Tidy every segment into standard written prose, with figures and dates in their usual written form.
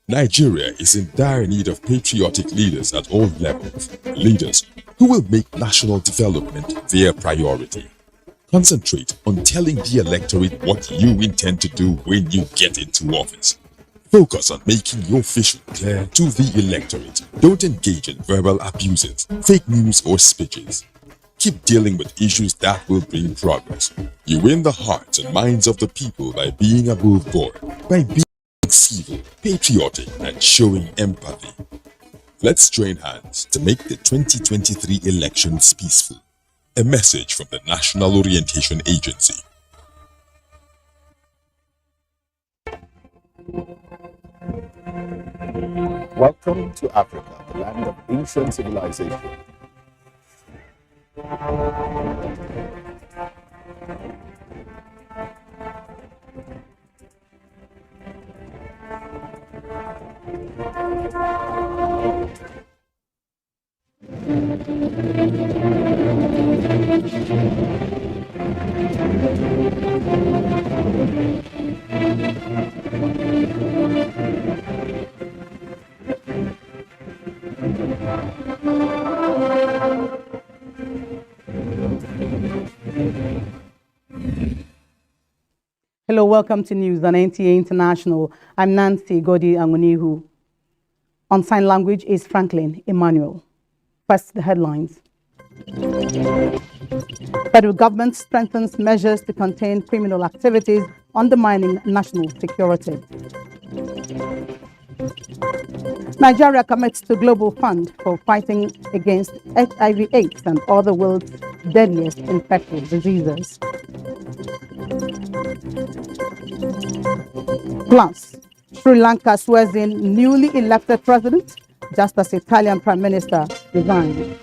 Nigeria is in dire need of patriotic leaders at all levels, leaders who will make national development their priority. Concentrate on telling the electorate what you intend to do when you get into office. Focus on making your vision clear to the electorate. Don't engage in verbal abuses, fake news or speeches. Keep dealing with issues that will bring progress. You win the hearts and minds of the people by being above board, by being civil, patriotic, and showing empathy. Let's join hands to make the 2023 elections peaceful. A message from the National Orientation Agency. Welcome to Africa, the land of ancient civilization. Hello, welcome to News on NTA International. I'm Nancy Godi Angonihu. On sign language is Franklin Emmanuel. First, the headlines. Federal government strengthens measures to contain criminal activities undermining national security. Nigeria commits to global fund for fighting against HIV/AIDS and other world's deadliest infectious diseases. Plus, Sri Lanka swears in newly elected president, just as Italian Prime Minister resigned.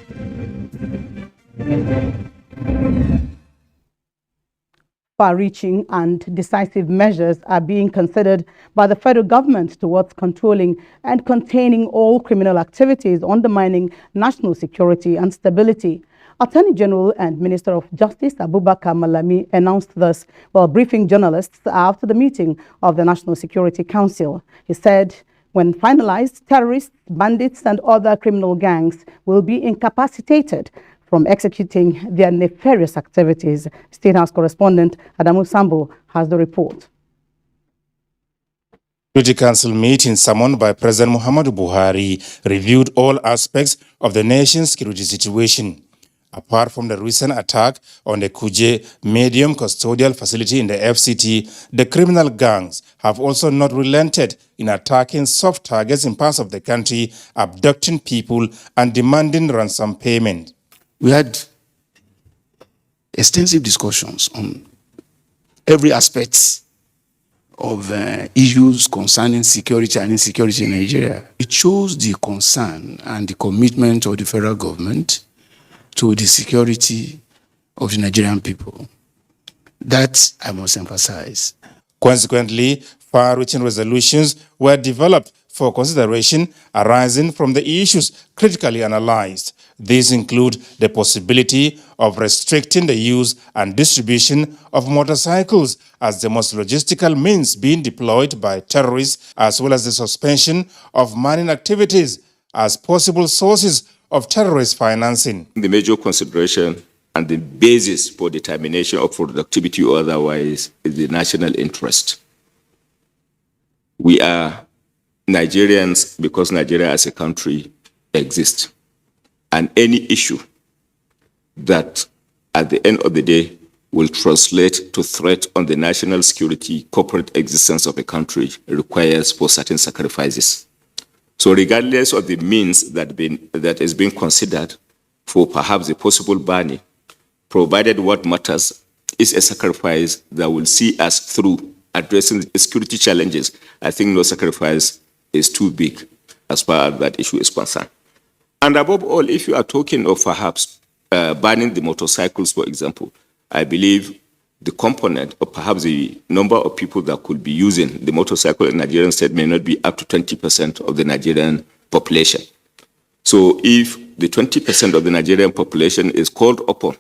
Far-reaching and decisive measures are being considered by the federal government towards controlling and containing all criminal activities undermining national security and stability. Attorney General and Minister of Justice Abubakar Malami announced this while briefing journalists after the meeting of the National Security Council. He said, when finalized, terrorists, bandits, and other criminal gangs will be incapacitated from executing their nefarious activities. State House correspondent Adamu Sambo has the report. Security Council meeting summoned by President Muhammadu Buhari reviewed all aspects of the nation's security situation. Apart from the recent attack on the Kuje Medium Custodial Facility in the FCT, the criminal gangs have also not relented in attacking soft targets in parts of the country, abducting people and demanding ransom payment. We had extensive discussions on every aspect of issues concerning security and insecurity in Nigeria. It shows the concern and the commitment of the federal government to the security of the Nigerian people. That I must emphasize. Consequently, far-reaching resolutions were developed for consideration arising from the issues critically analyzed. These include the possibility of restricting the use and distribution of motorcycles as the most logistical means being deployed by terrorists, as well as the suspension of mining activities as possible sources of terrorist financing. The major consideration and the basis for determination of productivity or otherwise is the national interest. We are Nigerians because Nigeria as a country exists. And any issue that at the end of the day will translate to threat on the national security, corporate existence of a country requires for certain sacrifices. So regardless of the means that is being considered for perhaps a possible banning, provided what matters is a sacrifice that will see us through addressing the security challenges, I think no sacrifice is too big as far as that issue is concerned. And above all, if you are talking of perhaps banning the motorcycles, for example, I believe the component or perhaps the number of people that could be using the motorcycle in Nigerian state may not be up to 20% of the Nigerian population. So if the 20% of the Nigerian population is called upon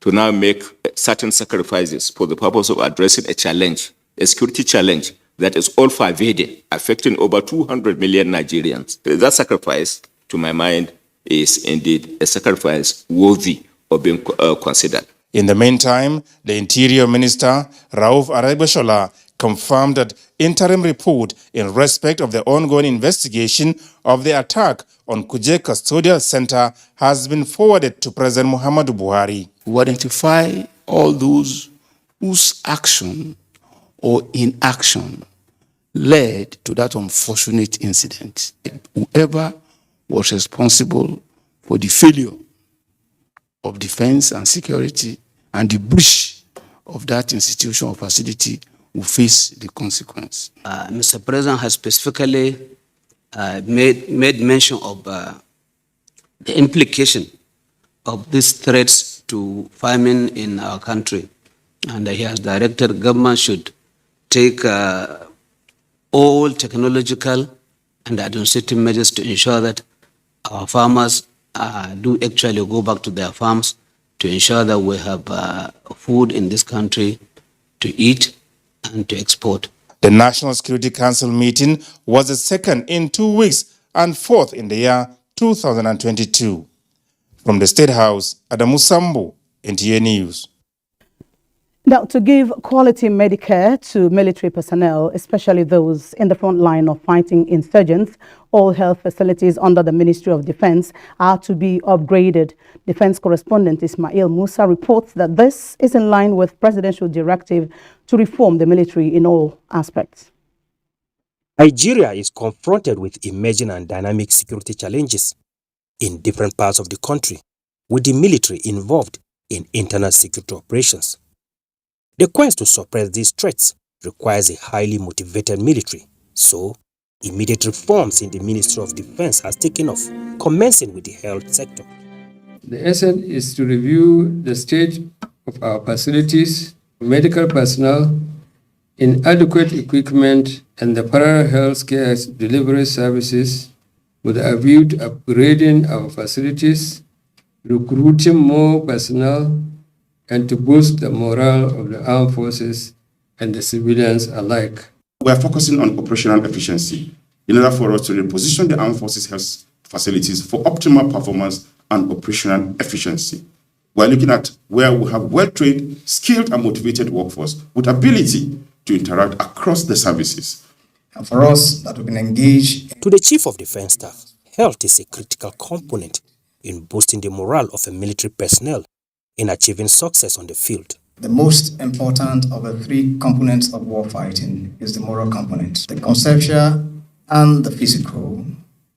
to now make certain sacrifices for the purpose of addressing a challenge, a security challenge that is all-pervading, affecting over 200 million Nigerians. That sacrifice, to my mind, is indeed a sacrifice worthy of being considered. In the meantime, the Interior Minister, Rauf Aregbesola, confirmed that interim report in respect of the ongoing investigation of the attack on Kuje Custodial Center has been forwarded to President Muhammadu Buhari. We identify all those whose action or inaction led to that unfortunate incident. Whoever was responsible for the failure of defense and security and the breach of that institution or facility will face the consequence. Mr. President has specifically made mention of the implication of these threats to famine in our country. And he has directed government should take all technological and administrative measures to ensure that our farmers do actually go back to their farms to ensure that we have food in this country to eat and to export. The National Security Council meeting was the second in 2 weeks and fourth in the year 2022. From the State House, Adamu Sambo, NTA News. Now, to give quality Medicare to military personnel, especially those in the front line of fighting insurgents, all health facilities under the Ministry of Defense are to be upgraded. Defense correspondent Ismail Musa reports that this is in line with presidential directive to reform the military in all aspects. Nigeria is confronted with emerging and dynamic security challenges in different parts of the country, with the military involved in internal security operations. The quest to suppress these threats requires a highly motivated military, so immediate reforms in the Ministry of Defense has taken off, commencing with the health sector. The essence is to review the state of our facilities, medical personnel, inadequate equipment, and the parallel health care delivery services with a view to upgrading our facilities, recruiting more personnel, and to boost the morale of the armed forces and the civilians alike. We are focusing on operational efficiency in order for us to reposition the armed forces health facilities for optimal performance and operational efficiency. We are looking at where we have well-trained, skilled, and motivated workforce with ability to interact across the services. And for us that we can engage. To the Chief of Defense Staff, health is a critical component in boosting the morale of a military personnel in achieving success on the field. The most important of the three components of warfighting is the moral component. The conceptual and the physical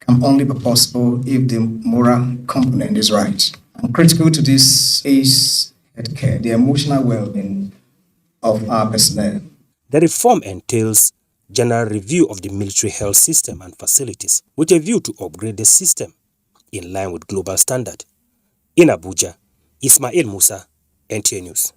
can only be possible if the moral component is right. And critical to this is healthcare, the emotional well-being of our personnel. The reform entails general review of the military health system and facilities with a view to upgrade the system in line with global standard. In Abuja, Ismail Musa, NTA News.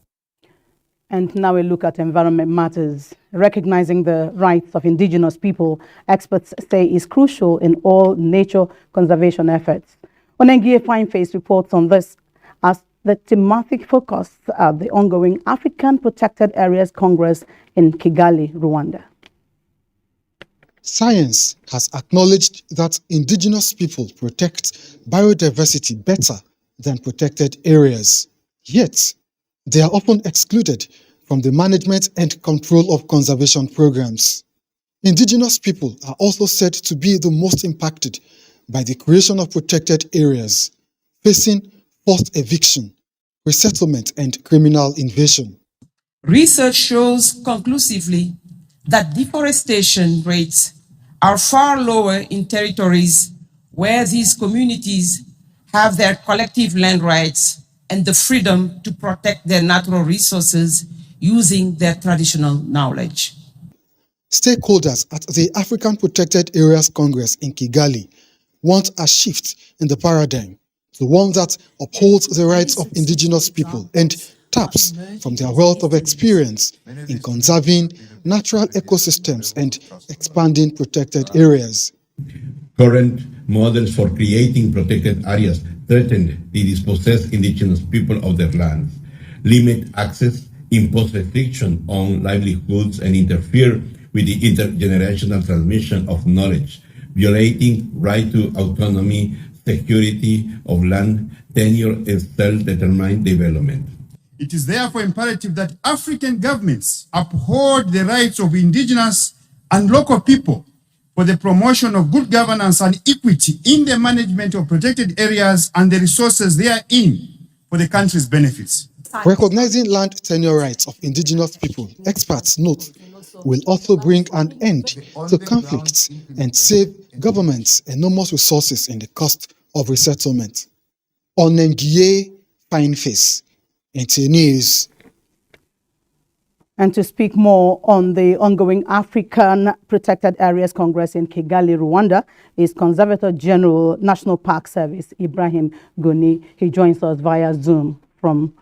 And now we look at environment matters. Recognizing the rights of indigenous people, experts say is crucial in all nature conservation efforts. Onengie Fineface reports on this as the thematic focus at the ongoing African Protected Areas Congress in Kigali, Rwanda. Science has acknowledged that indigenous people protect biodiversity better than protected areas. Yet, they are often excluded from the management and control of conservation programs. Indigenous people are also said to be the most impacted by the creation of protected areas, facing forced eviction, resettlement, and criminal invasion. Research shows conclusively that deforestation rates are far lower in territories where these communities have their collective land rights and the freedom to protect their natural resources using their traditional knowledge. Stakeholders at the African Protected Areas Congress in Kigali want a shift in the paradigm to one that upholds the rights of indigenous people and taps from their wealth of experience in conserving natural ecosystems and expanding protected areas. Current models for creating protected areas threaten the dispossessed indigenous people of their lands, limit access, impose restrictions on livelihoods, and interfere with the intergenerational transmission of knowledge, violating right to autonomy, security of land, tenure, and self-determined development. It is therefore imperative that African governments uphold the rights of indigenous and local people for the promotion of good governance and equity in the management of protected areas and the resources therein for the country's benefits. Recognizing land tenure rights of indigenous people, experts note, will also bring an end to conflicts and save governments enormous resources in the cost of resettlement. Onengie Fineface, NTA News. And to speak more on the ongoing African Protected Areas Congress in Kigali, Rwanda, is Conservator General, National Park Service, Ibrahim Goni. He joins us via Zoom from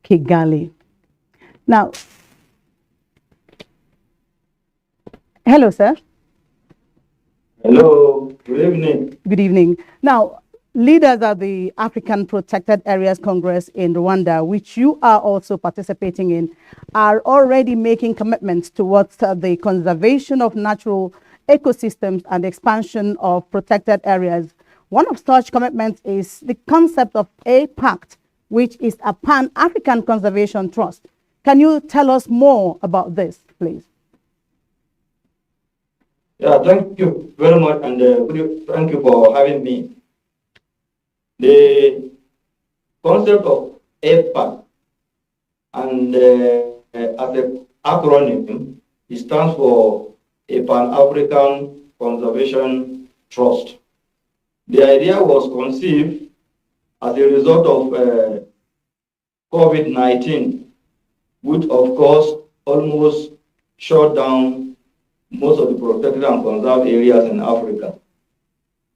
Kigali. Now, hello, sir. Hello, good evening. Good evening. Now, leaders of the African Protected Areas Congress in Rwanda, which you are also participating in, are already making commitments towards the conservation of natural ecosystems and expansion of protected areas. One of such commitments is the concept of Apac, which is a Pan-African Conservation Trust. Can you tell us more about this, please? Yeah, thank you very much, and thank you for having me. The concept of Apac, and as an acronym, it stands for a Pan-African Conservation Trust. The idea was conceived as a result of COVID-19, which of course almost shut down most of the protected and conserved areas in Africa.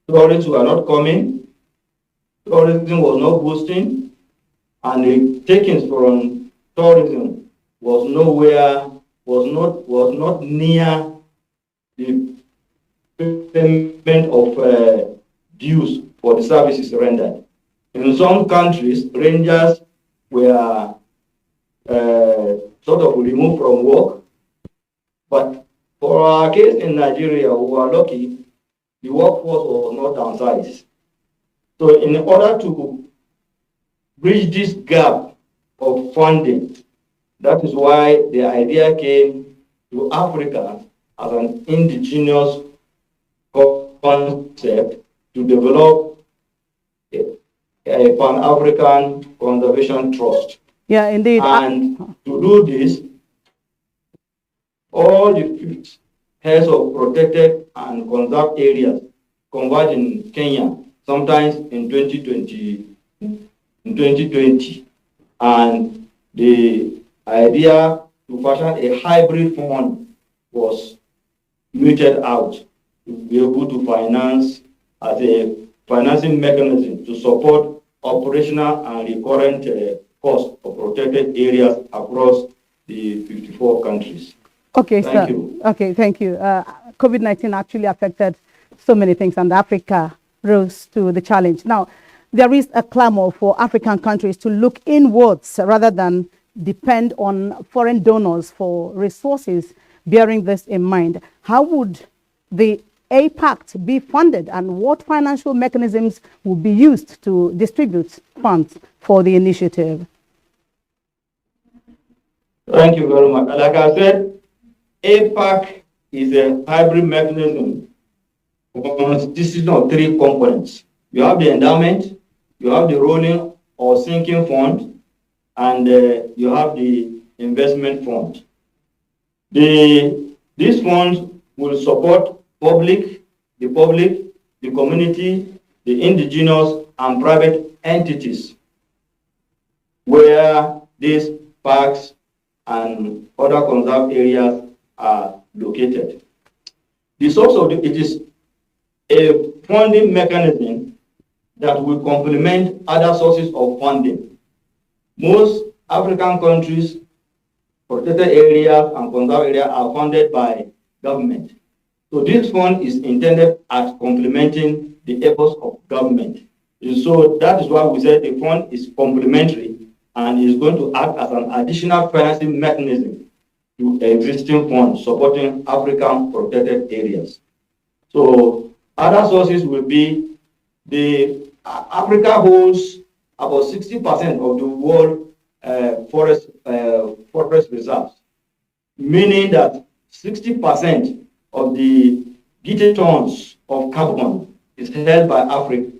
Tourists were not coming, tourism was not boosting, and the takings from tourism was not near the payment of dues for the services rendered. In some countries, rangers were sort of removed from work, but for our case in Nigeria, we were lucky, the workforce was not downsized. So in order to bridge this gap of funding, that is why the idea came to Africa as an indigenous concept to develop a Pan-African Conservation Trust. Yeah, indeed. And to do this, all the heads of protected and conserved areas converge in Kenya, sometimes in 2020, and the idea to fashion a hybrid fund was mooted out to be able to finance as a financing mechanism to support operational and recurrent costs of protected areas across the 54 countries. Okay, thank sir. You. Okay, thank you. COVID-19 actually affected so many things, and Africa rose to the challenge. Now, there is a clamor for African countries to look inwards rather than depend on foreign donors for resources. Bearing this in mind, how would the Apac be funded, and what financial mechanisms will be used to distribute funds for the initiative? Thank you very much. Like I said, Apac is a hybrid mechanism consisting of three components. You have the endowment, you have the rolling or sinking fund, and you have the investment fund. These funds will support the public, the community, the indigenous, and private entities where these parks and other conserved areas are located. The source of it is a funding mechanism that will complement other sources of funding. Most African countries, protected areas and conserved areas are funded by government. So this fund is intended as complementing the efforts of government. And so that is why we said the fund is complementary and is going to act as an additional financing mechanism to existing funds supporting African protected areas. So other sources will be Africa holds about 60% of the world forest reserves, meaning that 60% of the gigatons of carbon is held by Africa.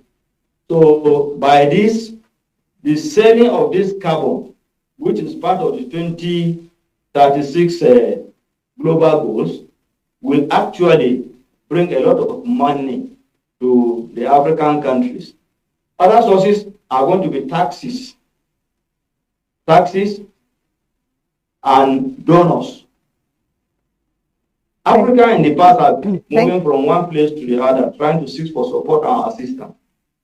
So by this, the selling of this carbon, which is part of the 2036 global goals, will actually bring a lot of money to the African countries. Other sources are going to be taxes and donors. Africa in the past has been moving from one place to the other, trying to seek for support and assistance.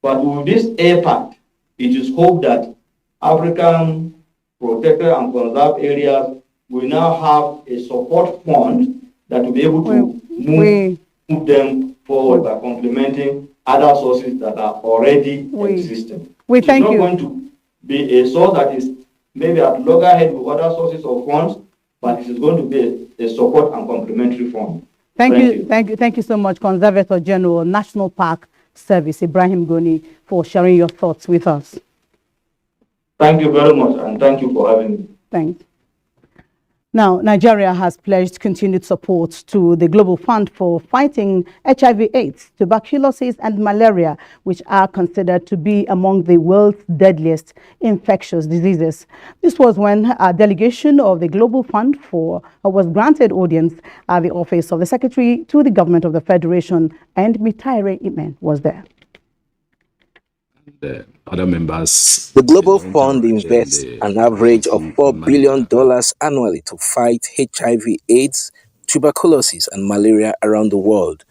But with this Apac, it is hoped that African protected and conserved areas will now have a support fund that will be able to move them forward by complementing other sources that are already existing. It's not going to be a source that is maybe at loggerhead with other sources of funds, but it is going to be a support and complementary fund. Thank you so much, Conservator General, National Park Service, Ibrahim Goni, for sharing your thoughts with us. Thank you very much, and thank you for having me. Thanks. Now, Nigeria has pledged continued support to the Global Fund for fighting HIV/AIDS, tuberculosis, and malaria, which are considered to be among the world's deadliest infectious diseases. This was when a delegation of the Global Fund was granted audience at the office of the Secretary to the Government of the Federation, and Mitaire Imen was there. The other members. The Global Fund invests an average of $4 billion annually to fight HIV/AIDS, tuberculosis, and malaria around the world.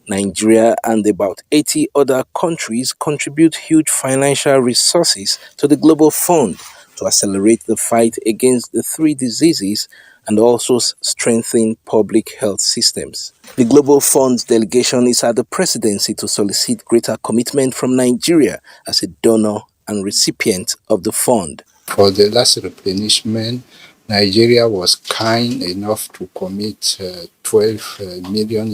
Nigeria and about 80 other countries contribute huge financial resources to the Global Fund to accelerate the fight against the three diseases and also strengthen public health systems. The Global Fund's delegation is at the presidency to solicit greater commitment from Nigeria as a donor and recipient of the fund. For the last replenishment, Nigeria was kind enough to commit $12 million.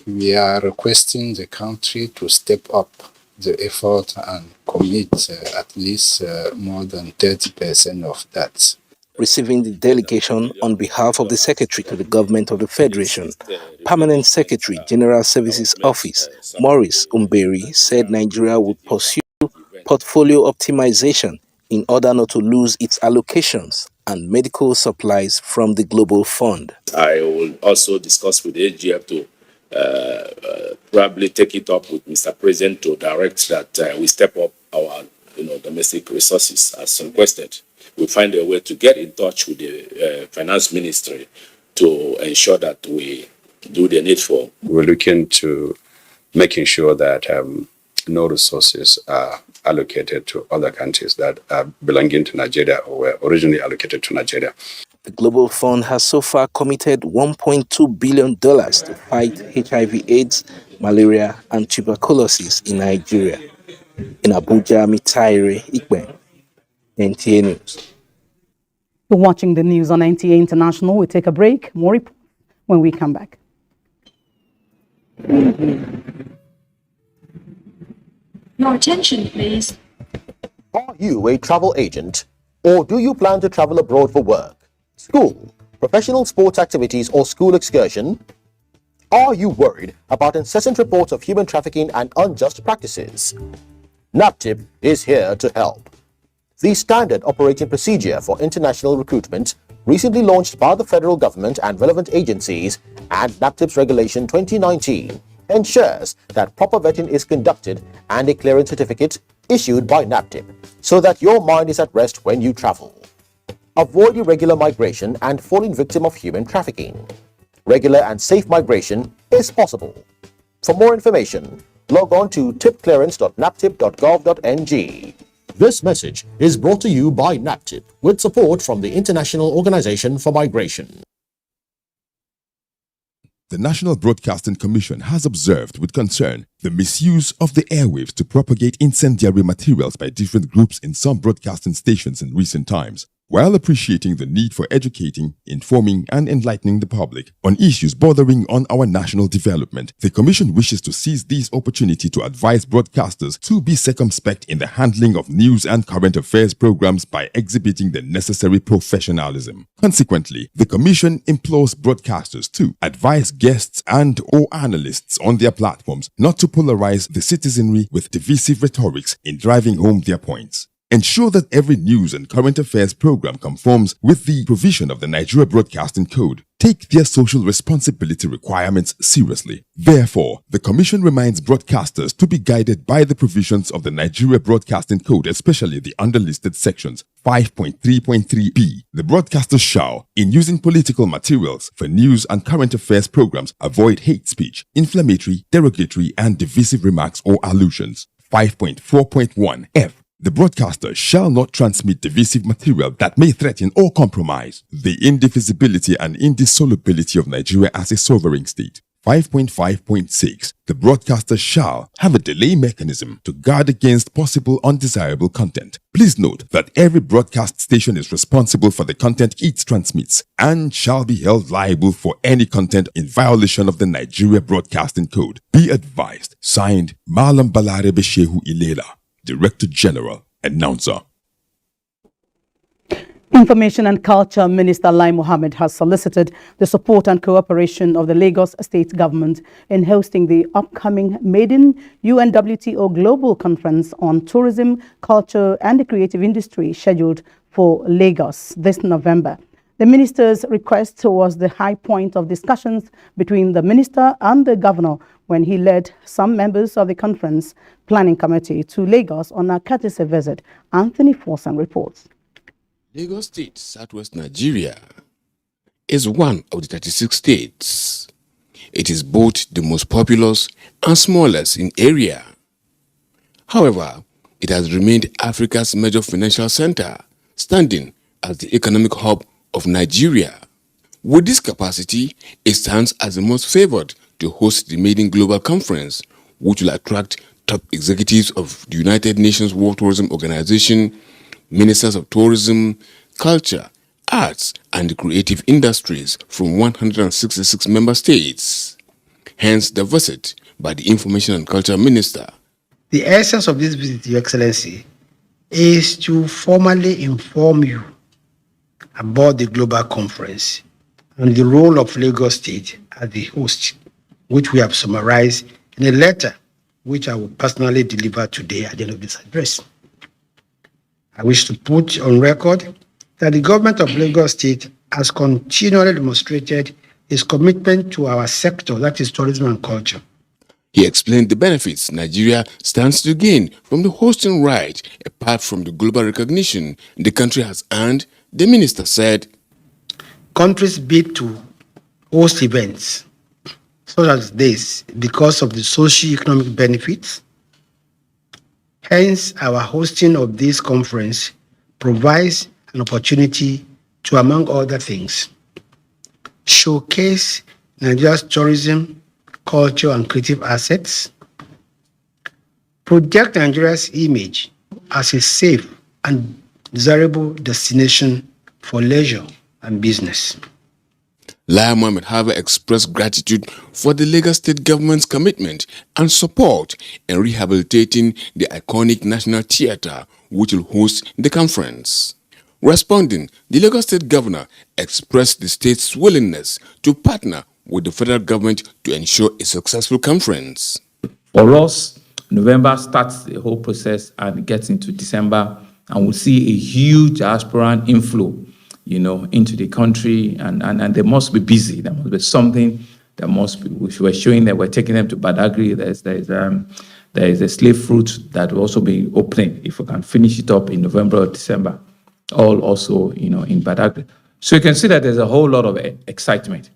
We are requesting the country to step up the effort and commit at least more than 30% of that. Receiving the delegation on behalf of the Secretary to the Government of the Federation, Permanent Secretary, General Services Office, Maurice Umberi, said Nigeria would pursue portfolio optimization in order not to lose its allocations and medical supplies from the Global Fund. I will also discuss with the AGF to probably take it up with Mr. President to direct that we step up our domestic resources as requested. We'll find a way to get in touch with the finance ministry to ensure that we do the needful. We're looking to making sure that no resources are allocated to other countries that are belonging to Nigeria or were originally allocated to Nigeria. The Global Fund has so far committed $1.2 billion to fight HIV/AIDS, malaria, and tuberculosis in Nigeria. In Abuja, Mitaire Imen, NTA News. You're watching the news on NTA International. We take a break. More reports when we come back. Your attention, please. Are you a travel agent, or do you plan to travel abroad for work, school, professional sports activities, or school excursion? Are you worried about incessant reports of human trafficking and unjust practices? NAPTIP is here to help. The Standard Operating Procedure for International Recruitment, recently launched by the federal government and relevant agencies, and NAPTIP's Regulation 2019, ensures that proper vetting is conducted and a clearance certificate issued by NAPTIP, so that your mind is at rest when you travel. Avoid irregular migration and falling victim of human trafficking. Regular and safe migration is possible. For more information, log on to tipclearance.naptip.gov.ng. This message is brought to you by NAPTIP with support from the International Organization for Migration. The National Broadcasting Commission has observed with concern the misuse of the airwaves to propagate incendiary materials by different groups in some broadcasting stations in recent times. while appreciating the need for educating, informing, and enlightening the public on issues bordering on our national development, the Commission wishes to seize this opportunity to advise broadcasters to be circumspect in the handling of news and current affairs programs by exhibiting the necessary professionalism. Consequently, the Commission implores broadcasters to advise guests and/or analysts on their platforms not to polarize the citizenry with divisive rhetorics in driving home their points. Ensure that every news and current affairs program conforms with the provision of the Nigeria Broadcasting Code. Take their social responsibility requirements seriously. Therefore, the Commission reminds broadcasters to be guided by the provisions of the Nigeria Broadcasting Code, especially the underlisted sections 5.3.3b. The broadcaster shall, in using political materials for news and current affairs programs, avoid hate speech, inflammatory, derogatory, and divisive remarks or allusions. 5.4.1f. The broadcaster shall not transmit divisive material that may threaten or compromise the indivisibility and indissolubility of Nigeria as a sovereign state. 5.5.6. The broadcaster shall have a delay mechanism to guard against possible undesirable content. Please note that every broadcast station is responsible for the content it transmits and shall be held liable for any content in violation of the Nigeria Broadcasting Code. Be advised. Signed, Malam Balarebe Shehu Ilela, Director General, Announcer. Information and Culture Minister Lai Mohammed has solicited the support and cooperation of the Lagos State Government in hosting the upcoming maiden UNWTO Global Conference on Tourism, Culture and the Creative Industry scheduled for Lagos this November. The minister's request was the high point of discussions between the minister and the governor when he led some members of the conference planning committee to Lagos on a courtesy visit. Anthony Forsan reports. Lagos State, Southwest Nigeria, is one of the 36 states. It is both the most populous and smallest in area. However, it has remained Africa's major financial center, standing as the economic hub of Nigeria. With this capacity, it stands as the most favored to host the maiden global conference, which will attract top executives of the United Nations World Tourism Organization, ministers of tourism, culture, arts, and the creative industries from 166 member states. Hence the visit by the Information and Culture Minister. The essence of this visit, Your Excellency, is to formally inform you about the global conference and the role of Lagos State as the host, which we have summarized in a letter which I will personally deliver today at the end of this address. I wish to put on record that the government of Lagos State has continually demonstrated its commitment to our sector, that is tourism and culture. He explained the benefits Nigeria stands to gain from the hosting right, apart from the global recognition the country has earned. The minister said, countries bid to host events such as this because of the socio-economic benefits. Hence, our hosting of this conference provides an opportunity to, among other things, showcase Nigeria's tourism, culture, and creative assets, project Nigeria's image as a safe and desirable destination for leisure and business. Lai Mohammed, however, expressed gratitude for the Lagos State government's commitment and support in rehabilitating the iconic National Theatre, which will host the conference. Responding, the Lagos State governor expressed the state's willingness to partner with the federal government to ensure a successful conference. For us, November starts the whole process and gets into December, and we'll see a huge diasporan inflow, into the country, and they must be busy. There must be something that must be. If we're showing that we're taking them to Badagry, there is a slave fruit that will also be opening if we can finish it up in November or December, all also in Badagry. So you can see that there's a whole lot of excitement,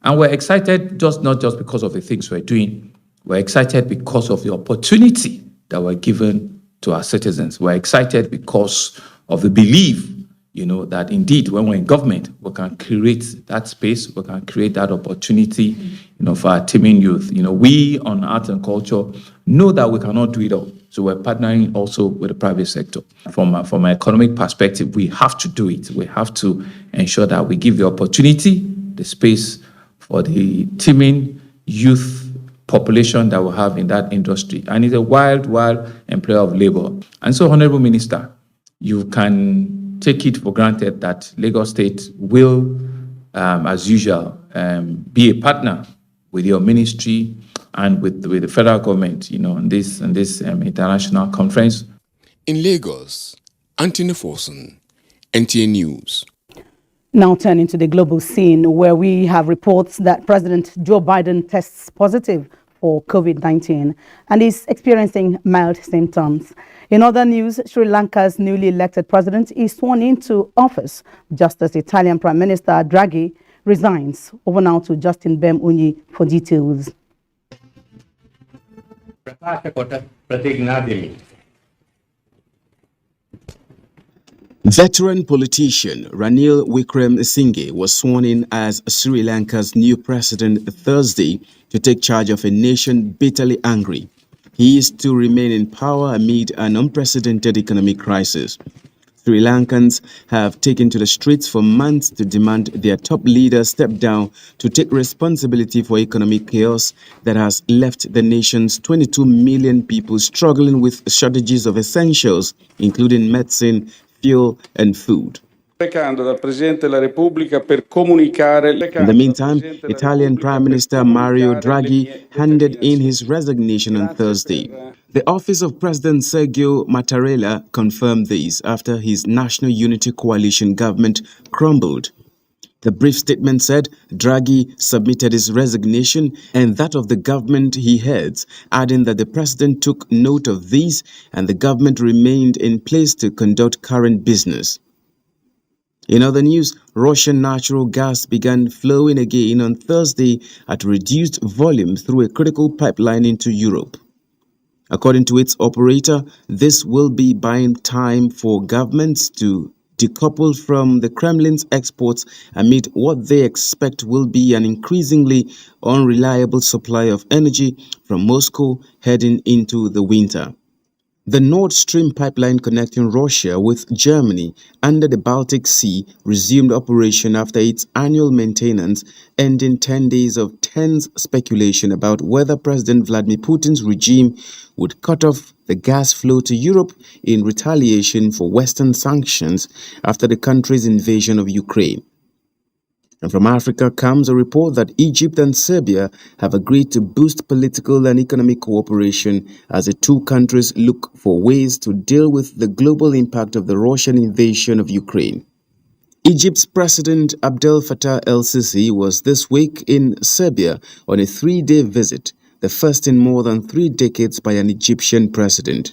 and we're excited not just because of the things we're doing. We're excited because of the opportunity that we're given to our citizens. We're excited because of the belief, that indeed when we're in government, we can create that space, we can create that opportunity, for our teeming youth. We on arts and culture know that we cannot do it all. So we're partnering also with the private sector. From an economic perspective, we have to do it. We have to ensure that we give the opportunity, the space for the teeming youth population that we have in that industry. And it's a wild employer of labor. And so, Honorable Minister, you can take it for granted that Lagos State will, as usual, be a partner with your ministry and with the federal government, on this international conference. In Lagos, Anthony Forson, NTA News. Now turning to the global scene, where we have reports that President Joe Biden tests positive for COVID-19 and is experiencing mild symptoms. In other news, Sri Lanka's newly elected president is sworn into office, just as Italian Prime Minister Draghi resigns. Over now to Justin Bem-Unyi for details. Veteran politician Ranil Wickremesinghe was sworn in as Sri Lanka's new president Thursday to take charge of a nation bitterly angry. He is to remain in power amid an unprecedented economic crisis. Sri Lankans have taken to the streets for months to demand their top leader step down to take responsibility for economic chaos that has left the nation's 22 million people struggling with shortages of essentials, including medicine, fuel and food. In the meantime, Italian Prime Minister Mario Draghi handed in his resignation on Thursday. The office of President Sergio Mattarella confirmed this after his National Unity Coalition government crumbled. The brief statement said Draghi submitted his resignation and that of the government he heads, adding that the president took note of these and the government remained in place to conduct current business. In other news, Russian natural gas began flowing again on Thursday at reduced volume through a critical pipeline into Europe. According to its operator, this will be buying time for governments to decouple from the Kremlin's exports amid what they expect will be an increasingly unreliable supply of energy from Moscow heading into the winter. The Nord Stream pipeline connecting Russia with Germany under the Baltic Sea resumed operation after its annual maintenance, ending 10 days of tense speculation about whether President Vladimir Putin's regime would cut off the gas flow to Europe in retaliation for Western sanctions after the country's invasion of Ukraine. And from Africa comes a report that Egypt and Serbia have agreed to boost political and economic cooperation as the two countries look for ways to deal with the global impact of the Russian invasion of Ukraine. Egypt's President Abdel Fattah el-Sisi was this week in Serbia on a 3-day visit, the first in more than 3 decades by an Egyptian president.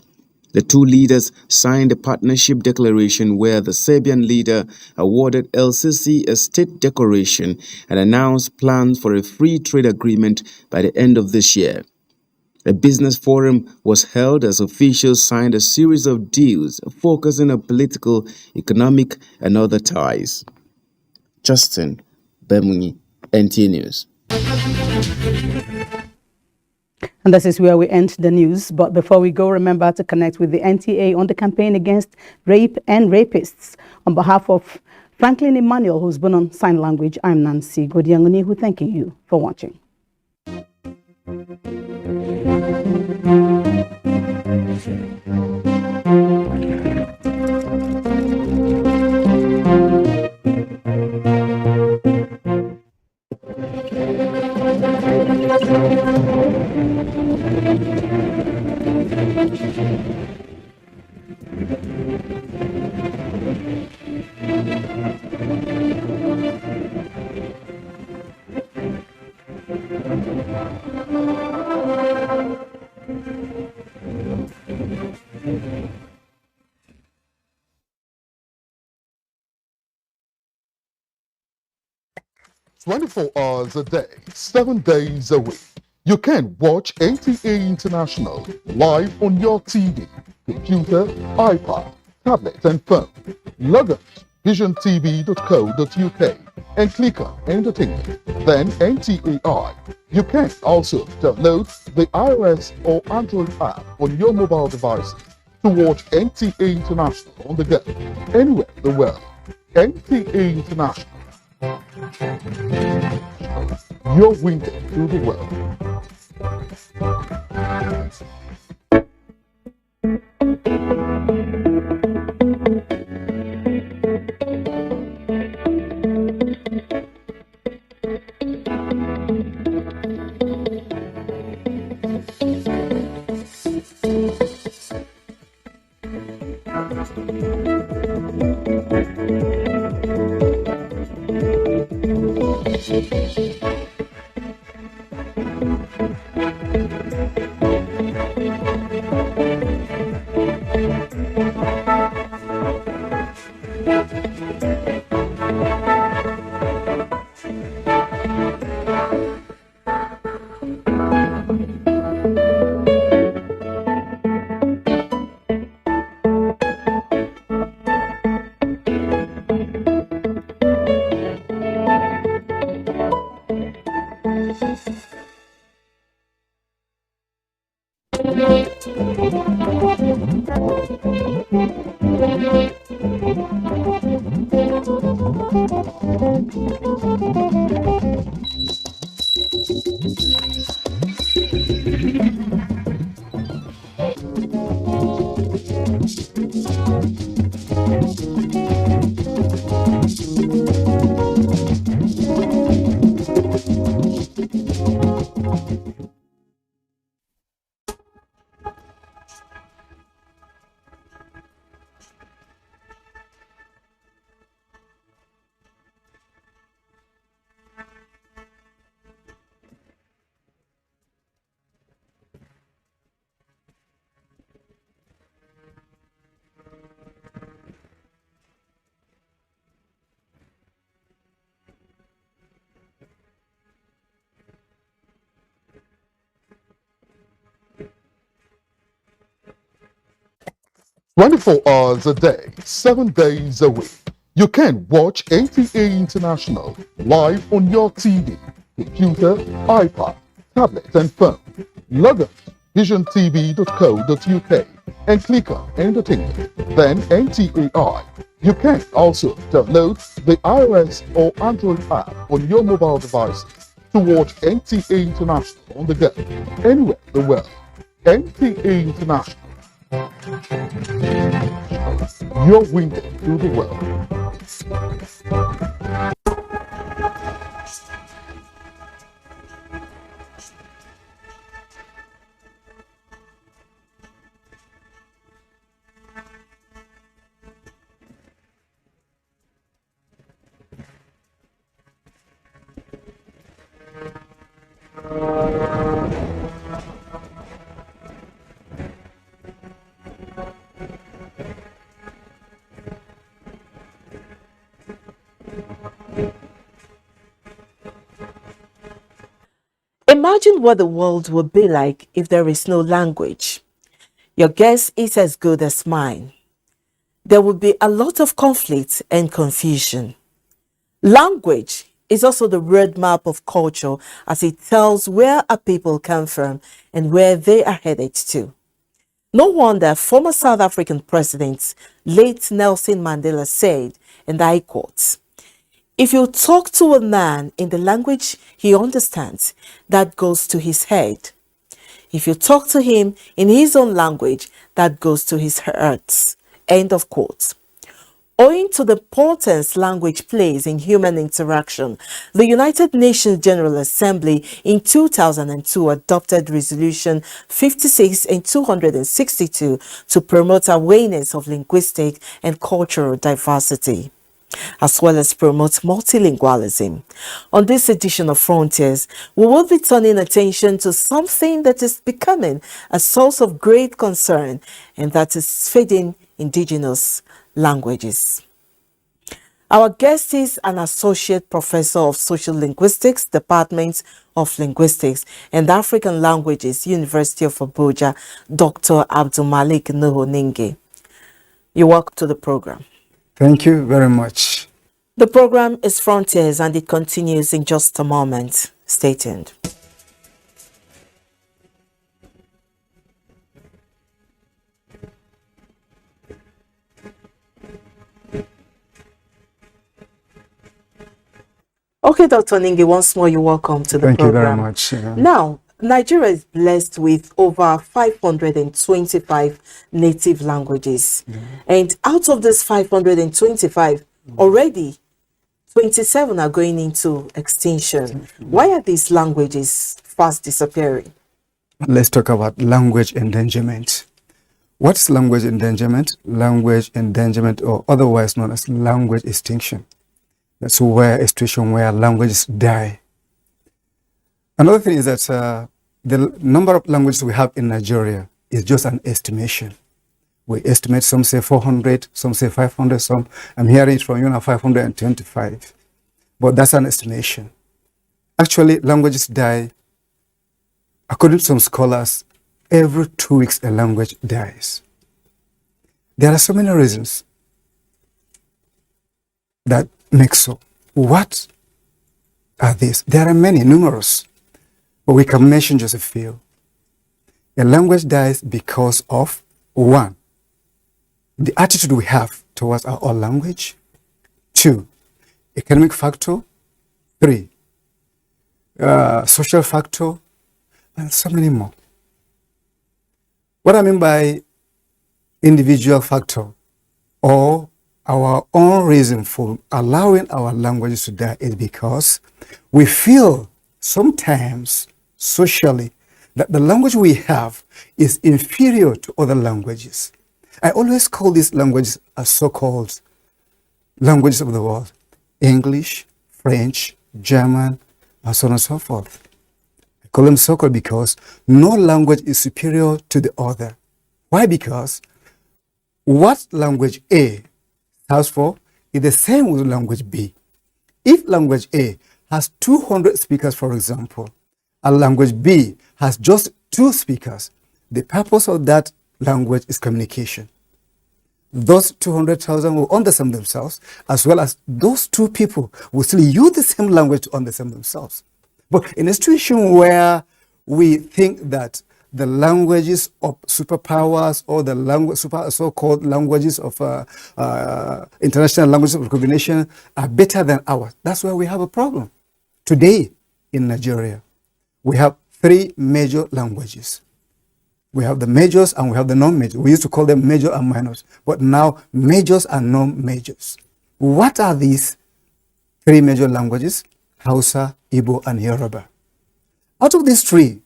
The two leaders signed a partnership declaration where the Serbian leader awarded el-Sisi a state decoration and announced plans for a free trade agreement by the end of this year. A business forum was held as officials signed a series of deals focusing on political, economic, and other ties. Justin Bem-Unyi, NTA News. And this is where we end the news. But before we go, remember to connect with the NTA on the campaign against rape and rapists. On behalf of Franklin Emmanuel, who's been on sign language, I'm Nancy Godiangunihu, thanking you for watching. "24 hours a day, 7 days a week. You can watch NTA International live on your TV, computer, iPad, tablet, and phone. Log on visiontv.co.uk and click on Entertainment, then NTA. You can also download the iOS or Android app on your mobile devices to watch NTA International on the go, anywhere in the world. NTA International, your window to the world. "24 hours a day, 7 days a week. You can watch NTA International live on your TV, computer, iPad, tablet and phone. Log on to visiontv.co.uk and click on Entertainment, then NTA. You can also download the iOS or Android app on your mobile devices to watch NTA International on the go, anywhere in the world. NTA International, your window to the world. Imagine what the world would be like if there is no language. Your guess is as good as mine. There would be a lot of conflict and confusion. Language is also the roadmap of culture, as it tells where a people come from and where they are headed to. No wonder former South African President late Nelson Mandela said, and I quote, "If you talk to a man in the language he understands, that goes to his head. If you talk to him in his own language, that goes to his heart." End of quote. Owing to the importance language plays in human interaction, the United Nations General Assembly in 2002 adopted Resolution 56 and 262 to promote awareness of linguistic and cultural diversity, as well as promote multilingualism. On this edition of Frontiers, we will be turning attention to something that is becoming a source of great concern, and that is fading indigenous languages. Our guest is an Associate Professor of Social Linguistics, Department of Linguistics and African Languages, University of Abuja, Dr. Abdulmalik Nuhu Ninge. You're welcome to the program. Thank you very much. The program is Frontiers and it continues in just a moment. Stay tuned. Okay, Dr. Ningi, once more you're welcome to the program. Thank you very much. Now, Nigeria is blessed with over 525 native languages. And out of this 525, already 27 are going into extinction. Why are these languages fast disappearing? Let's talk about language endangerment. What's language endangerment? Language endangerment, or otherwise known as language extinction. That's where a situation where languages die. Another thing is that the number of languages we have in Nigeria is just an estimation. We estimate, some say 400, some say 500, some, I'm hearing it from 525. But that's an estimation. Actually, languages die, according to some scholars, every 2 weeks a language dies. There are so many reasons that make so. What are these? There are many, numerous, but we can mention just a few. A language dies because of, one, the attitude we have towards our own language. 2, economic factor. 3, social factor, and so many more. What I mean by individual factor or our own reason for allowing our languages to die is because we feel sometimes socially that the language we have is inferior to other languages. I always call these languages as so-called languages of the world: English, French, German, and so on and so forth. I call them so-called because no language is superior to the other. Why? Because what language A stands for is the same with language B. If language A has 200 speakers, for example, and language B has just 2 speakers, the purpose of that language is communication. Those 200,000 will understand themselves, as well as those 2 people will still use the same language to understand themselves. But in a situation where we think that the languages of superpowers or the so-called languages of international languages of recognition are better than ours, that's where we have a problem. Today in Nigeria, we have 3 major languages. We have the majors and we have the non-majors. We used to call them major and minors, but now majors and non-majors. What are these 3 major languages? Hausa, Igbo, and Yoruba. Out of these 3,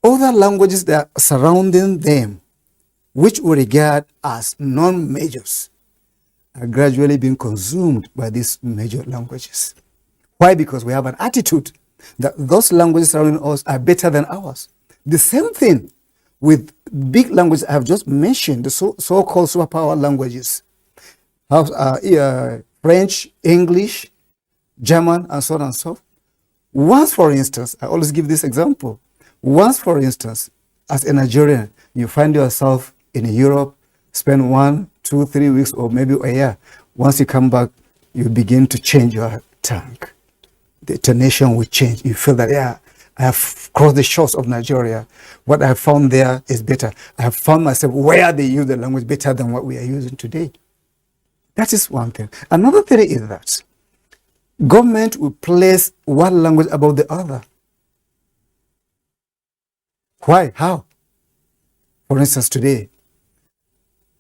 other languages that are surrounding them, which we regard as non-majors, are gradually being consumed by these major languages. Why? Because we have an attitude that those languages surrounding us are better than ours. The same thing with big languages I have just mentioned, the so-called superpower languages. French, English, German, and so on and so forth. Once, for instance, I always give this example. Once, for instance, as a Nigerian, you find yourself in Europe, spend 1, 2, 3 weeks, or maybe a year. Once you come back, you begin to change your tongue. The intonation will change. You feel that, yeah, I have crossed the shores of Nigeria. What I have found there is better. I have found myself where they use the language better than what we are using today. That is one thing. Another thing is that government will place one language above the other. Why? How? For instance, today,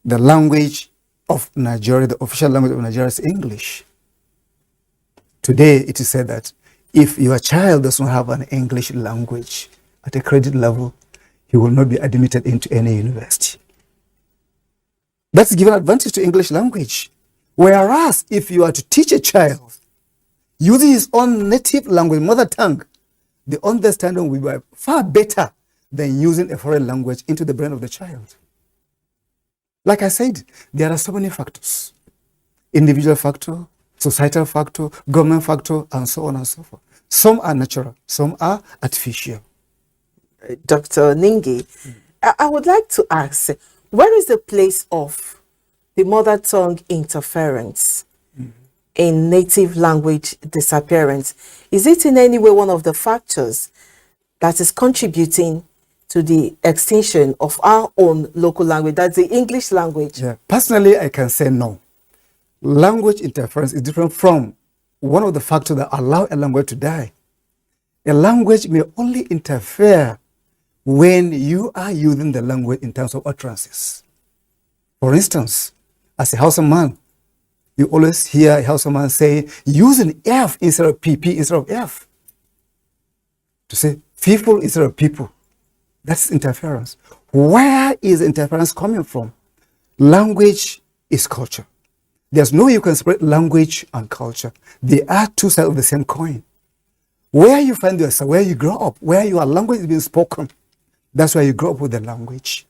the language of Nigeria, the official language of Nigeria is English. Today, it is said that if your child does not have an English language at a credit level, he will not be admitted into any university. That's given advantage to English language. Whereas, if you are to teach a child using his own native language, mother tongue, the understanding will be far better than using a foreign language into the brain of the child. Like I said, there are so many factors. Individual factor, societal factor, government factor, and so on and so forth. Some are natural, some are artificial. Dr. Ningi, I would like to ask, where is the place of the mother tongue interference in native language disappearance, is it in any way one of the factors that is contributing to the extinction of our own local language, that's the English language? Yeah. Personally, I can say no. Language interference is different from one of the factors that allow a language to die. A language may only interfere when you are using the language in terms of utterances. For instance, as a Hausa man, you always hear a Hausa man say, using F instead of PP instead of F. To say people instead of people. That's interference. Where is interference coming from? Language is culture. There's no way you can separate language and culture. They are two sides of the same coin. Where you find yourself, where you grow up, where your language is being spoken, that's why you grow up with the language.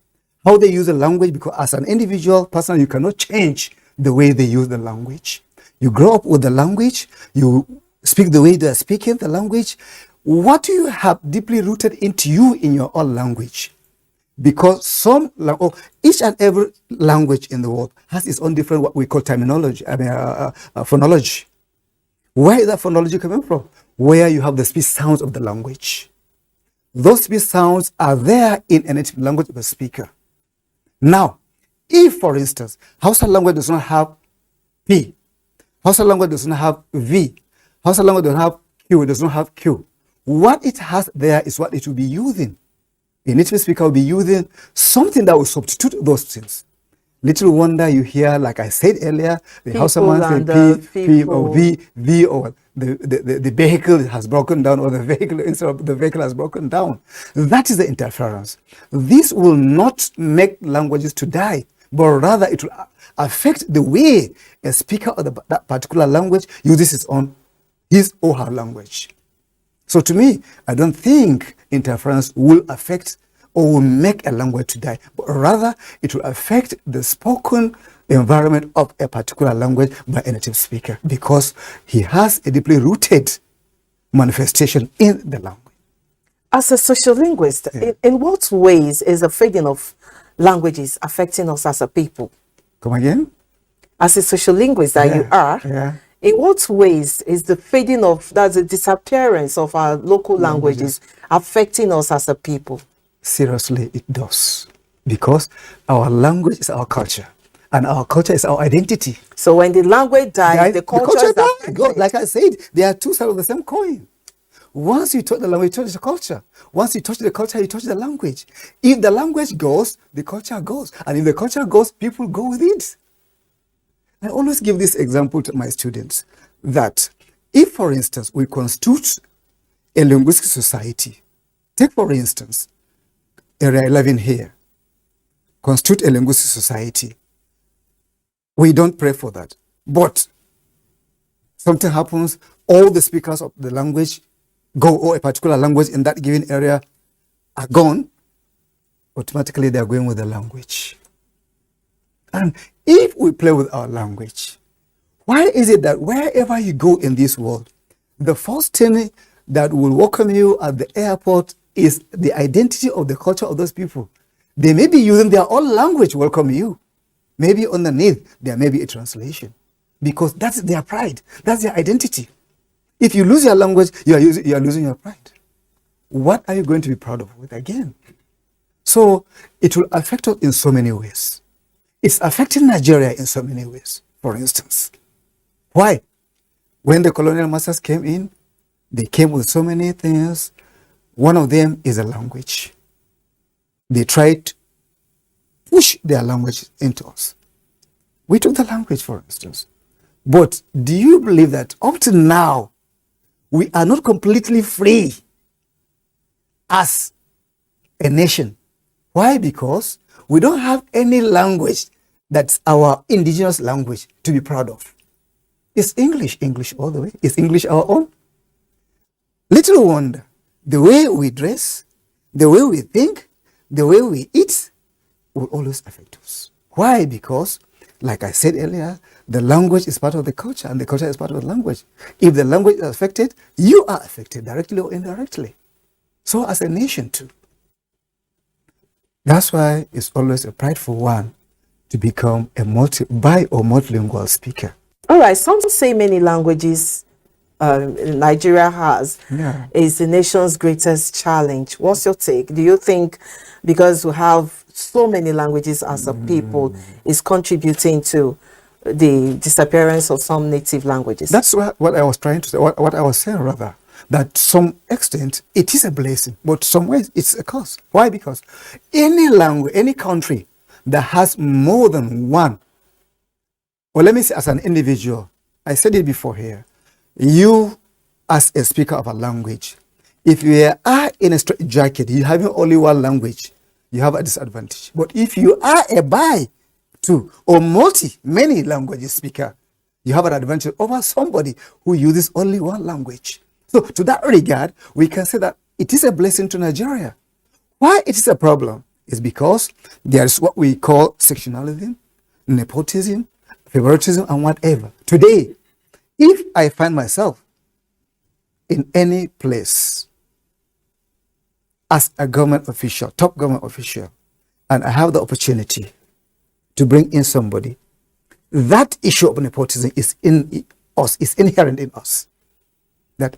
How they use the language, because as an individual person, you cannot change the way they use the language. You grow up with the language, you speak the way they are speaking the language. What do you have deeply rooted into you in your own language? Because each and every language in the world has its own different, what we call terminology, phonology. Where is that phonology coming from? Where you have the speech sounds of the language. Those speech sounds are there in a native language of a speaker. Now, if, for instance, Hausa language does not have P, Hausa language does not have V, Hausa language does not have Q, it does not have Q, what it has there is what it will be using. A native speaker will be using something that will substitute those things. Little wonder you hear, like I said earlier, the Hausa man say P or V, or the vehicle has broken down, or the vehicle instead of the vehicle has broken down. That is the interference. This will not make languages to die, but rather it will affect the way a speaker of that particular language uses his or her language. So to me, I don't think interference will affect or will make a language to die, but rather it will affect the spoken environment of a particular language by a native speaker, because he has a deeply rooted manifestation in the language. As a sociolinguist, in what ways is the fading of languages affecting us as a people? Come again? As a sociolinguist that you are, in what ways is the fading of, that's the disappearance of our local languages affecting us as a people? Seriously, it does. Because our language is our culture, and our culture is our identity. So when the language dies, the culture dies. Like I said, they are two sides of the same coin. Once you touch the language, you touch the culture. Once you touch the culture, you touch the language. If the language goes, the culture goes. And if the culture goes, people go with it. I always give this example to my students, that if, for instance, we constitute a linguistic society, take, for instance, Area 11 here, constitute a linguistic society. We don't pray for that. But something happens, all the speakers of the language go, or a particular language in that given area are gone, automatically they are going with the language. And if we play with our language, why is it that wherever you go in this world, the first thing that will welcome you at the airport is the identity of the culture of those people? They may be using their own language to welcome you. Maybe underneath, there may be a translation, because that's their pride. That's their identity. If you lose your language, you are losing your pride. What are you going to be proud of with again? So it will affect us in so many ways. It's affecting Nigeria in so many ways, for instance. Why? When the colonial masters came in, they came with so many things. One of them is a language. They tried to push their language into us. We took the language, for instance. But do you believe that up to now, we are not completely free as a nation? Why? Because we don't have any language that's our indigenous language to be proud of. It's English all the way. Is English our own? Little wonder, the way we dress, the way we think, the way we eat will always affect us. Why? Because, like I said earlier, the language is part of the culture, and the culture is part of the language. If the language is affected, you are affected directly or indirectly. So as a nation too. That's why it's always a prideful one to become a bi or multilingual speaker. All right, some say many languages Nigeria has is the nation's greatest challenge. What's your take? Do you think because we have so many languages as a people is contributing to the disappearance of some native languages? That's what I was trying to say, what I was saying rather, that to some extent it is a blessing, but some ways it's a curse. Why? Because any language, any country that has more than one, or let me say as an individual, I said it before here, you as a speaker of a language, if you are in a straight jacket, you having only one language, you have a disadvantage. But if you are a bi, two, or many languages speaker, you have an advantage over somebody who uses only one language. So to that regard, we can say that it is a blessing to Nigeria. Why it is a problem is because there is what we call sectionalism, nepotism, favoritism, and whatever. Today, if I find myself in any place as a government official, top government official, and I have the opportunity to bring in somebody, that issue of nepotism is in us, is inherent in us. That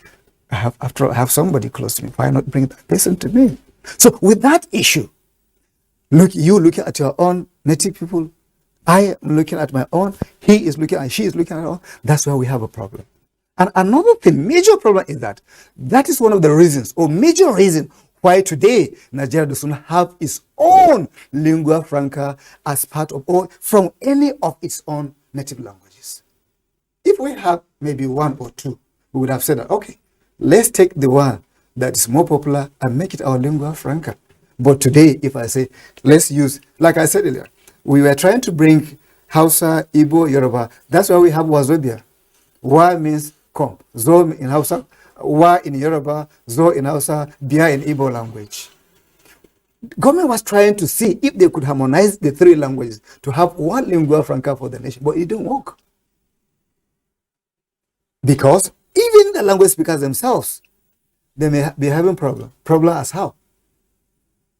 after I have somebody close to me, why not bring that person to me? So with that issue, you looking at your own native people, I am looking at my own, he is looking at, she is looking at her own, that's why we have a problem. And another thing, major problem is that is one of the reasons, or major reason, why today Nigeria does not have its own lingua franca as part of, or from any of its own native languages. If we have maybe one or two, we would have said that, okay, let's take the one that is more popular and make it our lingua franca. But today, if I say, let's use, like I said earlier, we were trying to bring Hausa, Igbo, Yoruba. That's why we have Wazobia. Wa means come. Zo in Hausa, Wa in Yoruba, Zo in Hausa, Bia in Igbo language. Government was trying to see if they could harmonize the three languages to have one lingua franca for the nation, but it didn't work. Because even the language speakers themselves, they may be having problem. Problem as how?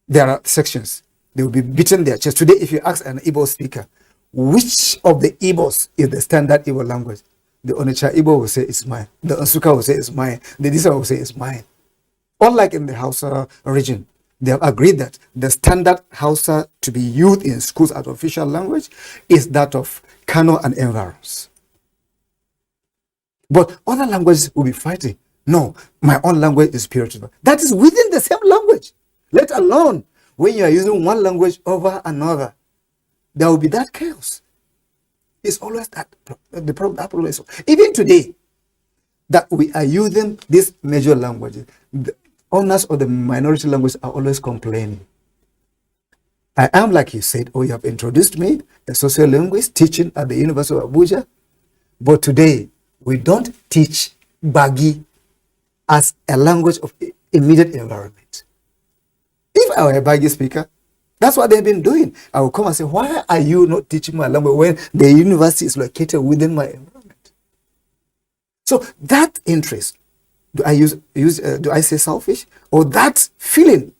There are sections. They will be beating their chest. Today, if you ask an Igbo speaker, which of the Igbos is the standard Igbo language? The Onitsha Igbo will say it's mine. The Nsukka will say it's mine. The Disa will say it's mine. Unlike in the Hausa region, they have agreed that the standard Hausa to be used in schools as official language is that of Kano and environs. But other languages will be fighting. No, my own language is spiritual. That is within the same language. Let alone when you are using one language over another, there will be that chaos. It's always that the problem. That problem is, even today, that we are using these major languages, the owners of the minority language are always complaining. I am, like you said, or you have introduced me, a sociolinguist teaching at the University of Abuja, but today we don't teach Bagi as a language of immediate environment. If I were a Bagi speaker, that's what they've been doing. I will come and say, why are you not teaching my language when the university is located within my environment? So that interest, do I say selfish? Or that feeling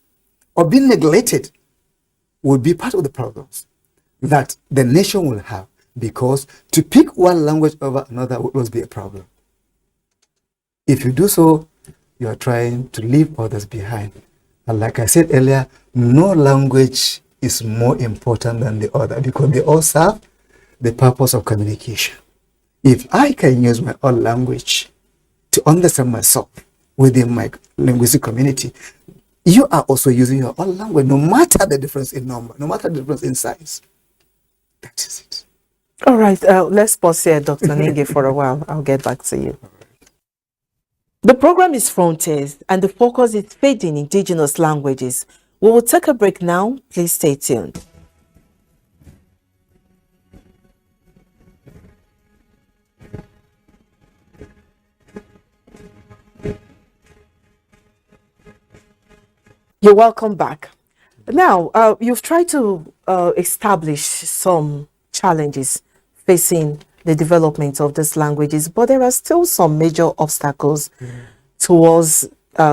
of being neglected will be part of the problems that the nation will have, because to pick one language over another will always be a problem. If you do so, you are trying to leave others behind. And like I said earlier, no language is more important than the other, because they all serve the purpose of communication. If I can use my own language to understand myself within my linguistic community, you are also using your own language, no matter the difference in number, no matter the difference in size. That is it. All right, let's pause here, Dr. Ninge, for a while. I'll get back to you. The program is Frontiers, and the focus is fading indigenous languages. We will take a break now. Please stay tuned. You're welcome back. Now, you've tried to establish some challenges facing the development of these languages, but there are still some major obstacles towards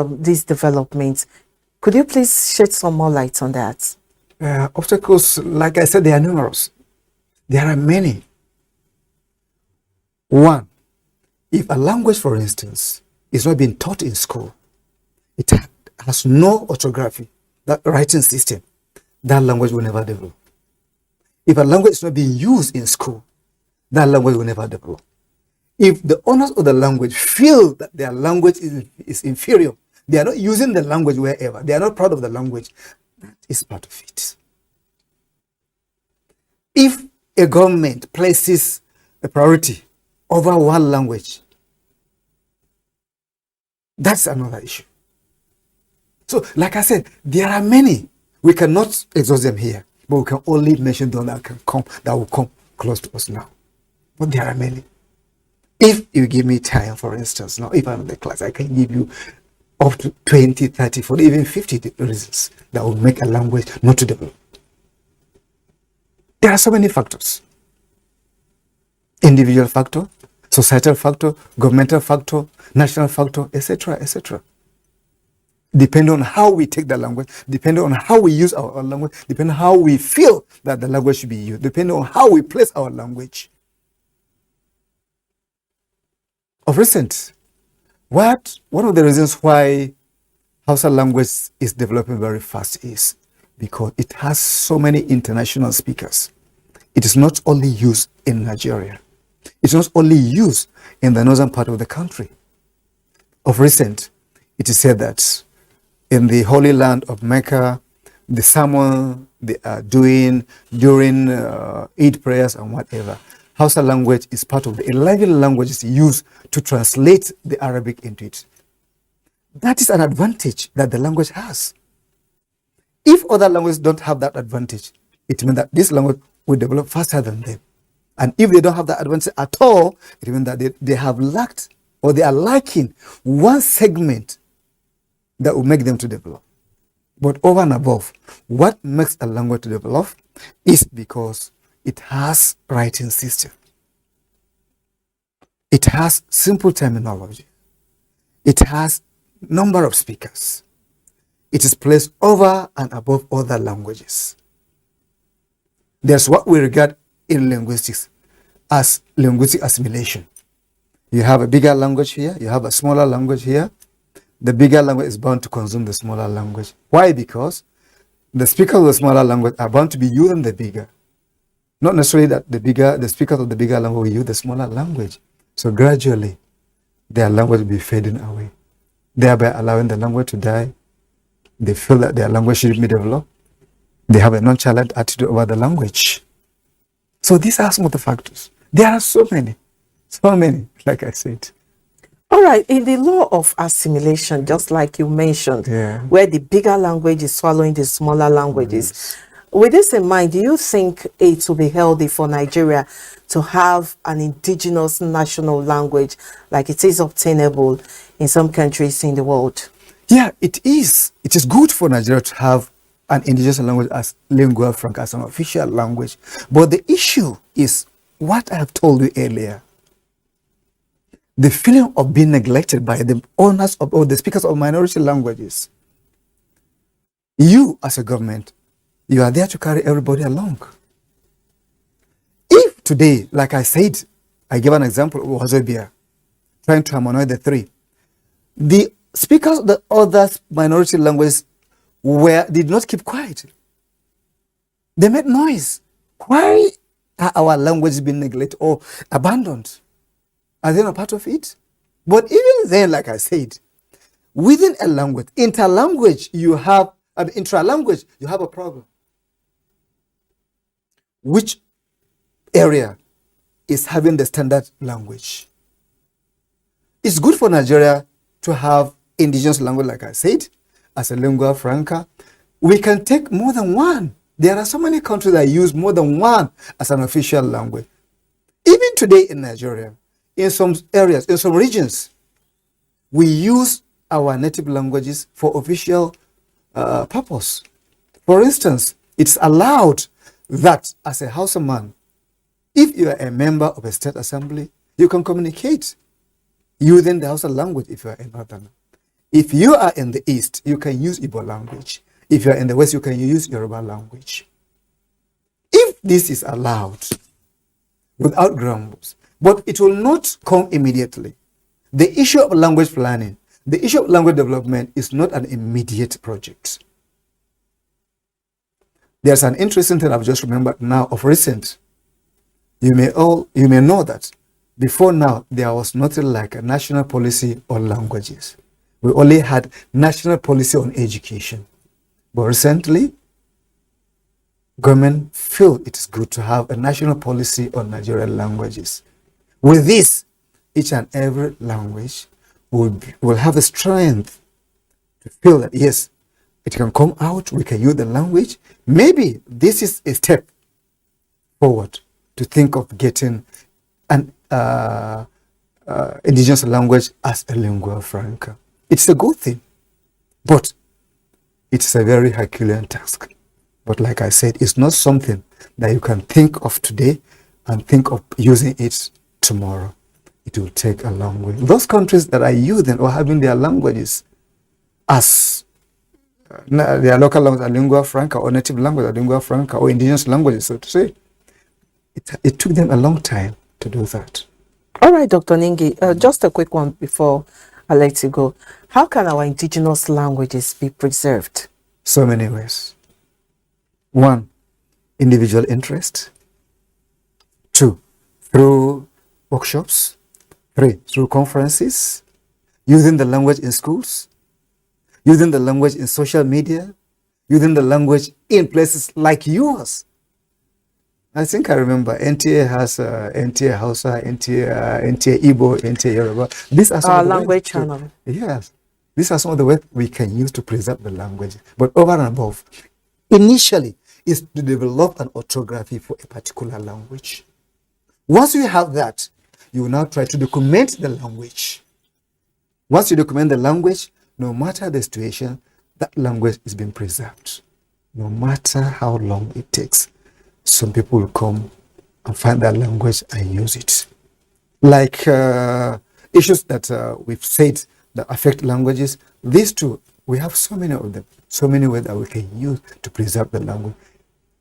these developments. Could you please shed some more light on that? Obstacles, like I said, they are numerous. There are many. One, if a language, for instance, is not being taught in school, it has no orthography, that writing system, that language will never develop. If a language is not being used in school, that language will never develop. If the owners of the language feel that their language is inferior, they are not using the language wherever, they are not proud of the language, that is part of it. If a government places a priority over one language, that's another issue. So, like I said, there are many. We cannot exhaust them here, but we can only mention those that will come close to us now. But there are many. If you give me time, for instance, now if I'm in the class, I can give you up to 20, 30, 40, even 50 reasons that will make a language not to develop. There are so many factors. Individual factor, societal factor, governmental factor, national factor, etc., etc. Depending on how we take the language, depending on how we use our language, depending on how we feel that the language should be used, depending on how we place our language. Of recent, one of the reasons why Hausa language is developing very fast is because it has so many international speakers. It is not only used in Nigeria. It's not only used in the northern part of the country. Of recent, it is said that in the Holy Land of Mecca, the sermon they are doing during Eid prayers and whatever, Hausa language is part of the 11 languages used to translate the Arabic into it. That is an advantage that the language has. If other languages don't have that advantage, it means that this language will develop faster than them. And if they don't have that advantage at all, it means that they have lacked or they are lacking one segment that will make them to develop. But over and above, what makes a language to develop is because it has writing system. It has simple terminology. It has number of speakers. It is placed over and above other languages. There's what we regard in linguistics as linguistic assimilation. You have a bigger language here, you have a smaller language here. The bigger language is bound to consume the smaller language. Why? Because the speakers of the smaller language are bound to be using the bigger. Not necessarily that the speakers of the bigger language will use the smaller language. So gradually, their language will be fading away, thereby allowing the language to die. They feel that their language should be developed. They have a nonchalant attitude over the language. So these are some of the factors. There are so many, like I said. All right, in the law of assimilation, just like you mentioned, where the bigger language is swallowing the smaller languages, with this in mind, do you think it will be healthy for Nigeria to have an indigenous national language like it is obtainable in some countries in the world? Yeah, it is. It is good for Nigeria to have an indigenous language as lingua franca, as an official language. But the issue is what I have told you earlier. The feeling of being neglected by the owners of or the speakers of minority languages. You, as a government, you are there to carry everybody along. If today, like I said, I give an example of Wazobia, trying to harmonize the three. The speakers of the other minority languages did not keep quiet. They made noise. Why are our languages being neglected or abandoned? Are they not part of it? But even then, like I said, within a language, intra-language, you have a problem. Which area is having the standard language? It's good for Nigeria to have indigenous language, like I said, as a lingua franca. We can take more than one. There are so many countries that use more than one as an official language. Even today in Nigeria, in some areas, in some regions, we use our native languages for official purpose. For instance, it's allowed that as a Hausa man, if you are a member of a state assembly, you can communicate using the Hausa language if you are in Northern. If you are in the East, you can use Igbo language. If you are in the West, you can use Yoruba language. If this is allowed, without ground rules. But it will not come immediately. The issue of language planning, the issue of language development is not an immediate project. There's an interesting thing I've just remembered now of recent. You may know that before now, there was nothing like a national policy on languages. We only had national policy on education. But recently, government feel it is good to have a national policy on Nigerian languages. With this, each and every language will have the strength to feel that, yes, it can come out, we can use the language. Maybe this is a step forward to think of getting an indigenous language as a lingua franca. It's a good thing, but it's a very Herculean task. But like I said, it's not something that you can think of today and think of using it tomorrow. It will take a long way. Those countries that are using or having their languages as their local language, a lingua franca, or native language, a lingua franca, or indigenous languages, so to say, it took them a long time to do that. All right, Dr. Ningi, just a quick one before I let you go. How can our indigenous languages be preserved? So many ways. 1, individual interest. 2, through workshops. 3, through conferences. Using the language in schools. Using the language in social media. Using the language in places like yours. I think I remember NTA has NTA Hausa, NTA Igbo, NTA Yoruba. These are some our of the language channel. Yes. These are some of the ways we can use to preserve the language. But over and above, initially, is to develop an orthography for a particular language. Once you have that, you will now try to document the language. Once you document the language, no matter the situation, that language is being preserved. No matter how long it takes, some people will come and find that language and use it. Like issues that we've said that affect languages, these two, we have so many of them, so many ways that we can use to preserve the language.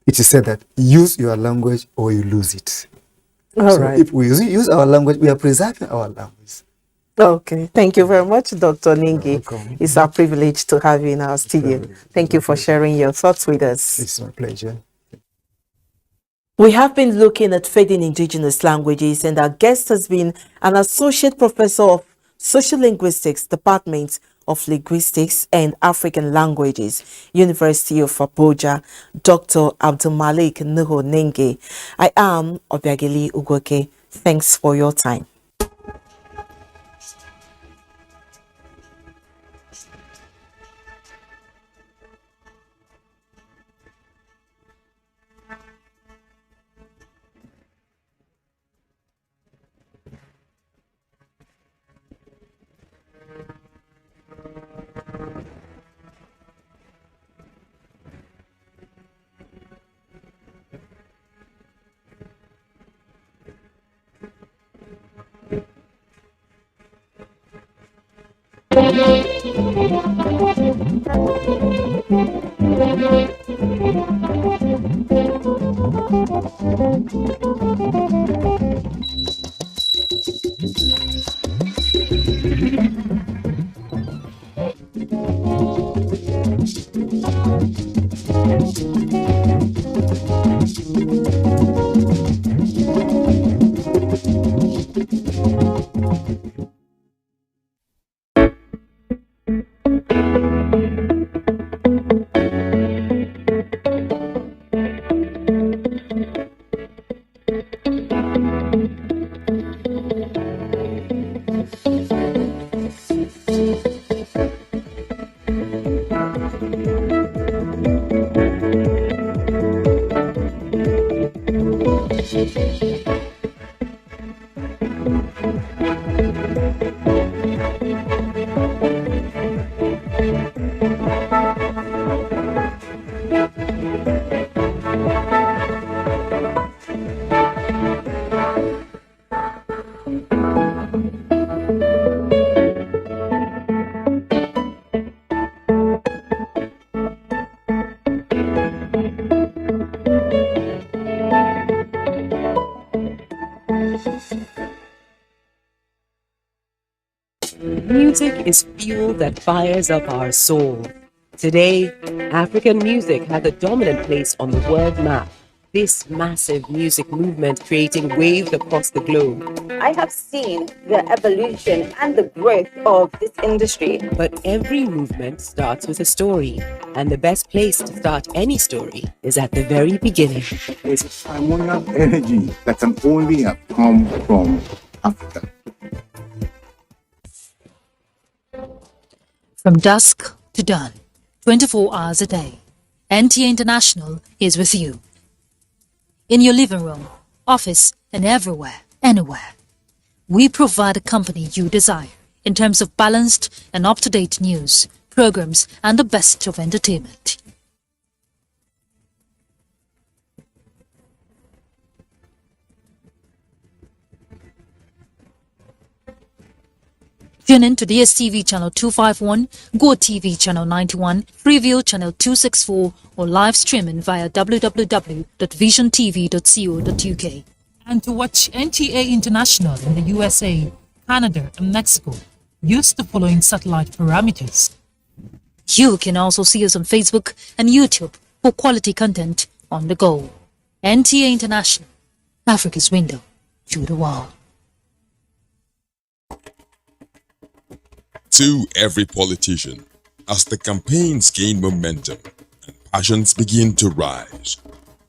It is said that use your language or you lose it. All right. If we use our language, we are preserving our language. Okay. Thank you very much, Dr. Ningi. It's our privilege to have you in our studio. Thank you for sharing your thoughts with us. It's my pleasure. We have been looking at fading indigenous languages, and our guest has been an associate professor of social linguistics, Department of Linguistics and African Languages, University of Abuja, Dr. Abdulmalik Nuhu Ningi. I am Obiageli Ugoke. Thanks for your time. is fuel that fires up our soul. Today, African music has a dominant place on the world map. This massive music movement creating waves across the globe. I have seen the evolution and the growth of this industry. But every movement starts with a story, and the best place to start any story is at the very beginning. It's primordial energy that can only have come from Africa. From dusk to dawn, 24 hours a day, NTA International is with you. In your living room, office, and everywhere, anywhere. We provide the company you desire in terms of balanced and up-to-date news, programs, and the best of entertainment. Tune in to DSTV channel 251, GoTV channel 91, Freeview channel 264, or live streaming via www.visiontv.co.uk. And to watch NTA International in the USA, Canada, and Mexico, use the following satellite parameters. You can also see us on Facebook and YouTube for quality content on the go. NTA International, Africa's window to the world. To every politician, as the campaigns gain momentum and passions begin to rise,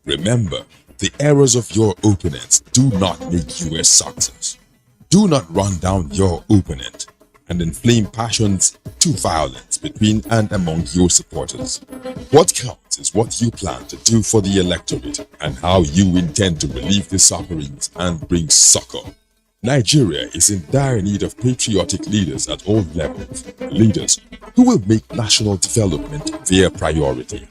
remember, the errors of your opponents do not make you a success. Do not run down your opponent and inflame passions to violence between and among your supporters. What counts is what you plan to do for the electorate and how you intend to relieve the sufferings and bring succor. Nigeria is in dire need of patriotic leaders at all levels, leaders who will make national development their priority.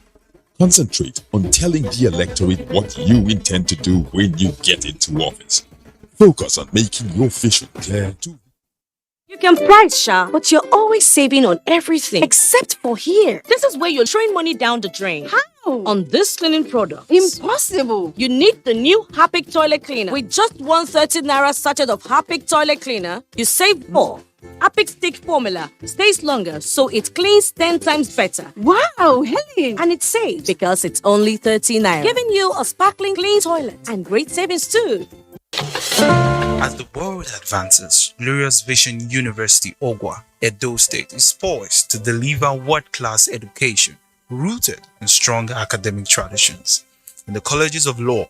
Concentrate on telling the electorate what you intend to do when you get into office. Focus on making your vision clear to You can price, Sha, but you're always saving on everything except for here. This is where you're throwing money down the drain. How? On this cleaning product. Impossible. You need the new Apac toilet cleaner. With just 130 naira sachet of Apac toilet cleaner, you save more. Apac stick formula stays longer, so it cleans 10 times better. Wow, Helen! And it's safe because it's only 30 naira, giving you a sparkling clean toilet and great savings too. As the world advances, Glorious Vision University Ogwa, Edo State is poised to deliver world-class education rooted in strong academic traditions. In the colleges of law,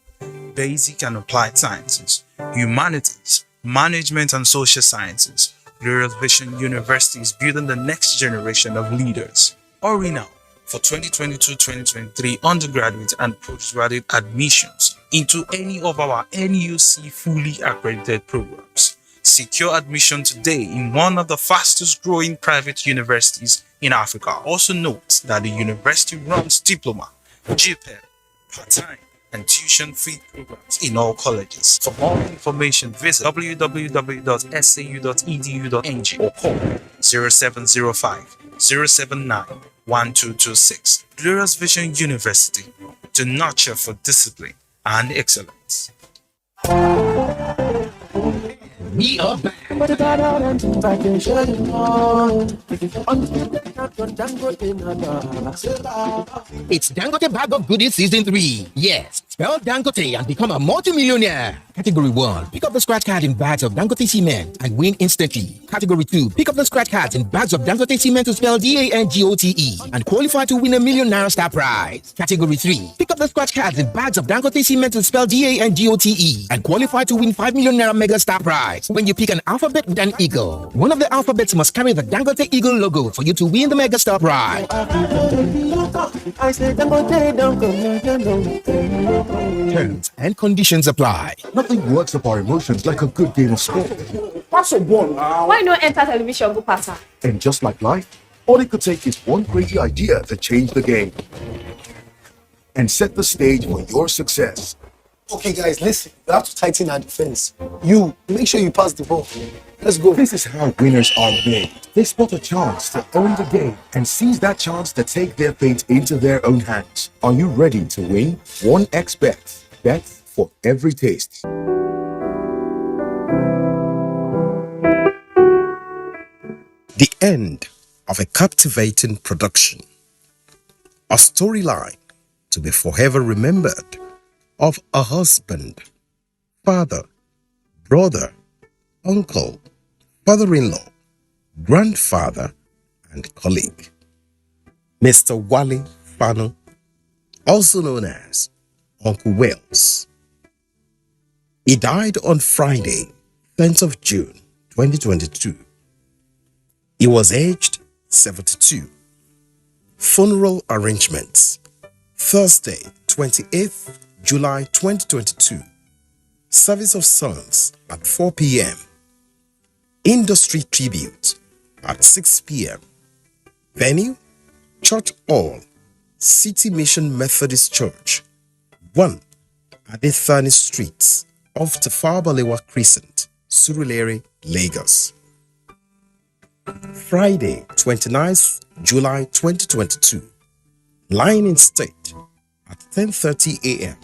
basic and applied sciences, humanities, management and social sciences, Glorious Vision University is building the next generation of leaders. Hurry now for 2022-2023 undergraduate and postgraduate admissions into any of our NUC fully accredited programs. Secure admission today in one of the fastest growing private universities in Africa. Also note that the university runs diploma, GPED, part-time, and tuition-free programs in all colleges. For more information, visit www.sau.edu.ng or call 0705 079 1226. Glorious Vision University, to nurture for discipline and excellence. We are back. It's Dangote Bag of Goodies Season 3. Yes, spell Dangote and become a multi-millionaire. Category 1, pick up the scratch card in bags of Dangote cement and win instantly. Category 2, pick up the scratch cards in bags of Dangote cement to spell DANGOTE and qualify to win a $1 million star prize. Category 3, pick up the scratch cards in bags of Dangote cement to spell DANGOTE and qualify to win $5 million mega star prize. When you pick an alphabet with an eagle, one of the alphabets must carry the Dangote Eagle logo for you to win the mega star prize. Terms and conditions apply. Nothing works up our emotions like a good game of sport. Pass a ball now. Why not enter television go passer? And just like life, all it could take is one crazy idea to change the game and set the stage for your success. Okay, guys, listen. We have to tighten our defense. You, make sure you pass the ball. Let's go. This is how winners are made. They spot a chance to own the game and seize that chance to take their fate into their own hands. Are you ready to win? 1xBet. Bet for every taste. The end of a captivating production. A storyline to be forever remembered of a husband, father, brother, uncle, father-in-law, grandfather, and colleague. Mr. Wale Fano, also known as Uncle Wells. He died on Friday, 10th of June, 2022. He was aged 72. Funeral arrangements. Thursday, 28th July 2022. Service of songs at 4 p.m. Industry tribute at 6 p.m. Venue, Church Hall, City Mission Methodist Church, 1 Adethani Street, off Tafawa Balewa Crescent, Surulere, Lagos. Friday, 29th July 2022. Lying in state at 10:30 a.m.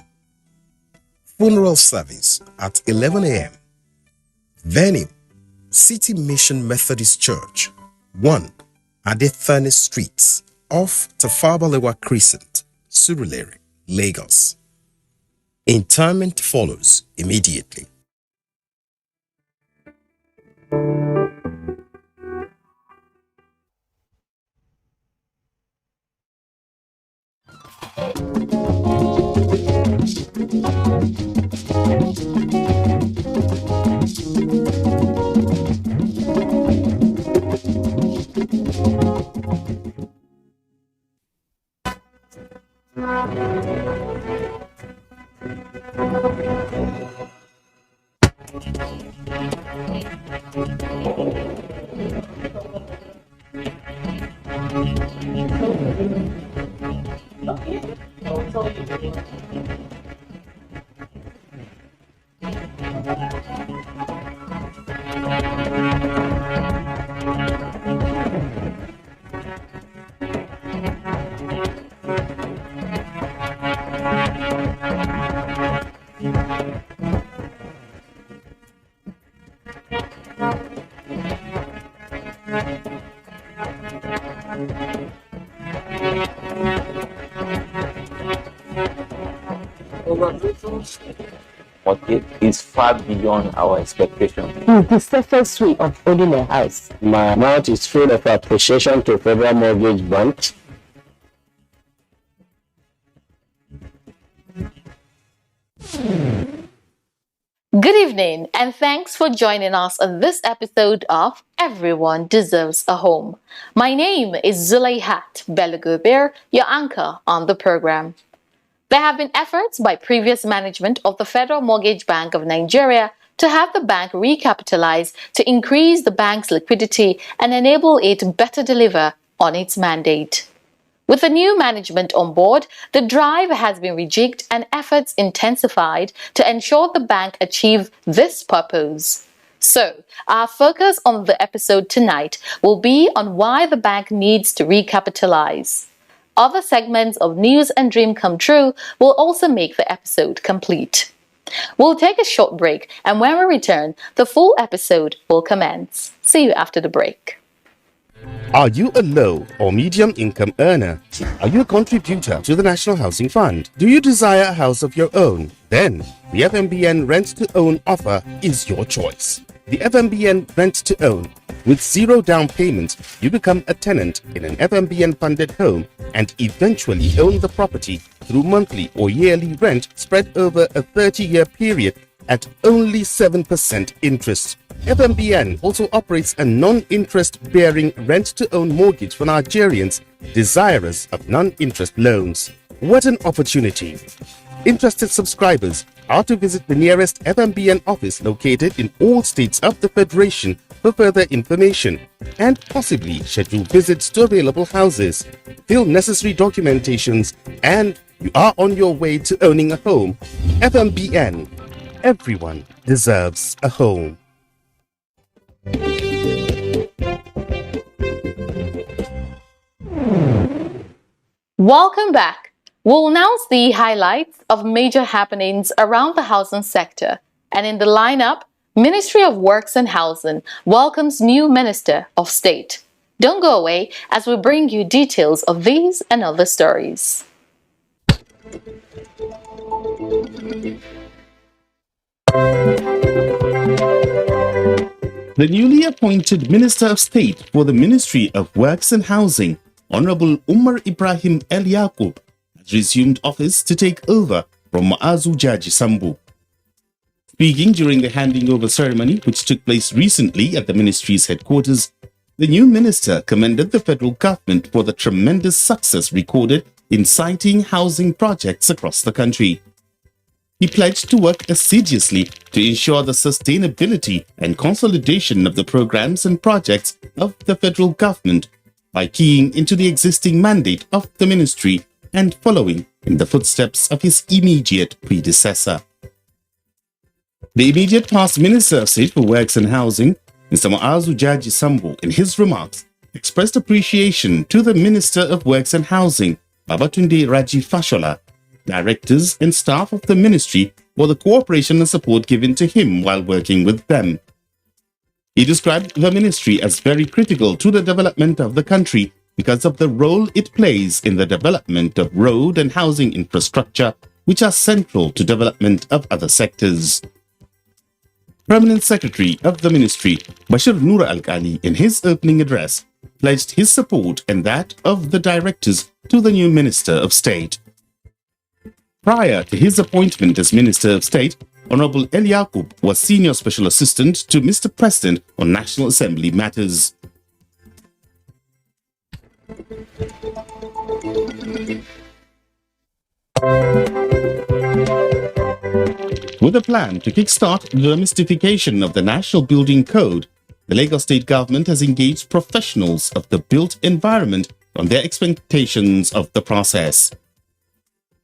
Funeral service at 11 a.m. Venue, City Mission Methodist Church, 1 Adethani Street, off Tafawa Balewa Crescent, Surulere, Lagos. Interment follows immediately. It is far beyond our expectation. It's the surface way of owning a house. My mouth is full of appreciation to Federal Mortgage Bank. Good evening, and thanks for joining us on this episode of Everyone Deserves a Home. My name is Zulaihat Belugubir, your anchor on the program. There have been efforts by previous management of the Federal Mortgage Bank of Nigeria to have the bank recapitalize to increase the bank's liquidity and enable it to better deliver on its mandate. With the new management on board, the drive has been rejigged and efforts intensified to ensure the bank achieve this purpose. So, our focus on the episode tonight will be on why the bank needs to recapitalize. Other segments of News and Dream Come True will also make the episode complete. We'll take a short break, and when we return, the full episode will commence. See you after the break. Are you a low or medium income earner? Are you a contributor to the National Housing Fund? Do you desire a house of your own? Then the FMBN Rent to Own offer is your choice. The FMBN Rent to Own. With zero down payment, you become a tenant in an FMBN funded home and eventually own the property through monthly or yearly rent spread over a 30-year period at only 7% interest. FMBN also operates a non-interest bearing rent-to-own mortgage for Nigerians desirous of non-interest loans. What an opportunity! Interested subscribers are to visit the nearest FMBN office located in all states of the Federation for further information and possibly schedule visits to available houses. Fill necessary documentations and you are on your way to owning a home. FMBN. Everyone deserves a home. Welcome back. We'll announce the highlights of major happenings around the housing sector. And in the lineup, Ministry of Works and Housing welcomes new Minister of State. Don't go away as we bring you details of these and other stories. The newly appointed Minister of State for the Ministry of Works and Housing, Honorable Umar Ibrahim El Yaqub, has resumed office to take over from Maazu Jaji Sambu. Speaking during the handing over ceremony, which took place recently at the ministry's headquarters, the new minister commended the federal government for the tremendous success recorded in siting housing projects across the country. He pledged to work assiduously to ensure the sustainability and consolidation of the programs and projects of the federal government by keying into the existing mandate of the ministry and following in the footsteps of his immediate predecessor. The immediate past Minister of State for Works and Housing, Mr. Maazu Jaji Sambu, in his remarks, expressed appreciation to the Minister of Works and Housing, Babatunde Raji Fashola, directors and staff of the ministry for the cooperation and support given to him while working with them. He described the ministry as very critical to the development of the country because of the role it plays in the development of road and housing infrastructure, which are central to development of other sectors. Permanent Secretary of the Ministry, Bashir Noor Al-Kali, in his opening address, pledged his support and that of the directors to the new Minister of State. Prior to his appointment as Minister of State, Honorable El Yaqub was Senior Special Assistant to Mr. President on National Assembly matters. With a plan to kickstart the demystification of the National Building Code, the Lagos State government has engaged professionals of the built environment on their expectations of the process.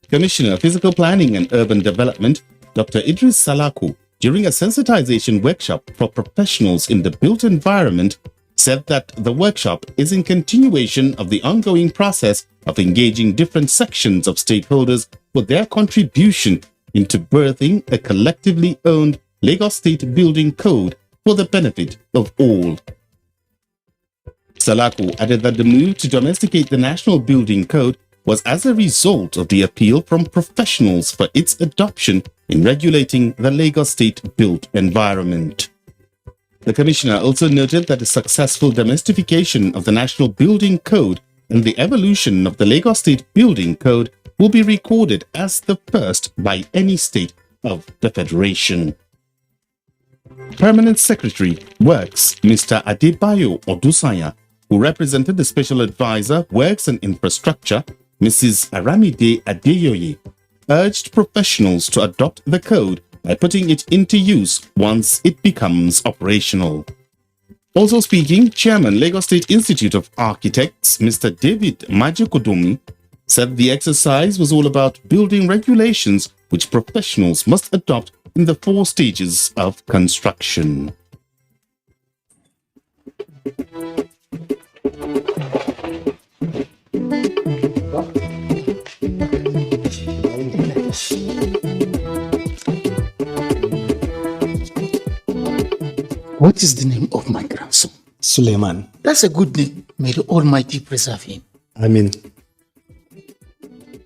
Commissioner of Physical Planning and Urban Development, Dr. Idris Salaku, during a sensitization workshop for professionals in the built environment, said that the workshop is in continuation of the ongoing process of engaging different sections of stakeholders for their contribution into birthing a collectively owned Lagos State Building Code for the benefit of all. Salaku added that the move to domesticate the National Building Code was as a result of the appeal from professionals for its adoption in regulating the Lagos State built environment. The Commissioner also noted that the successful domestication of the National Building Code and the evolution of the Lagos State Building Code will be recorded as the first by any state of the Federation. Permanent Secretary, Works, Mr. Adebayo Odusanya, who represented the Special Advisor, Works and Infrastructure, Mrs. Aramide Adeyoye, urged professionals to adopt the code by putting it into use once it becomes operational. Also speaking, Chairman, Lagos State Institute of Architects, Mr. David Majokodomi, said the exercise was all about building regulations which professionals must adopt in the 4 stages of construction. What is the name of my grandson? Suleiman. That's a good name. May the Almighty preserve him. Amen.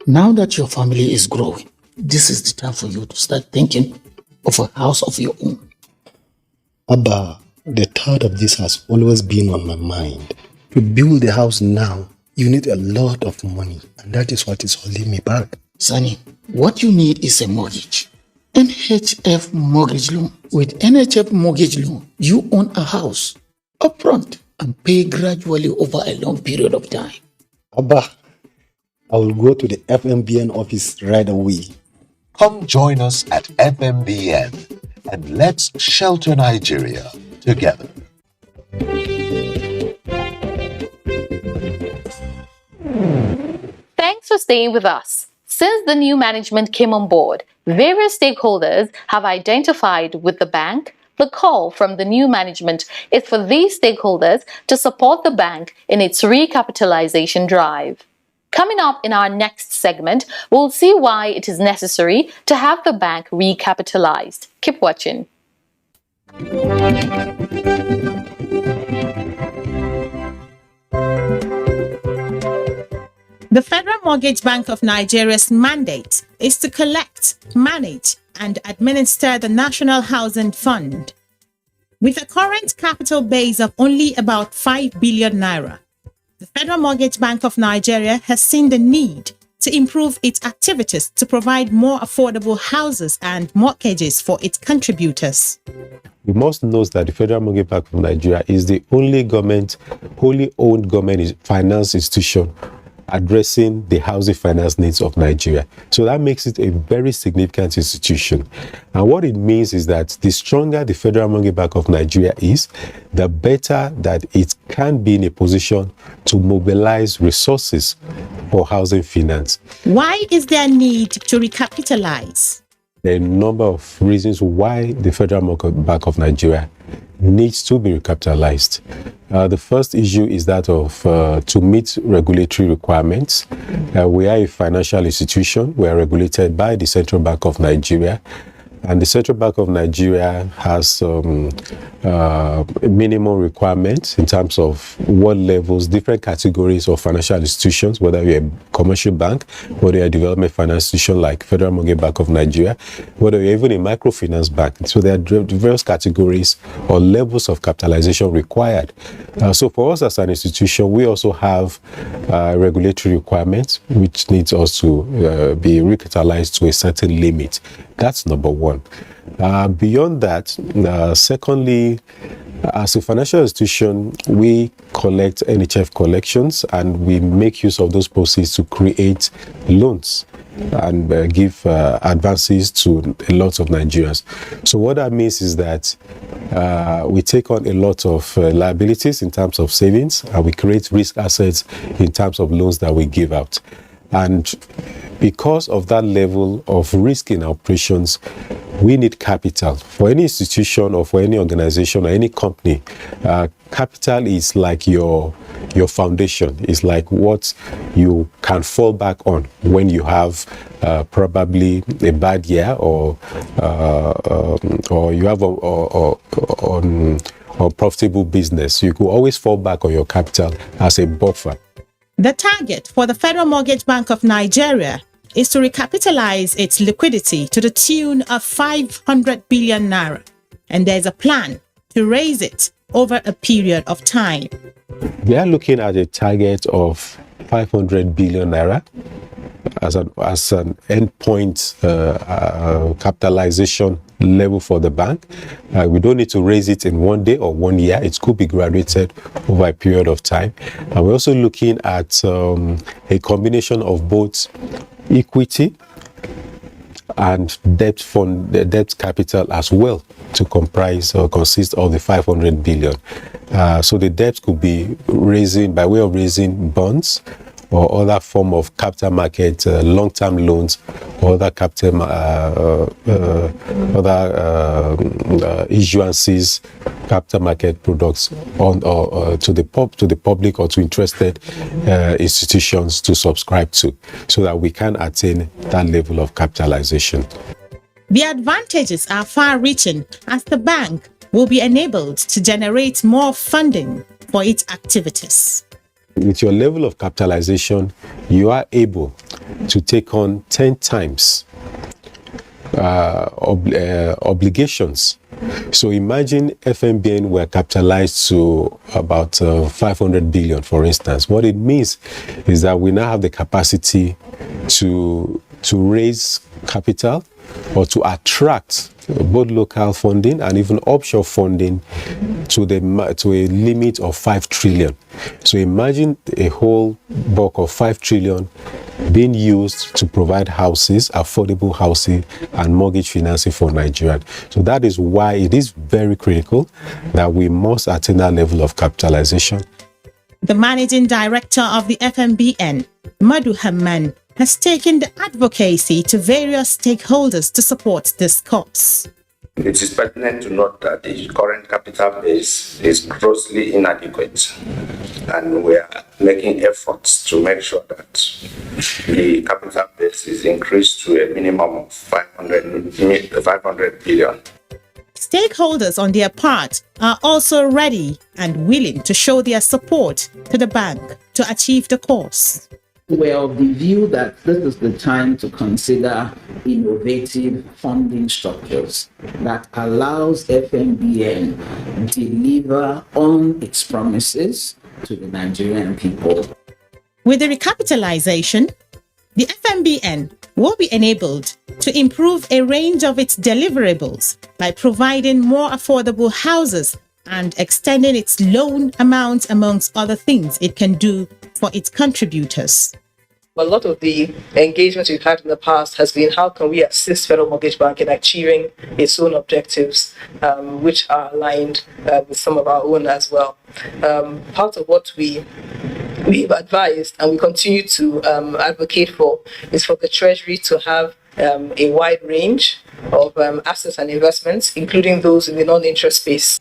Now that your family is growing, this is the time for you to start thinking of a house of your own. Abba, the thought of this has always been on my mind. To build a house now, you need a lot of money, and that is what is holding me back. Sonny, what you need is a mortgage. NHF mortgage loan. With NHF mortgage loan, you own a house upfront and pay gradually over a long period of time. Abba, I will go to the FMBN office right away. Come join us at FMBN and let's shelter Nigeria together. Thanks for staying with us. Since the new management came on board, various stakeholders have identified with the bank. The call from the new management is for these stakeholders to support the bank in its recapitalization drive. Coming up in our next segment, we'll see why it is necessary to have the bank recapitalized. Keep watching. The Federal Mortgage Bank of Nigeria's mandate is to collect, manage, and administer the National Housing Fund. With a current capital base of only about 5 billion naira, the Federal Mortgage Bank of Nigeria has seen the need to improve its activities to provide more affordable houses and mortgages for its contributors. We must note that the Federal Mortgage Bank of Nigeria is the only wholly owned government finance institution addressing the housing finance needs of Nigeria. So that makes it a very significant institution. And what it means is that the stronger the Federal Mortgage Bank of Nigeria is, the better that it can be in a position to mobilize resources for housing finance. Why is there a need to recapitalize? There are a number of reasons why the Federal Mortgage Bank of Nigeria needs to be recapitalized. The first issue is that of to meet regulatory requirements. We are a financial institution. We are regulated by the Central Bank of Nigeria. And the Central Bank of Nigeria has minimum requirements in terms of what levels, different categories of financial institutions, whether you're a commercial bank, whether you're a development finance institution like Federal Mortgage Bank of Nigeria, whether you're even a microfinance bank. So there are various categories or levels of capitalization required. So for us as an institution, we also have regulatory requirements which needs us to be recapitalized to a certain limit. That's number one. Beyond that, secondly, as a financial institution, we collect NHF collections and we make use of those proceeds to create loans and give advances to a lot of Nigerians. So what that means is that we take on a lot of liabilities in terms of savings and we create risk assets in terms of loans that we give out. And because of that level of risk in operations, we need capital. For any institution or for any organization or any company, capital is like your foundation. It's like what you can fall back on when you have probably a bad year or you have a profitable business. You could always fall back on your capital as a buffer. The target for the Federal Mortgage Bank of Nigeria is to recapitalize its liquidity to the tune of 500 billion naira, and there's a plan to raise it over a period of time. We are looking at a target of 500 billion naira as an endpoint capitalization level for the bank. We don't need to raise it in 1 day or 1 year. It could be graduated over a period of time. And we're also looking at a combination of both equity and debt capital as well to comprise or consist of the 500 billion. So the debt could be raising by way of raising bonds or other form of capital market, long-term loans, or other capital, issuances, capital market products on to the public or to interested institutions to subscribe to, so that we can attain that level of capitalization. The advantages are far-reaching as the bank will be enabled to generate more funding for its activities. With your level of capitalization, you are able to take on 10 times obligations. So imagine FMBN were capitalized to about 500 billion, for instance. What it means is that we now have the capacity to raise capital or to attract both local funding and even offshore funding to a limit of 5 trillion. So imagine a whole bulk of 5 trillion being used to provide houses, affordable housing and mortgage financing for Nigerians. So that is why it is very critical that we must attain that level of capitalization. The managing director of the FMBN, Madu Hamman, has taken the advocacy to various stakeholders to support this cause. It is pertinent to note that the current capital base is grossly inadequate, and we are making efforts to make sure that the capital base is increased to a minimum of 500 billion. Stakeholders on their part are also ready and willing to show their support to the bank to achieve the cause. we're of the view that this is the time to consider innovative funding structures that allows FMBN deliver on its promises to the Nigerian people. With the recapitalization, the FMBN will be enabled to improve a range of its deliverables by providing more affordable houses and extending its loan amount, amongst other things it can do for its contributors. A lot of the engagements we've had in the past has been how can we assist Federal Mortgage Bank in achieving its own objectives, which are aligned with some of our own as well. Part of what we've advised and we continue to advocate for is for the Treasury to have a wide range of assets and investments, including those in the non-interest space.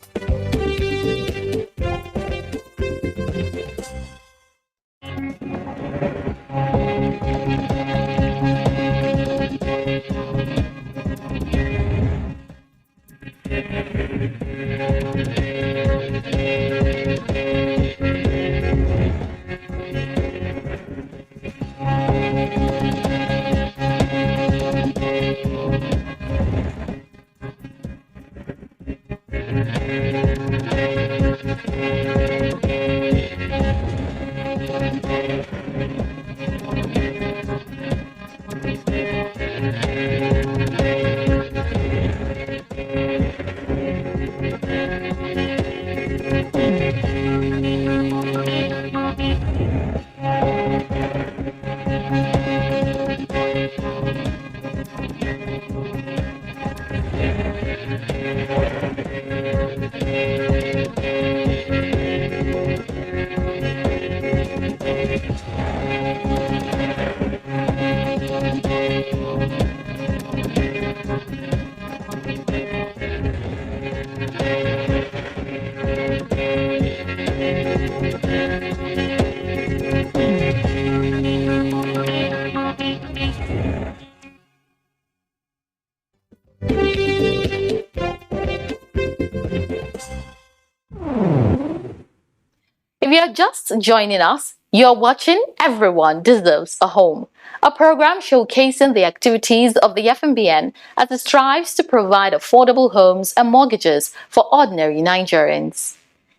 If you're just joining us, you're watching Everyone Deserves a Home, a program showcasing the activities of the FMBN as it strives to provide affordable homes and mortgages for ordinary Nigerians.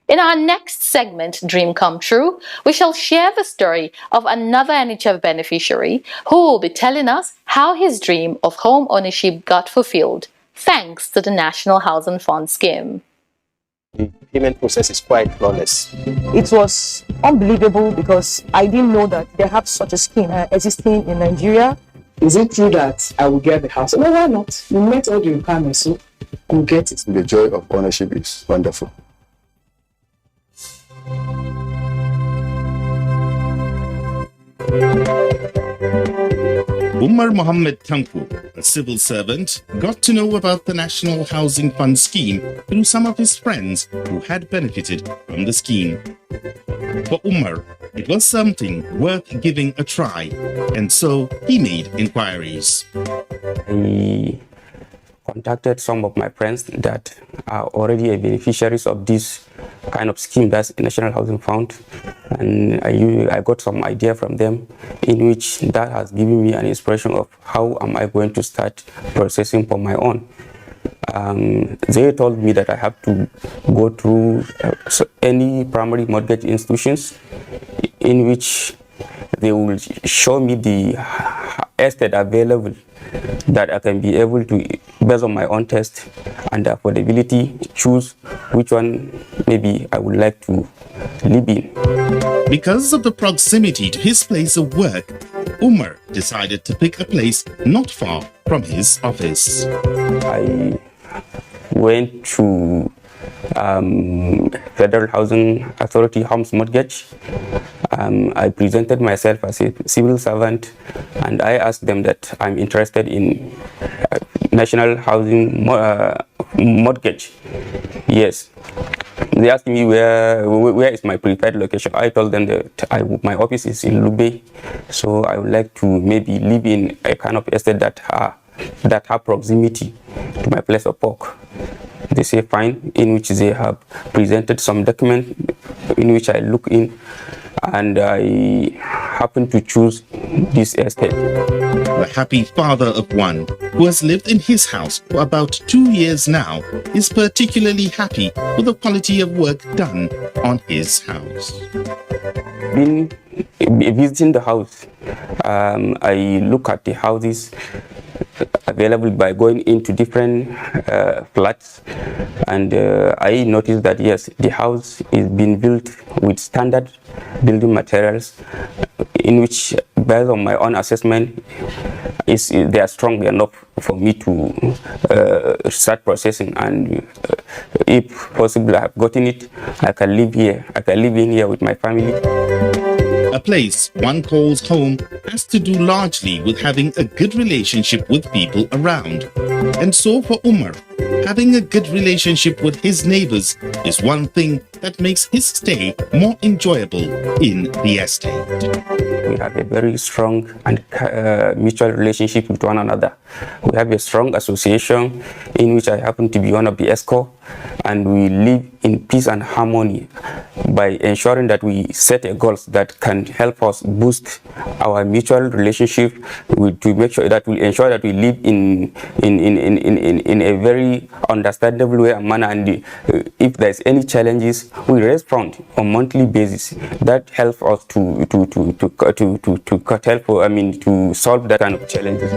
In our next segment, Dream Come True, we shall share the story of another NHF beneficiary who will be telling us how his dream of home ownership got fulfilled, thanks to the National Housing Fund scheme. The payment process is quite flawless. It was unbelievable because I didn't know that they have such a scheme existing in Nigeria. Is it true that I will get the house? No, why not? You met all the requirements, so you'll get it. The joy of ownership is wonderful. Umar Mohammed Tanku, a civil servant, got to know about the National Housing Fund scheme through some of his friends who had benefited from the scheme. For Umar, it was something worth giving a try, and so he made inquiries. I contacted some of my friends that are already beneficiaries of this kind of scheme, that's the National Housing Fund, and I got some idea from them in which that has given me an inspiration of how am I going to start processing for my own. They told me that I have to go through any primary mortgage institutions in which they will show me the estate available that I can be able to, based on my own test and affordability, choose which one maybe I would like to live in. Because of the proximity to his place of work, Umar decided to pick a place not far from his office. I went to Federal Housing Authority Homes Mortgage. I presented myself as a civil servant and I asked them that I'm interested in National Housing Mortgage. Yes. They asked me where is my preferred location. I told them that my office is in Lube, so I would like to maybe live in a kind of estate that have proximity to my place of work. They say fine, in which they have presented some document in which I look in, and I happened to choose this estate. The happy father of one who has lived in his house for about 2 years now is particularly happy with the quality of work done on his house. Been visiting the house, I look at the houses available by going into different flats, and I noticed that yes, the house is being built with standard building materials, in which, based on my own assessment, they are strong enough for me to start processing, and if possible, I have gotten it. I can live here. I can live in here with my family. A place one calls home has to do largely with having a good relationship with people around. And so for Umar, having a good relationship with his neighbors is one thing that makes his stay more enjoyable in the estate. We have a very strong and mutual relationship with one another. We have a strong association in which I happen to be one of the ESCO, and we live in peace and harmony by ensuring that we set a goals that can help us boost our mutual relationship, to make sure that we ensure that we live in a very understandable way and manner, and if there's any challenges, we respond on monthly basis. That helps us to solve that kind of challenges.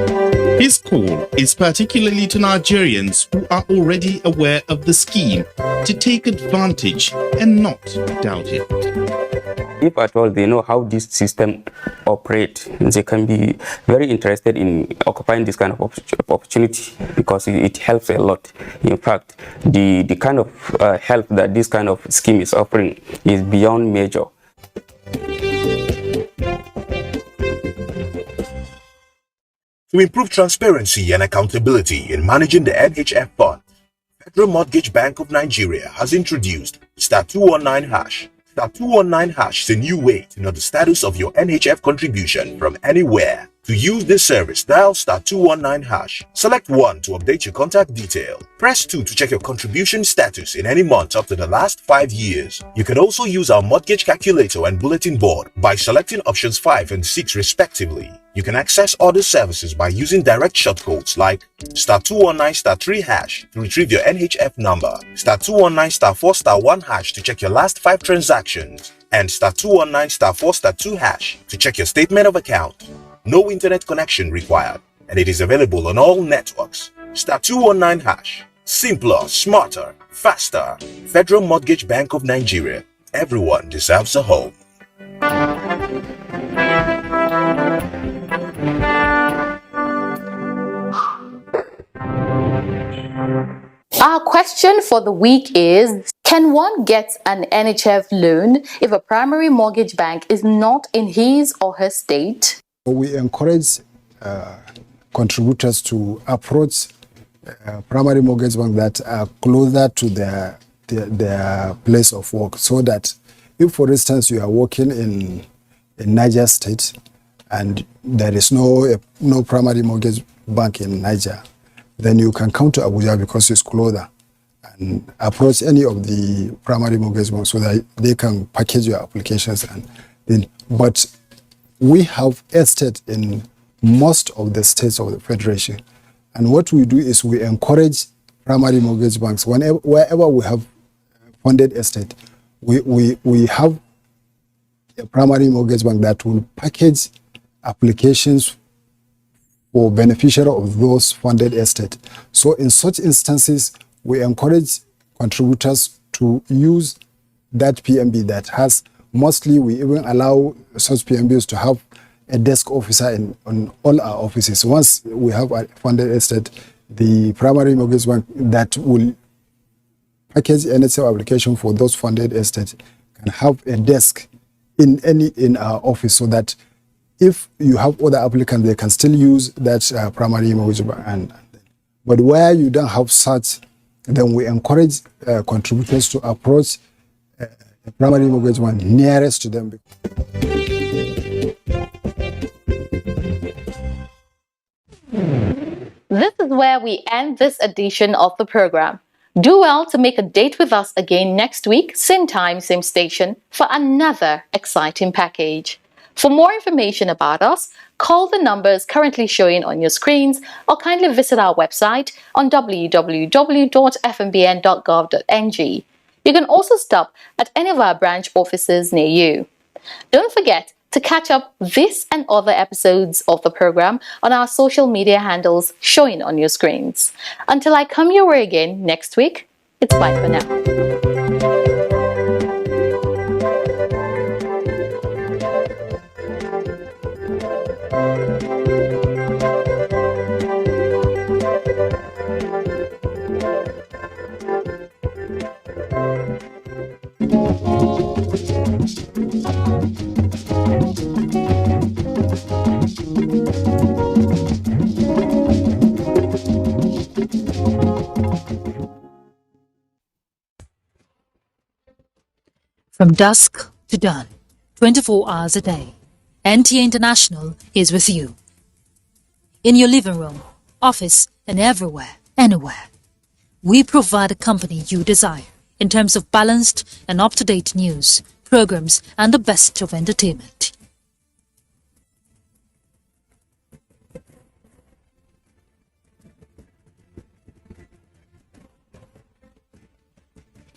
His call is particularly to Nigerians who are already aware of the scheme to take advantage and not doubt it. If at all they know how this system operates, they can be very interested in occupying this kind of opportunity, because it helps a lot. In fact, the kind of help that this kind of scheme is offering is beyond measure. To improve transparency and accountability in managing the NHF fund, Federal Mortgage Bank of Nigeria has introduced *219#. *219# is a new way to know the status of your NHF contribution from anywhere. To use this service, dial *219#. Select 1 to update your contact detail. Press 2 to check your contribution status in any month up to the last 5 years. You can also use our mortgage calculator and bulletin board by selecting options 5 and 6 respectively. You can access other services by using direct shortcodes like *219*3# to retrieve your NHF number, *219*4*1# to check your last 5 transactions, and *219*4*2# to check your statement of account. No internet connection required, and it is available on all networks. *219#. Simpler, smarter, faster. Federal Mortgage Bank of Nigeria. Everyone deserves a home. Our question for the week is, can one get an NHF loan if a primary mortgage bank is not in his or her state? We encourage contributors to approach primary mortgage banks that are closer to their place of work, so that if, for instance, you are working in Niger State and there is no primary mortgage bank in Niger, then you can come to Abuja because it's closer and approach any of the primary mortgage banks so that they can package your applications. But we have estate in most of the states of the Federation. And what we do is we encourage primary mortgage banks, wherever we have funded estate, we have a primary mortgage bank that will package applications for beneficiary of those funded estate. So in such instances, we encourage contributors to use that PMB that has, mostly we even allow such PMBs to have a desk officer on all our offices. Once we have a funded estate, the primary mortgage bank that will package NHF application for those funded estates can have a desk in our office, so that if you have other applicants, they can still use that primary mortgage bank. But where you don't have such, then we encourage contributors to approach a primary mortgage bank nearest to them. This is where we end this edition of the program. Do well to make a date with us again next week, same time, same station, for another exciting package. For more information about us, call the numbers currently showing on your screens or kindly visit our website on www.fmbn.gov.ng. You can also stop at any of our branch offices near you. Don't forget to catch up this and other episodes of the program on our social media handles showing on your screens. Until I come your way again next week, it's bye for now. From dusk to dawn, 24 hours a day, NTA International is with you. In your living room, office, and everywhere, anywhere. We provide the company you desire in terms of balanced and up-to-date news, programs, and the best of entertainment.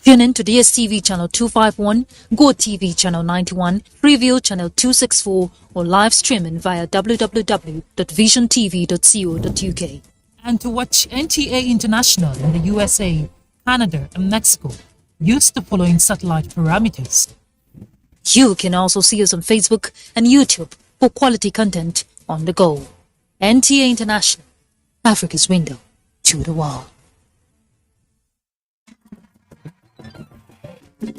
Tune in to DSTV channel 251, GoTV channel 91, Freeview channel 264, or live streaming via www.visiontv.co.uk. And to watch NTA International in the USA, Canada, and Mexico, use the following satellite parameters. You can also see us on Facebook and YouTube for quality content on the go. NTA International, Africa's window to the world. From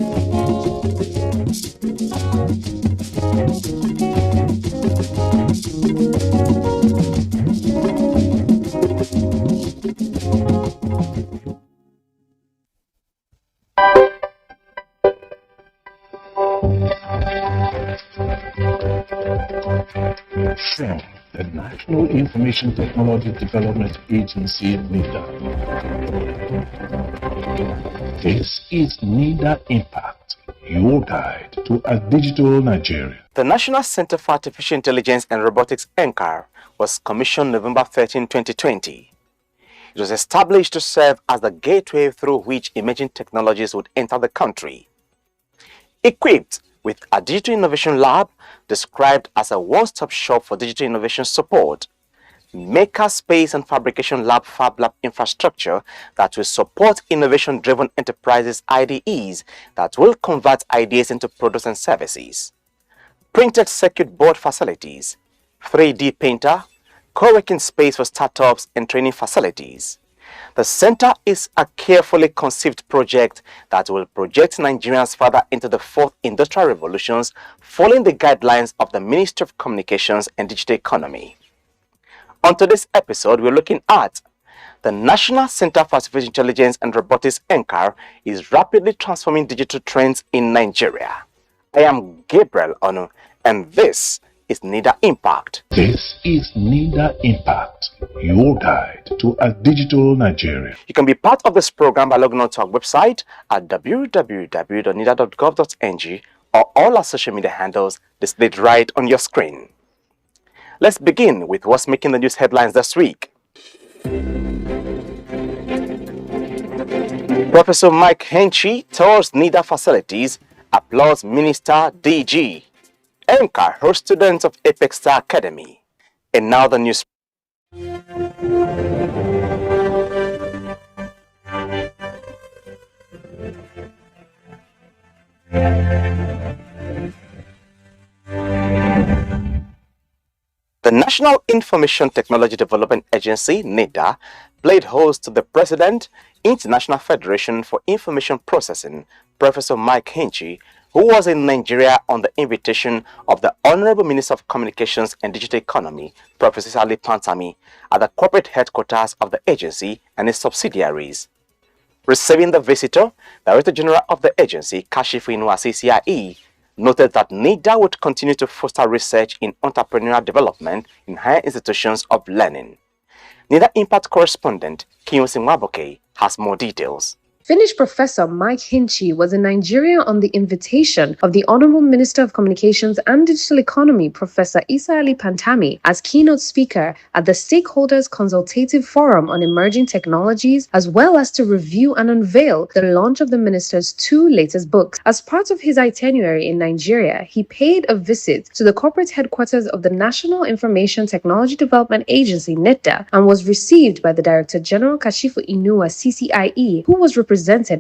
the National Information Technology Development Agency, NIDA. This is NIDA Impact, your guide to a digital Nigeria. The National Center for Artificial Intelligence and Robotics, NCAR, was commissioned November 13, 2020. It was established to serve as the gateway through which emerging technologies would enter the country. Equipped with a digital innovation lab described as a one-stop shop for digital innovation support, maker space and fabrication lab fab lab infrastructure that will support innovation-driven enterprises IDEs that will convert ideas into products and services, printed circuit board facilities, 3D printer, co-working space for startups and training facilities. The center is a carefully conceived project that will project Nigerians further into the fourth industrial revolutions, following the guidelines of the Ministry of Communications and Digital Economy. On today's episode, we're looking at the National Center for Artificial Intelligence and Robotics, NCAR, is rapidly transforming digital trends in Nigeria. I am Gabriel Onu, and this is NIDA Impact. This is NIDA Impact, your guide to a digital Nigeria. You can be part of this program by logging on to our website at www.nida.gov.ng or all our social media handles displayed right on your screen. Let's begin with what's making the news headlines this week. Professor Mike Henchy tours NIDA facilities, applauds Minister DG. NCAR hosts students of Apac Star Academy. And now the news. The National Information Technology Development Agency, NIDA, played host to the President, International Federation for Information Processing, Professor Mike Henchy, who was in Nigeria on the invitation of the Honorable Minister of Communications and Digital Economy, Professor Ali Pantami, at the corporate headquarters of the agency and its subsidiaries. Receiving the visitor, Director General of the agency, Kashifu Inuasi CIE, noted that NIDA would continue to foster research in entrepreneurial development in higher institutions of learning. NIDA Impact correspondent Kiyosi Mwaboke has more details. Finnish professor Mike Hinchey was in Nigeria on the invitation of the Honorable Minister of Communications and Digital Economy, Professor Isa Ali Pantami, as keynote speaker at the Stakeholders Consultative Forum on Emerging Technologies, as well as to review and unveil the launch of the minister's 2 latest books. As part of his itinerary in Nigeria, he paid a visit to the corporate headquarters of the National Information Technology Development Agency, NITDA, and was received by the Director General Kashifu Inuwa, CCIE, who was represented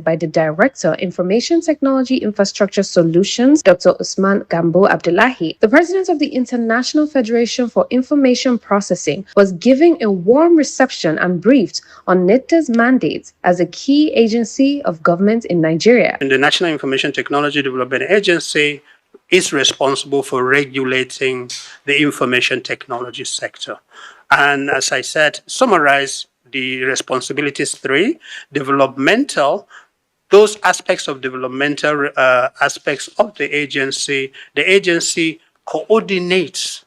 by the Director, Information Technology Infrastructure Solutions, Dr. Usman Gambo Abdullahi. The President of the International Federation for Information Processing was giving a warm reception and briefed on NITDA's mandate as a key agency of government in Nigeria. The National Information Technology Development Agency is responsible for regulating the information technology sector. And as I said, summarize the responsibilities 3, developmental, those aspects of developmental aspects of the agency coordinates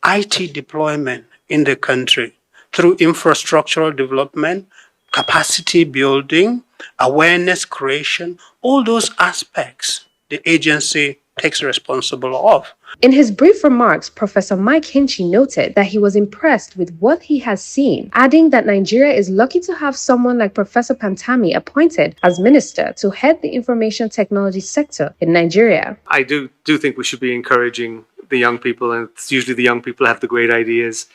IT deployment in the country through infrastructural development, capacity building, awareness creation, all those aspects the agency takes responsible of. In his brief remarks, Professor Mike Hinchey noted that he was impressed with what he has seen, adding that Nigeria is lucky to have someone like Professor Pantami appointed as minister to head the information technology sector in Nigeria. I do think we should be encouraging the young people, and it's usually the young people have the great ideas.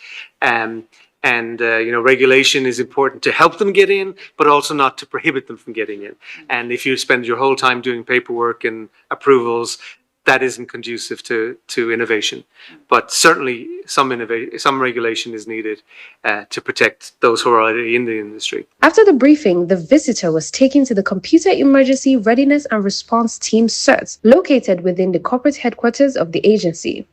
Regulation is important to help them get in, but also not to prohibit them from getting in. And if you spend your whole time doing paperwork and approvals, that isn't conducive to innovation. But certainly some regulation is needed to protect those who are already in the industry. After the briefing, the visitor was taken to the Computer Emergency Readiness and Response Team CERT, located within the corporate headquarters of the agency.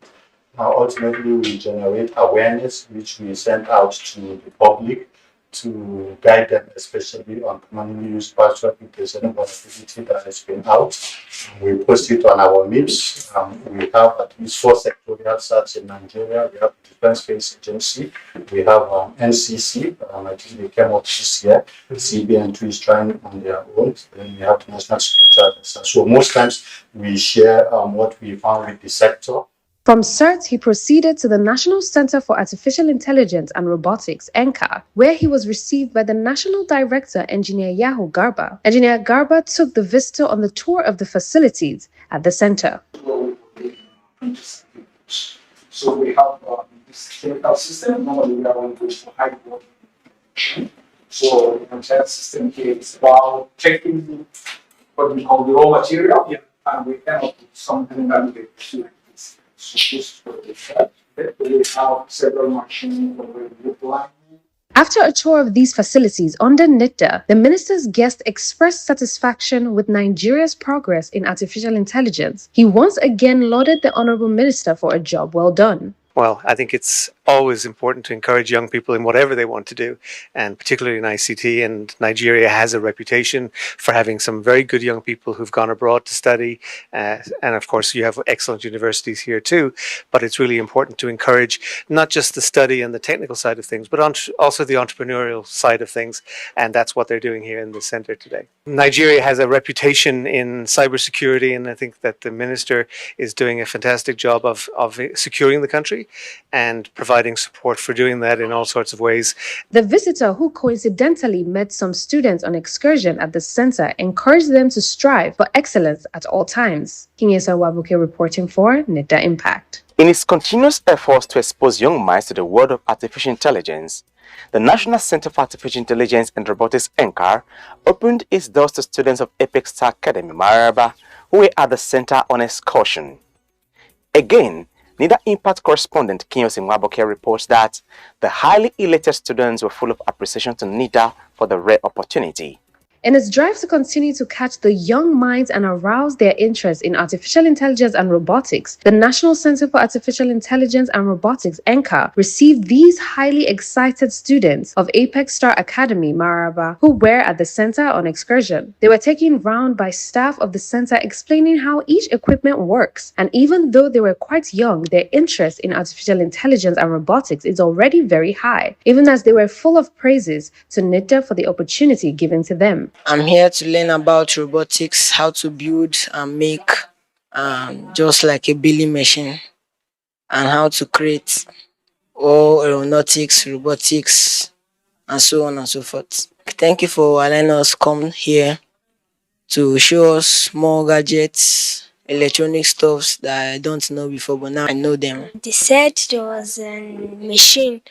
Now, ultimately, we generate awareness, which we send out to the public to guide them, especially on commonly used password if there's any vulnerability that has been out. We post it on our MIPS. We have at least 4 sectorial sites in Nigeria. We have the Defense Space Agency. We have NCC. I think they came up this year. CBN2 is trying on their own. Then we have the National Security Advisor. So most times we share what we found with the sector. From CERT, he proceeded to the National Center for Artificial Intelligence and Robotics, NCAR, where he was received by the National Director, Engineer Yahu Garba. Engineer Garba took the visitor on the tour of the facilities at the center. So we have this chemical system. Normally we are going to use high volume. So the entire system here is about checking what we call the raw material, and we come up with something that we can. After a tour of these facilities under NITDA, the minister's guest expressed satisfaction with Nigeria's progress in artificial intelligence. He once again lauded the Honorable Minister for a job well done. Well, I think it's always important to encourage young people in whatever they want to do, and particularly in ICT. And Nigeria has a reputation for having some very good young people who've gone abroad to study. And of course, you have excellent universities here too. But it's really important to encourage not just the study and the technical side of things, but also the entrepreneurial side of things. And that's what they're doing here in the center today. Nigeria has a reputation in cybersecurity, and I think that the minister is doing a fantastic job of securing the country and providing support for doing that in all sorts of ways. The visitor, who coincidentally met some students on excursion at the center, encouraged them to strive for excellence at all times. Kinyesa Wabuke reporting for NITDA Impact. In its continuous efforts to expose young minds to the world of artificial intelligence, the National Center for Artificial Intelligence and Robotics NCAR opened its doors to students of Apac Star Academy, Maraba, who were at the center on excursion. Again, NITDA Impact correspondent Kinyose Mwaboke reports that the highly elated students were full of appreciation to NITDA for the rare opportunity. In its drive to continue to catch the young minds and arouse their interest in artificial intelligence and robotics, the National Center for Artificial Intelligence and Robotics, NCAR, received these highly excited students of Apex Star Academy, Maraba, who were at the center on excursion. They were taken round by staff of the center explaining how each equipment works, and even though they were quite young, their interest in artificial intelligence and robotics is already very high, even as they were full of praises to NIDA for the opportunity given to them. I'm here to learn about robotics, how to build and make just like a billing machine, and how to create all aeronautics, robotics, and so on and so forth. Thank you for allowing us come here to show us more gadgets, electronic stuffs that I don't know before, but now I know them. They said there was a machine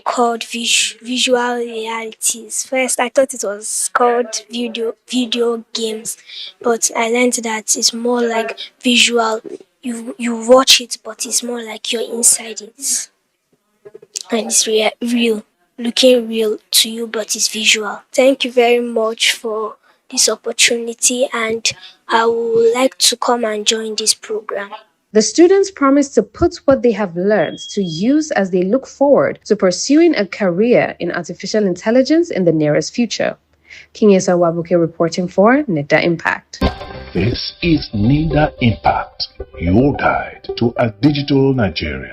called visual realities. First, I thought it was called video games, but I learned that it's more like visual. You watch it, but it's more like you're inside it, and it's real, looking real to you, but it's visual. Thank you very much for this opportunity, and I would like to come and join this program. The students promise to put what they have learned to use as they look forward to pursuing a career in artificial intelligence in the nearest future. Kinyesa Wabuke reporting for NIDA Impact. This is NIDA Impact, your guide to a digital Nigeria.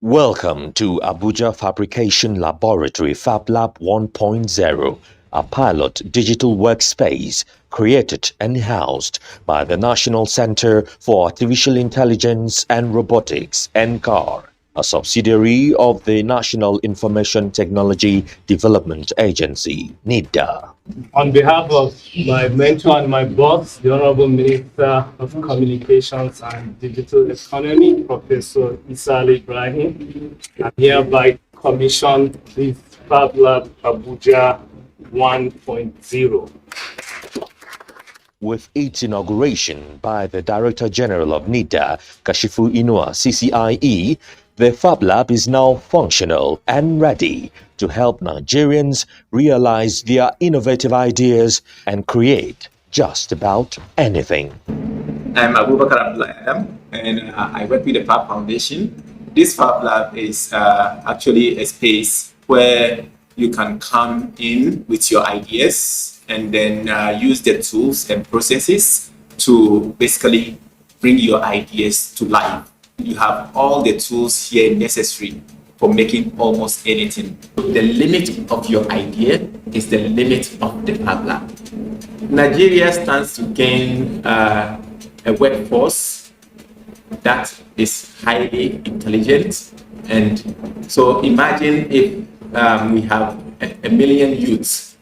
Welcome to Abuja Fabrication Laboratory Fab Lab 1.0, a pilot digital workspace created and housed by the National Center for Artificial Intelligence and Robotics, NCAR, a subsidiary of the National Information Technology Development Agency, NIDA. On behalf of my mentor and my boss, the Honorable Minister of Communications and Digital Economy, Professor Isa Ibrahim, I hereby commission this Fab Lab Abuja 1.0. With its inauguration by the Director General of NIDA, Kashifu Inua, CCIE, the Fab Lab is now functional and ready to help Nigerians realize their innovative ideas and create just about anything. I'm Abubakar Abdullah, and I work with the Fab Foundation. This Fab Lab is actually a space where you can come in with your ideas and then use the tools and processes to basically bring your ideas to life. You have all the tools here necessary for making almost anything. The limit of your idea is the limit of the Fab Lab. Nigeria stands to gain a workforce that is highly intelligent, and so imagine if we have a million youths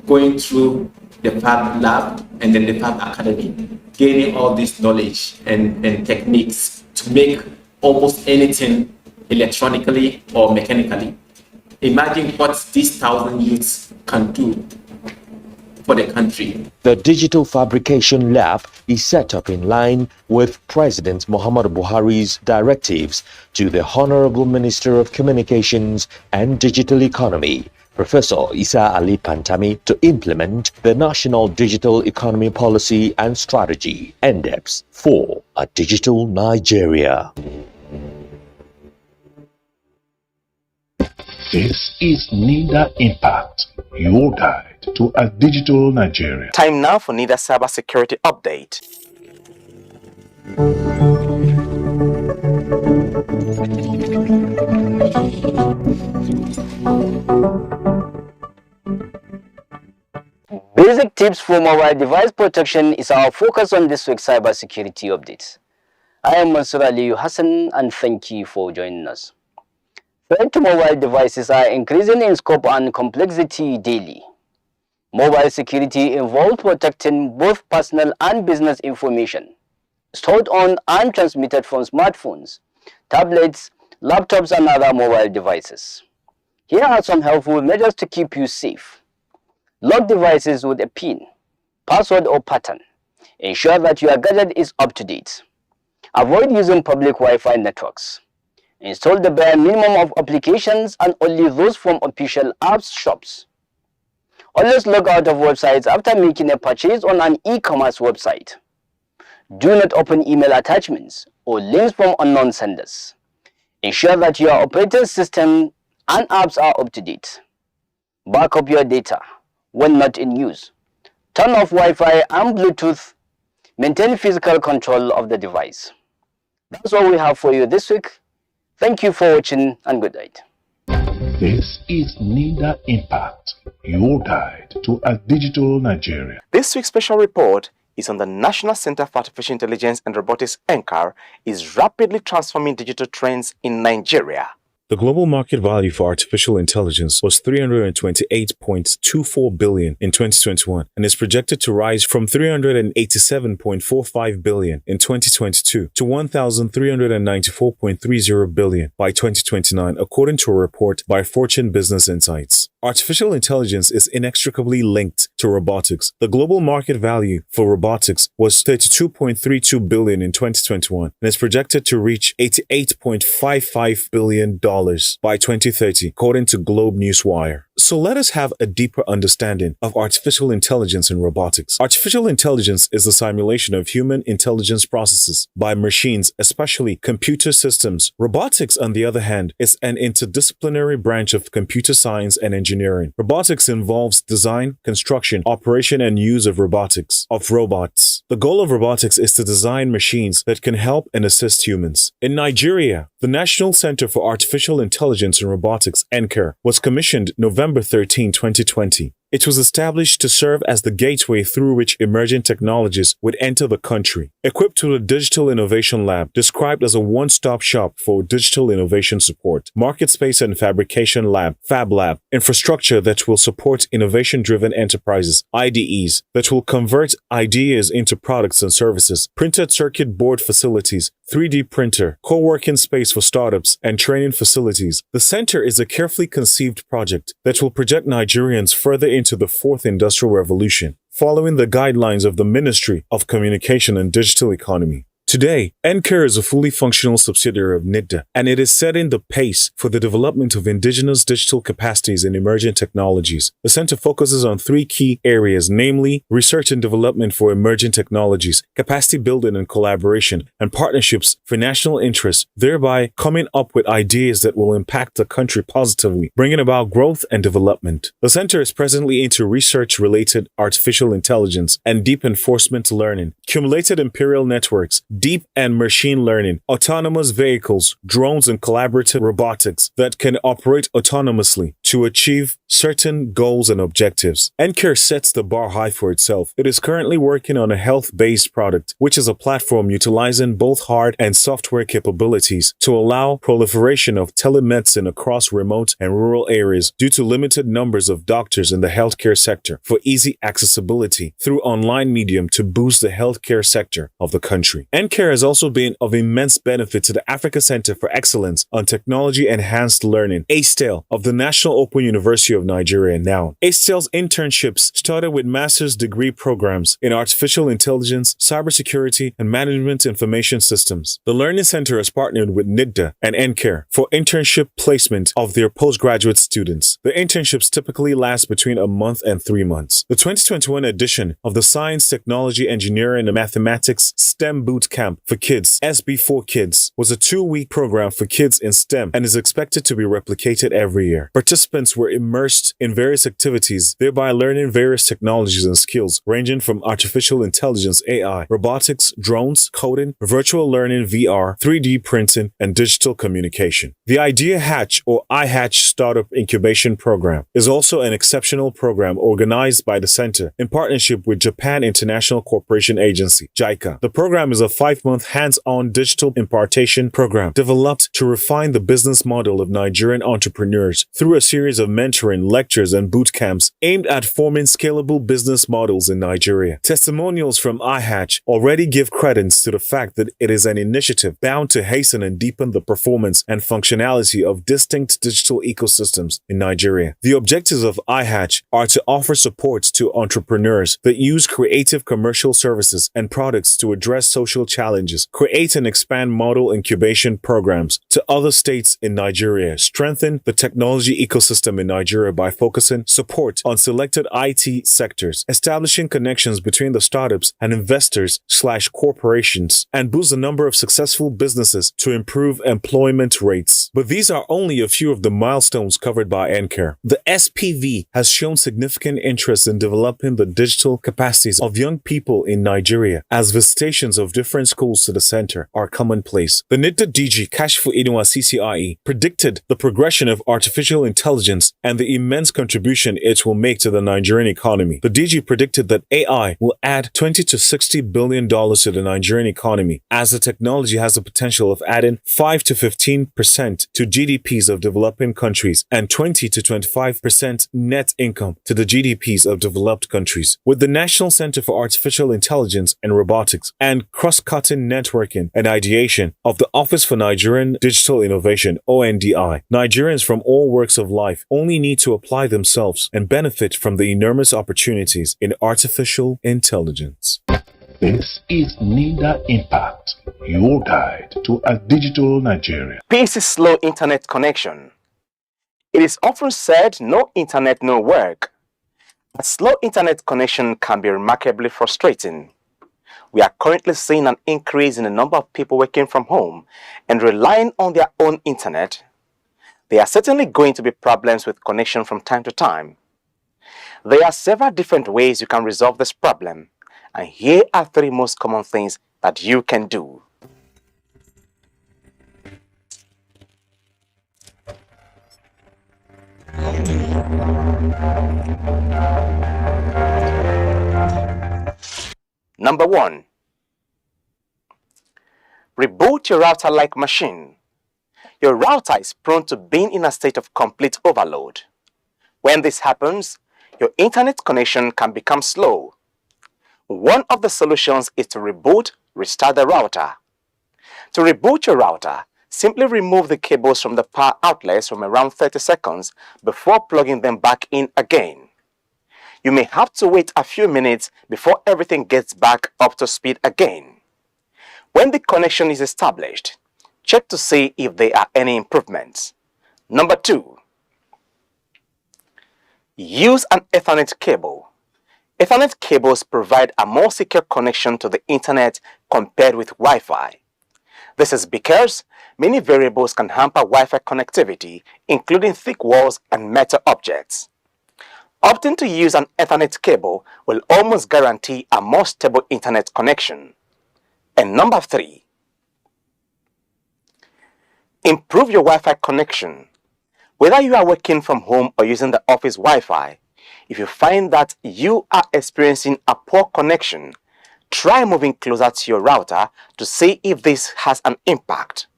going through the Fab Lab and then the Fab Academy, gaining all this knowledge and techniques to make almost anything electronically or mechanically. Imagine what these 1,000 youths can do for the country. The Digital Fabrication Lab is set up in line with President Muhammadu Buhari's directives to the Honorable Minister of Communications and Digital Economy, Professor Isa Ali Pantami, to implement the National Digital Economy Policy and Strategy, NDEPS, for a digital Nigeria. This is NIDA Impact, your guide to a digital Nigeria. Time now for NIDA Cybersecurity Update. Basic tips for mobile device protection is our focus on this week's cybersecurity update. I am Mansur Aliyu Hassan, and thank you for joining us. Threats to mobile devices are increasing in scope and complexity daily. Mobile security involves protecting both personal and business information stored on and transmitted from smartphones, tablets, laptops, and other mobile devices. Here are some helpful measures to keep you safe. Lock devices with a PIN, password, or pattern. Ensure that your gadget is up to date. Avoid using public Wi-Fi networks. Install the bare minimum of applications and only those from official apps shops. Always log out of websites after making a purchase on an e-commerce website. Do not open email attachments or links from unknown senders. Ensure that your operating system and apps are up to date. Back up your data when not in use. Turn off Wi-Fi and Bluetooth. Maintain physical control of the device. That's all we have for you this week. Thank you for watching and good night. This is NIDA Impact, your guide to a digital Nigeria. This week's special report is on the National Center for Artificial Intelligence and Robotics (NCAR) is rapidly transforming digital trends in Nigeria. The global market value for artificial intelligence was $328.24 billion in 2021 and is projected to rise from $387.45 billion in 2022 to $1,394.30 billion by 2029, according to a report by Fortune Business Insights. Artificial intelligence is inextricably linked to robotics. The global market value for robotics was $32.32 billion in 2021 and is projected to reach $88.55 billion by 2030, according to Globe Newswire. So let us have a deeper understanding of artificial intelligence and robotics. Artificial intelligence is the simulation of human intelligence processes by machines, especially computer systems. Robotics, on the other hand, is an interdisciplinary branch of computer science and engineering. Robotics involves design, construction, operation, and use of robots. The goal of robotics is to design machines that can help and assist humans. In Nigeria, the National Center for Artificial Intelligence and Robotics, NCAR, was commissioned November 13, 2020. It was established to serve as the gateway through which emerging technologies would enter the country. Equipped with a digital innovation lab described as a one-stop shop for digital innovation support, market space and fabrication lab, Fab Lab, infrastructure that will support innovation-driven enterprises, IDEs, that will convert ideas into products and services, printed circuit board facilities, 3D printer, co-working space for startups, and training facilities. The center is a carefully conceived project that will project Nigerians further into the fourth industrial revolution, following the guidelines of the Ministry of Communication and Digital Economy. Today, NCAR is a fully functional subsidiary of NIDA, and it is setting the pace for the development of indigenous digital capacities in emerging technologies. The center focuses on three key areas, namely research and development for emerging technologies, capacity building and collaboration, and partnerships for national interests, thereby coming up with ideas that will impact the country positively, bringing about growth and development. The center is presently into research-related artificial intelligence and deep enforcement learning, cumulated imperial networks, deep and machine learning, autonomous vehicles, drones, and collaborative robotics that can operate autonomously to achieve certain goals and objectives. NCAR sets the bar high for itself. It is currently working on a health-based product, which is a platform utilizing both hard and software capabilities to allow proliferation of telemedicine across remote and rural areas due to limited numbers of doctors in the healthcare sector for easy accessibility through online medium to boost the healthcare sector of the country. NCAR has also been of immense benefit to the Africa Center for Excellence on Technology Enhanced Learning, ACETEL, of the National Open University of Nigeria now. ACETEL's internships started with master's degree programs in artificial intelligence, cybersecurity, and management information systems. The Learning Center has partnered with NIDA and NCAR for internship placement of their postgraduate students. The internships typically last between a month and 3 months. The 2021 edition of the Science, Technology, Engineering, and Mathematics STEM Boot Camp for Kids, SB4 Kids, was a 2-week program for kids in STEM and is expected to be replicated every year. Participants were immersed in various activities, thereby learning various technologies and skills ranging from artificial intelligence, AI, robotics, drones, coding, virtual learning, VR, 3D printing, and digital communication. The Idea Hatch or iHatch Startup Incubation Program is also an exceptional program organized by the Center in partnership with Japan International Cooperation Agency, JICA. The program is a 5-month hands-on digital impartation program developed to refine the business model of Nigerian entrepreneurs through a series series of mentoring, lectures, and boot camps aimed at forming scalable business models in Nigeria. Testimonials from iHatch already give credence to the fact that it is an initiative bound to hasten and deepen the performance and functionality of distinct digital ecosystems in Nigeria. The objectives of iHatch are to offer support to entrepreneurs that use creative commercial services and products to address social challenges, create and expand model incubation programs to other states in Nigeria, strengthen the technology ecosystem in Nigeria by focusing support on selected IT sectors, establishing connections between the startups and investors/corporations, and boost the number of successful businesses to improve employment rates. But these are only a few of the milestones covered by NCARE. The SPV has shown significant interest in developing the digital capacities of young people in Nigeria, as visitations of different schools to the center are commonplace. The NIDA DG Kashfu Inuwa CCIE predicted the progression of artificial intelligence and the immense contribution it will make to the Nigerian economy. The DG predicted that AI will add $20 to $60 billion to the Nigerian economy, as the technology has the potential of adding 5 to 15% to GDPs of developing countries and 20 to 25% net income to the GDPs of developed countries. With the National Center for Artificial Intelligence and Robotics and cross-cutting networking and ideation of the Office for Nigerian Digital Innovation, ONDI, Nigerians from all walks of life only need to apply themselves and benefit from the enormous opportunities in artificial intelligence. This is NIDA Impact, your guide to a digital Nigeria. Peace is slow internet connection. It is often said, no internet, no work. A slow internet connection can be remarkably frustrating. We are currently seeing an increase in the number of people working from home and relying on their own internet. There are certainly going to be problems with connection from time to time. There are several different ways you can resolve this problem, and here are 3 most common things that you can do. Number 1. Reboot your router like machine. Your router is prone to being in a state of complete overload. When this happens, your internet connection can become slow. One of the solutions is to restart the router. To reboot your router, simply remove the cables from the power outlets from around 30 seconds before plugging them back in again. You may have to wait a few minutes before everything gets back up to speed again. When the connection is established, check to see if there are any improvements. Number 2. Use an Ethernet cable. Ethernet cables provide a more secure connection to the internet compared with Wi-Fi. This is because many variables can hamper Wi-Fi connectivity, including thick walls and metal objects. Opting to use an Ethernet cable will almost guarantee a more stable internet connection. And number 3. Improve your Wi-Fi connection. Whether you are working from home or using the office Wi-Fi, if you find that you are experiencing a poor connection, try moving closer to your router to see if this has an impact.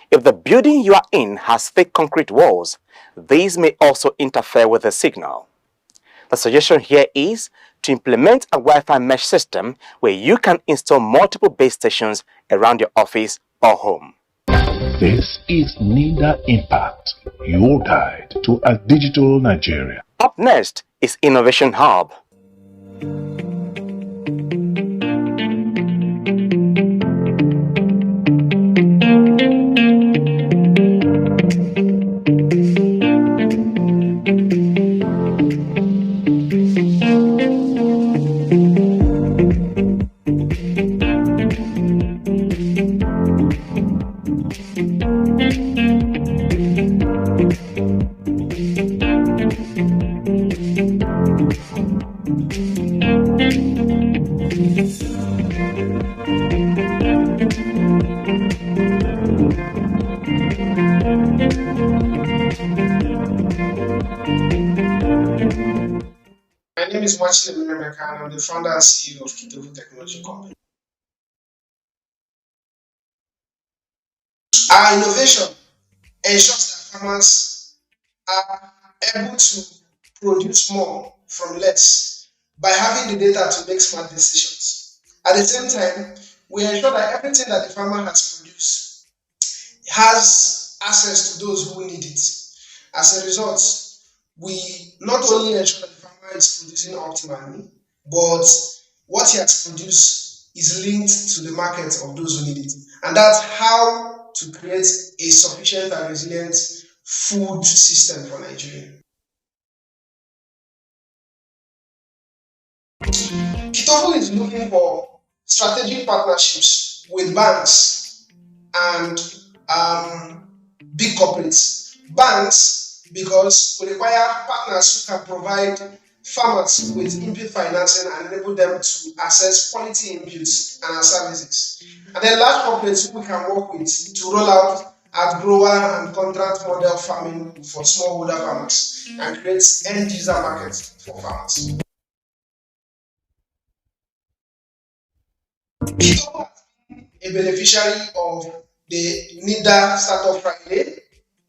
If the building you are in has thick concrete walls, these may also interfere with the signal. The suggestion here is to implement a Wi-Fi mesh system where you can install multiple base stations around your office or home. This is NIDA Impact, your guide to a digital Nigeria. Up next is Innovation Hub. My name is Martin Emeka, and I'm the founder and CEO of Reboot Technology Company. Our innovation ensures that farmers are able to produce more from less by having the data to make smart decisions. At the same time, we ensure that everything that the farmer has produced has access to those who need it. As a result, we not only ensure that the farmer is producing optimally, but what he has produced is linked to the market of those who need it. And that's how to create a sufficient and resilient food system for Nigeria. Kitovu is looking for strategic partnerships with banks and big corporates. Banks, because we require partners who can provide farmers with input financing and enable them to access quality inputs and services. And then large corporates who we can work with to roll out at grower and contract model farming for smallholder farmers and create end user markets for farmers. Kitovu has been a beneficiary of the NIDA Startup Friday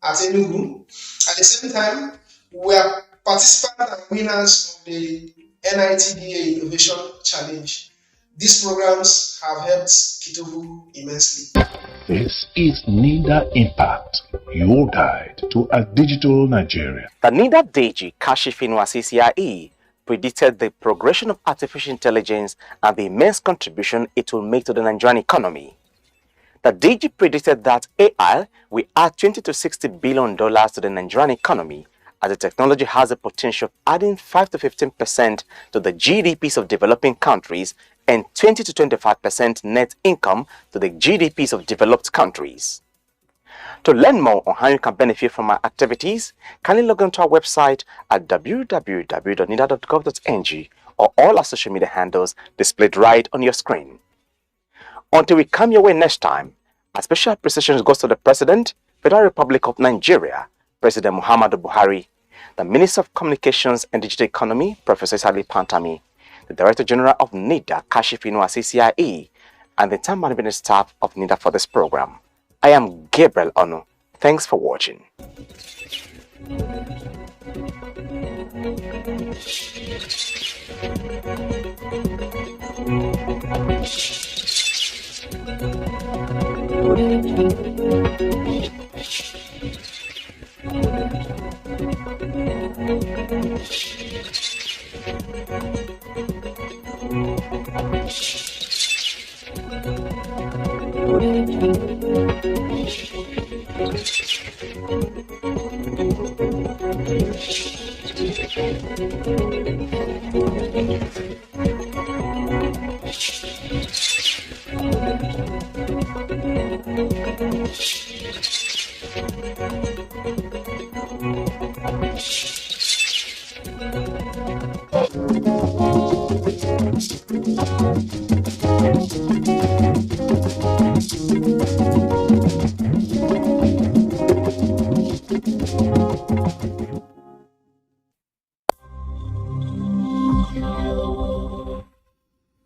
at Enugu. At the same time, we are participants and winners of the NITDA Innovation Challenge. These programs have helped Kitovu immensely. This is NIDA Impact, your guide to a digital Nigeria. The NIDA DG Kashifinu CCIE predicted the progression of artificial intelligence and the immense contribution it will make to the Nigerian economy. The DG predicted that AI will add $20 to $60 billion to the Nigerian economy, as the technology has the potential of adding 5 to 15% to the GDPs of developing countries and 20 to 25% net income to the GDPs of developed countries. To learn more on how you can benefit from our activities, kindly log on to our website at www.nida.gov.ng or all our social media handles displayed right on your screen. Until we come your way next time, a special appreciation goes to the President, Federal Republic of Nigeria, President Muhammadu Buhari, the Minister of Communications and Digital Economy, Professor Isali Pantami, the Director General of NIDA, Kashifinu CCIE, and the entire management staff of NIDA for this program. I am Gabriel Onu. Thanks for watching.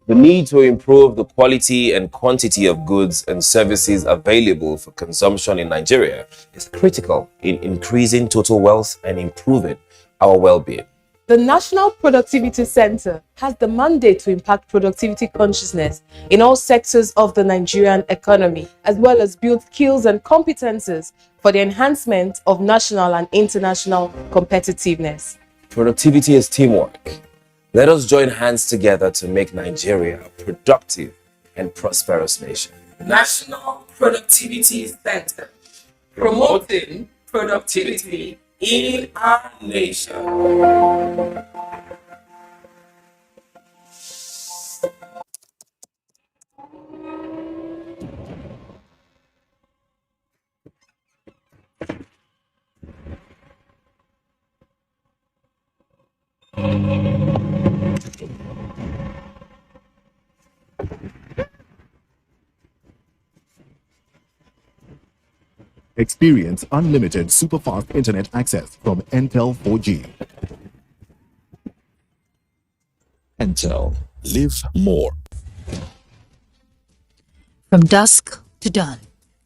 The need to improve the quality and quantity of goods and services available for consumption in Nigeria is critical in increasing total wealth and improving our well-being. The National Productivity Center has the mandate to impact productivity consciousness in all sectors of the Nigerian economy, as well as build skills and competences for the enhancement of national and international competitiveness. Productivity is teamwork. Let us join hands together to make Nigeria a productive and prosperous nation. National Productivity Center, promoting productivity in our nation. Experience unlimited super-fast internet access from Entel 4G. Entel. Live more. From dusk to dawn,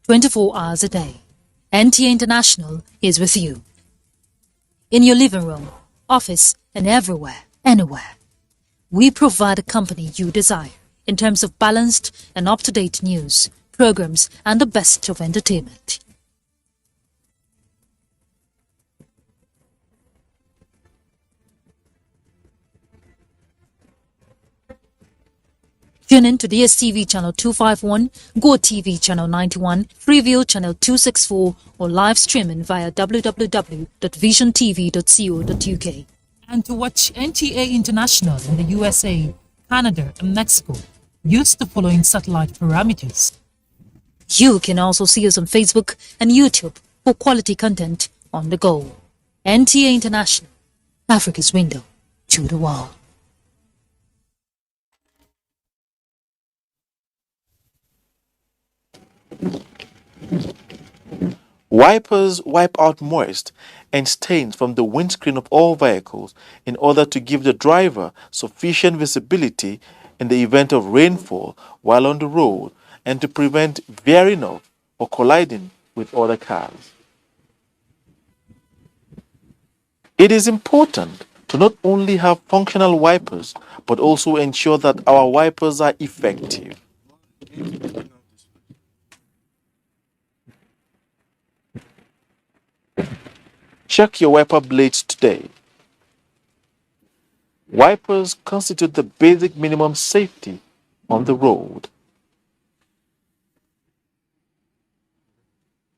24 hours a day, NTA International is with you. In your living room, office, and everywhere, anywhere. We provide the company you desire in terms of balanced and up-to-date news, programs, and the best of entertainment. Tune in to DSTV channel 251, GoTV channel 91, Freeview channel 264, or live streaming via www.visiontv.co.uk. And to watch NTA International in the USA, Canada, and Mexico, use the following satellite parameters. You can also see us on Facebook and YouTube for quality content on the go. NTA International, Africa's window to the world. Wipers wipe out moist and stains from the windscreen of all vehicles in order to give the driver sufficient visibility in the event of rainfall while on the road and to prevent veering off or colliding with other cars. It is important to not only have functional wipers but also ensure that our wipers are effective. Check your wiper blades today. Wipers constitute the basic minimum safety on the road.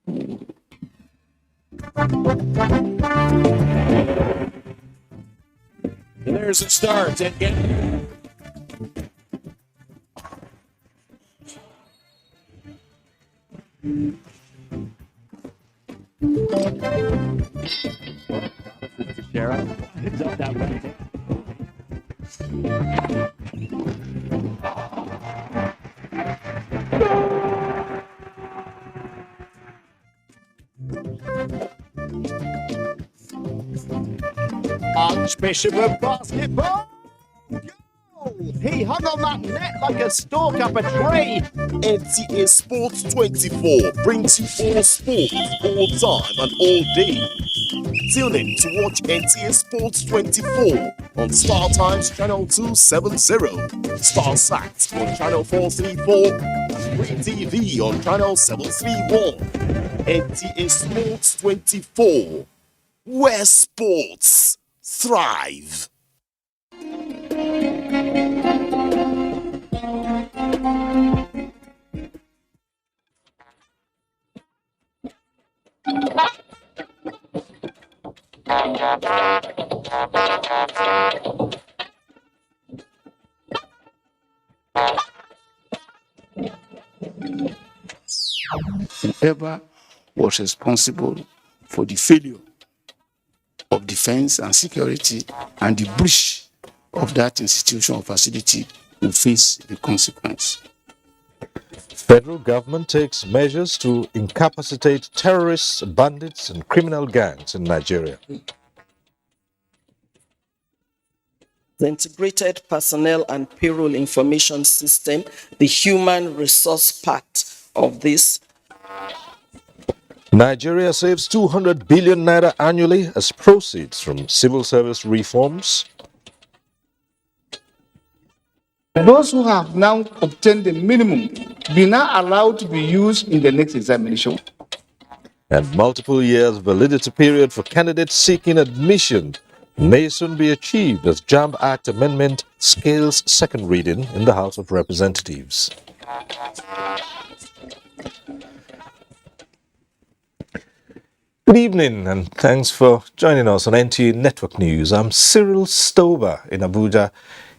And there's a start. And Archbishop of basketball. He hung on that net like a stalk up a tree. NTA Sports 24 brings you all sports, all time and all day. Tune in to watch NTA Sports 24 on Star Times Channel 270, Star Sat on Channel 434, and Free TV on Channel 731. NTA Sports 24, where sports thrive. Whoever was responsible for the failure of defense and security and the breach of that institution or facility will face the consequence. Federal government takes measures to incapacitate terrorists, bandits, and criminal gangs in Nigeria. The integrated personnel and payroll information system, the human resource part of this. Nigeria saves 200 billion naira annually as proceeds from civil service reforms. Those who have now obtained the minimum be now allowed to be used in the next examination. And multiple years validity period for candidates seeking admission may soon be achieved as JAMB Act amendment scales second reading in the House of Representatives. Good evening and thanks for joining us on NTA Network News. I'm Cyril Stover in Abuja.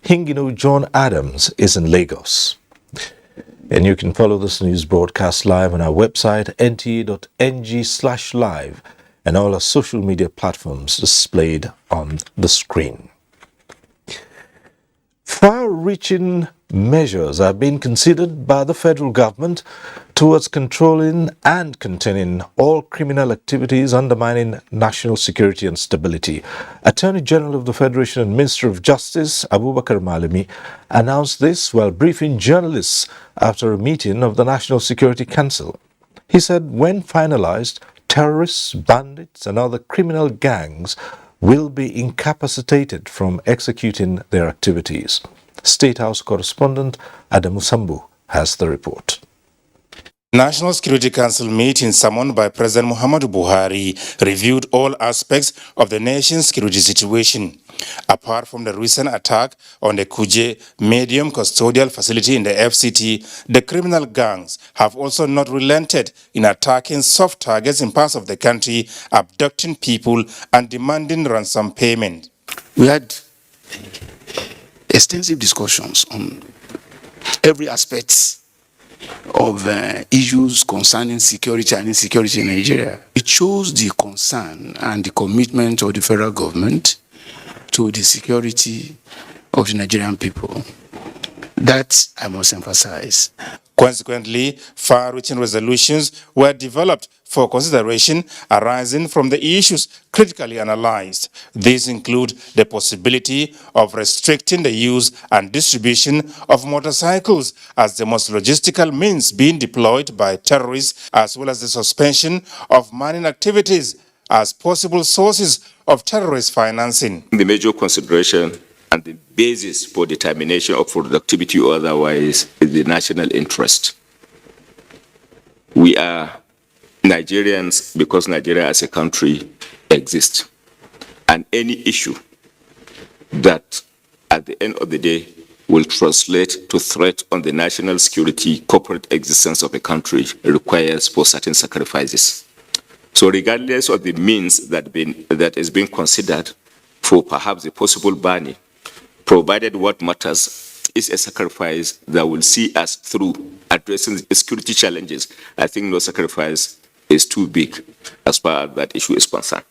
Hingino John Adams is in Lagos. And you can follow this news broadcast live on our website nta.ng/live and all our social media platforms displayed on the screen. Far-reaching measures are being considered by the federal government towards controlling and containing all criminal activities undermining national security and stability. Attorney General of the Federation and Minister of Justice, Abubakar Malami, announced this while briefing journalists after a meeting of the National Security Council. He said when finalized, terrorists, bandits, and other criminal gangs will be incapacitated from executing their activities. State House correspondent Adamu Sambu has the report. National Security Council meeting summoned by President Muhammadu Buhari reviewed all aspects of the nation's security situation. Apart from the recent attack on the Kuje Medium Custodial Facility in the FCT, the criminal gangs have also not relented in attacking soft targets in parts of the country, abducting people and demanding ransom payment. We had extensive discussions on every aspect of issues concerning security and insecurity in Nigeria. It shows the concern and the commitment of the federal government to the security of the Nigerian people. That I must emphasize. Consequently, far-reaching resolutions were developed for consideration arising from the issues critically analyzed. These include the possibility of restricting the use and distribution of motorcycles as the most logistical means being deployed by terrorists, as well as the suspension of mining activities as possible sources of terrorist financing. The major consideration and the basis for determination of productivity or otherwise is the national interest. We are Nigerians because Nigeria as a country exists. And any issue that at the end of the day will translate to threat on the national security, corporate existence of a country requires for certain sacrifices. So regardless of the means that is being considered for perhaps a possible banning, provided what matters is a sacrifice that will see us through addressing the security challenges, I think no sacrifice is too big as far as that issue is concerned.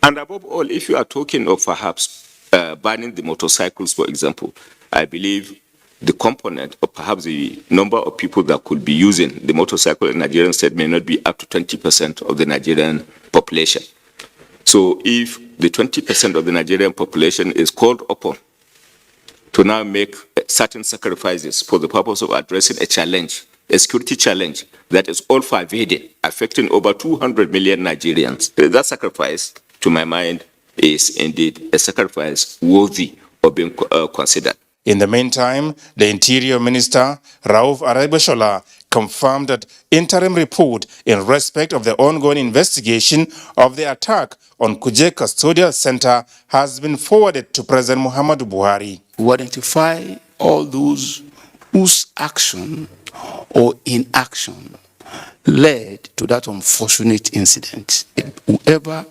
And above all, if you are talking of perhaps banning the motorcycles, for example, I believe the component or perhaps the number of people that could be using the motorcycle in Nigerian state may not be up to 20% of the Nigerian population. So if the 20% of the Nigerian population is called upon to now make certain sacrifices for the purpose of addressing a challenge, a security challenge that is all-pervading, affecting over 200 million Nigerians, that sacrifice, to my mind, is indeed a sacrifice worthy of being considered. In the meantime, the Interior Minister, Rauf Aregbesola, confirmed that interim report in respect of the ongoing investigation of the attack on Kuje Custodial Center has been forwarded to President Muhammadu Buhari. We identify all those whose action or inaction led to that unfortunate incident. Whoever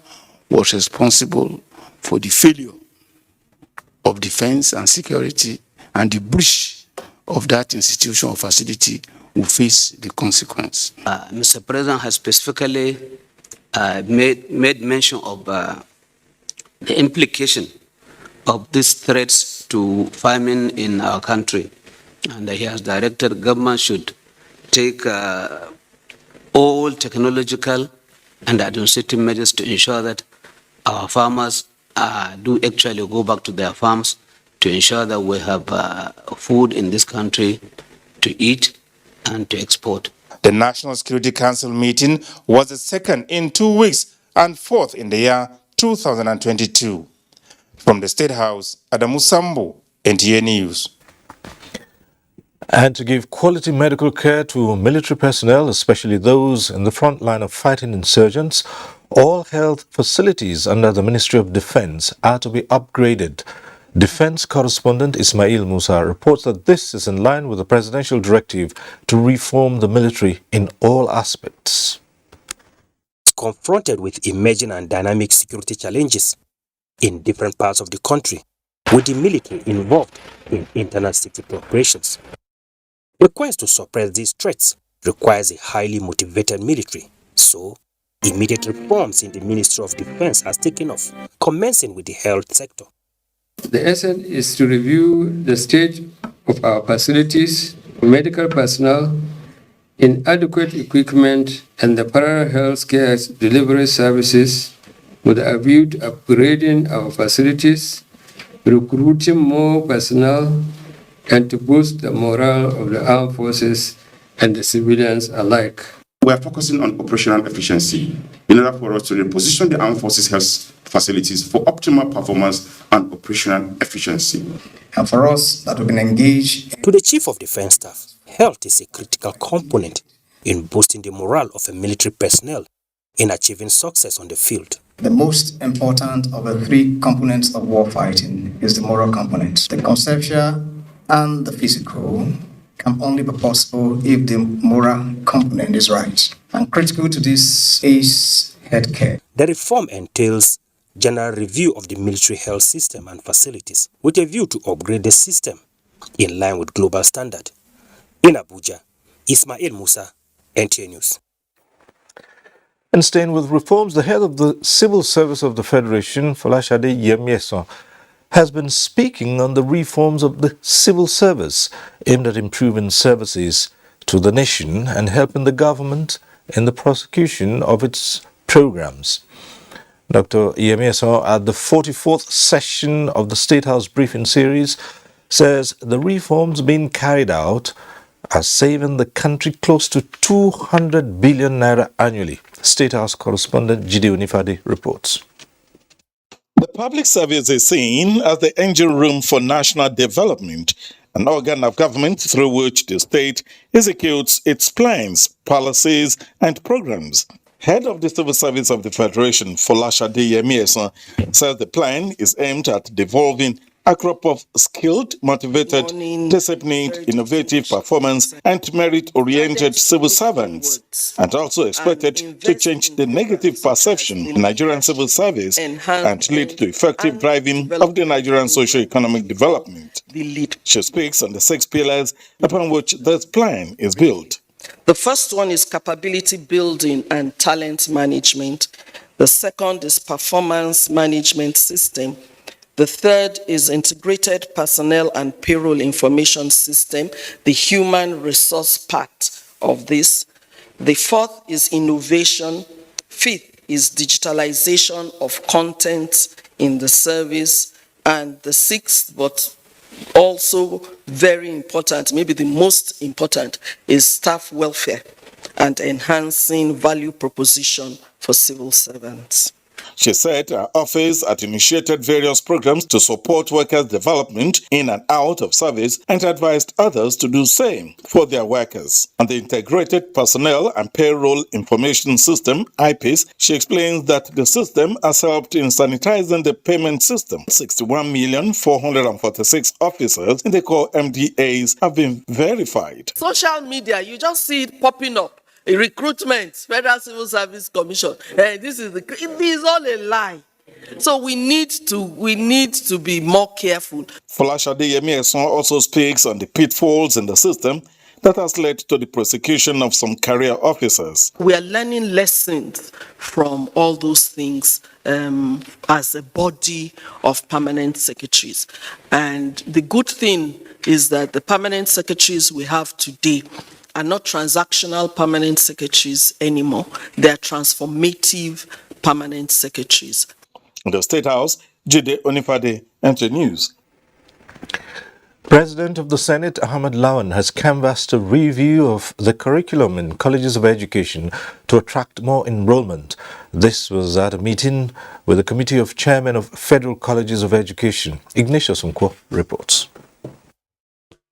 was responsible for the failure of defense and security and the breach of that institution or facility will face the consequence. Mr. President has specifically made mention of the implication of these threats to famine in our country. And he has directed government should take all technological and administrative measures to ensure that our farmers do actually go back to their farms to ensure that we have food in this country to eat and to export. The National Security Council meeting was the second in 2 weeks and fourth in the year 2022. From the State House, Adamu Sambu, NTA News. And to give quality medical care to military personnel, especially those in the front line of fighting insurgents, all health facilities under the Ministry of Defense are to be upgraded. Defense correspondent Ismail Musa reports that this is in line with the presidential directive to reform the military in all aspects. Confronted with emerging and dynamic security challenges in different parts of the country, with the military involved in internal security operations. The quest to suppress these threats requires a highly motivated military, so immediate reforms in the Ministry of Defense has taken off, commencing with the health sector. The essence is to review the state of our facilities, medical personnel, inadequate equipment, and the parallel health care delivery services with a view to upgrading our facilities, recruiting more personnel, and to boost the morale of the armed forces and the civilians alike. We are focusing on operational efficiency in order for us to reposition the armed forces health facilities for optimal performance and operational efficiency. And for us that have been engaged. To the Chief of Defense Staff, health is a critical component in boosting the morale of a military personnel in achieving success on the field. The most important of the three components of warfighting is the moral component. The conceptual and the physical can only be possible if the moral component is right. And critical to this is healthcare. The reform entails general review of the military health system and facilities with a view to upgrade the system in line with global standard. In Abuja, Ismail Musa, NTA News. And staying with reforms, the head of the Civil Service of the Federation, Folashade Yemieson, has been speaking on the reforms of the civil service aimed at improving services to the nation and helping the government in the prosecution of its programs. Dr. Yemieson, at the 44th session of the State House briefing series, says the reforms being carried out are saving the country close to 200 billion naira annually. State House correspondent Jide Onifade reports. The public service is seen as the engine room for national development, an organ of government through which the state executes its plans, policies, and programs. Head of the Civil Service of the Federation, Folashade Yemieson, says the plan is aimed at devolving a crop of skilled, motivated, disciplined, innovative performance and merit-oriented civil servants, and also expected to change the negative perception in Nigerian civil service and lead to effective driving of the Nigerian socio-economic development. She speaks on the 6 pillars upon which this plan is built. The first one is capability building and talent management. The second is performance management system. The third is integrated personnel and payroll information system, the human resource part of this. The fourth is innovation. Fifth is digitalization of content in the service. And the sixth, but also very important, maybe the most important, is staff welfare and enhancing value proposition for civil servants. She said her office had initiated various programs to support workers' development in and out of service and advised others to do same for their workers. On the Integrated Personnel and Payroll Information System, IPIS, she explains that the system has helped in sanitizing the payment system. 61,446 officers in the core MDAs have been verified. Social media, you just see it popping up. A recruitment, Federal Civil Service Commission. It is all a lie. So we need to be more careful. Folashade Yemieson also speaks on the pitfalls in the system that has led to the prosecution of some career officers. We are learning lessons from all those things as a body of permanent secretaries. And the good thing is that the permanent secretaries we have today are not transactional permanent secretaries anymore. They are transformative permanent secretaries. In the State House, Jide Onifade, NTA News. President of the Senate, Ahmed Lawan, has canvassed a review of the curriculum in colleges of education to attract more enrollment. This was at a meeting with the Committee of Chairmen of Federal Colleges of Education. Ignatius Nkwo reports.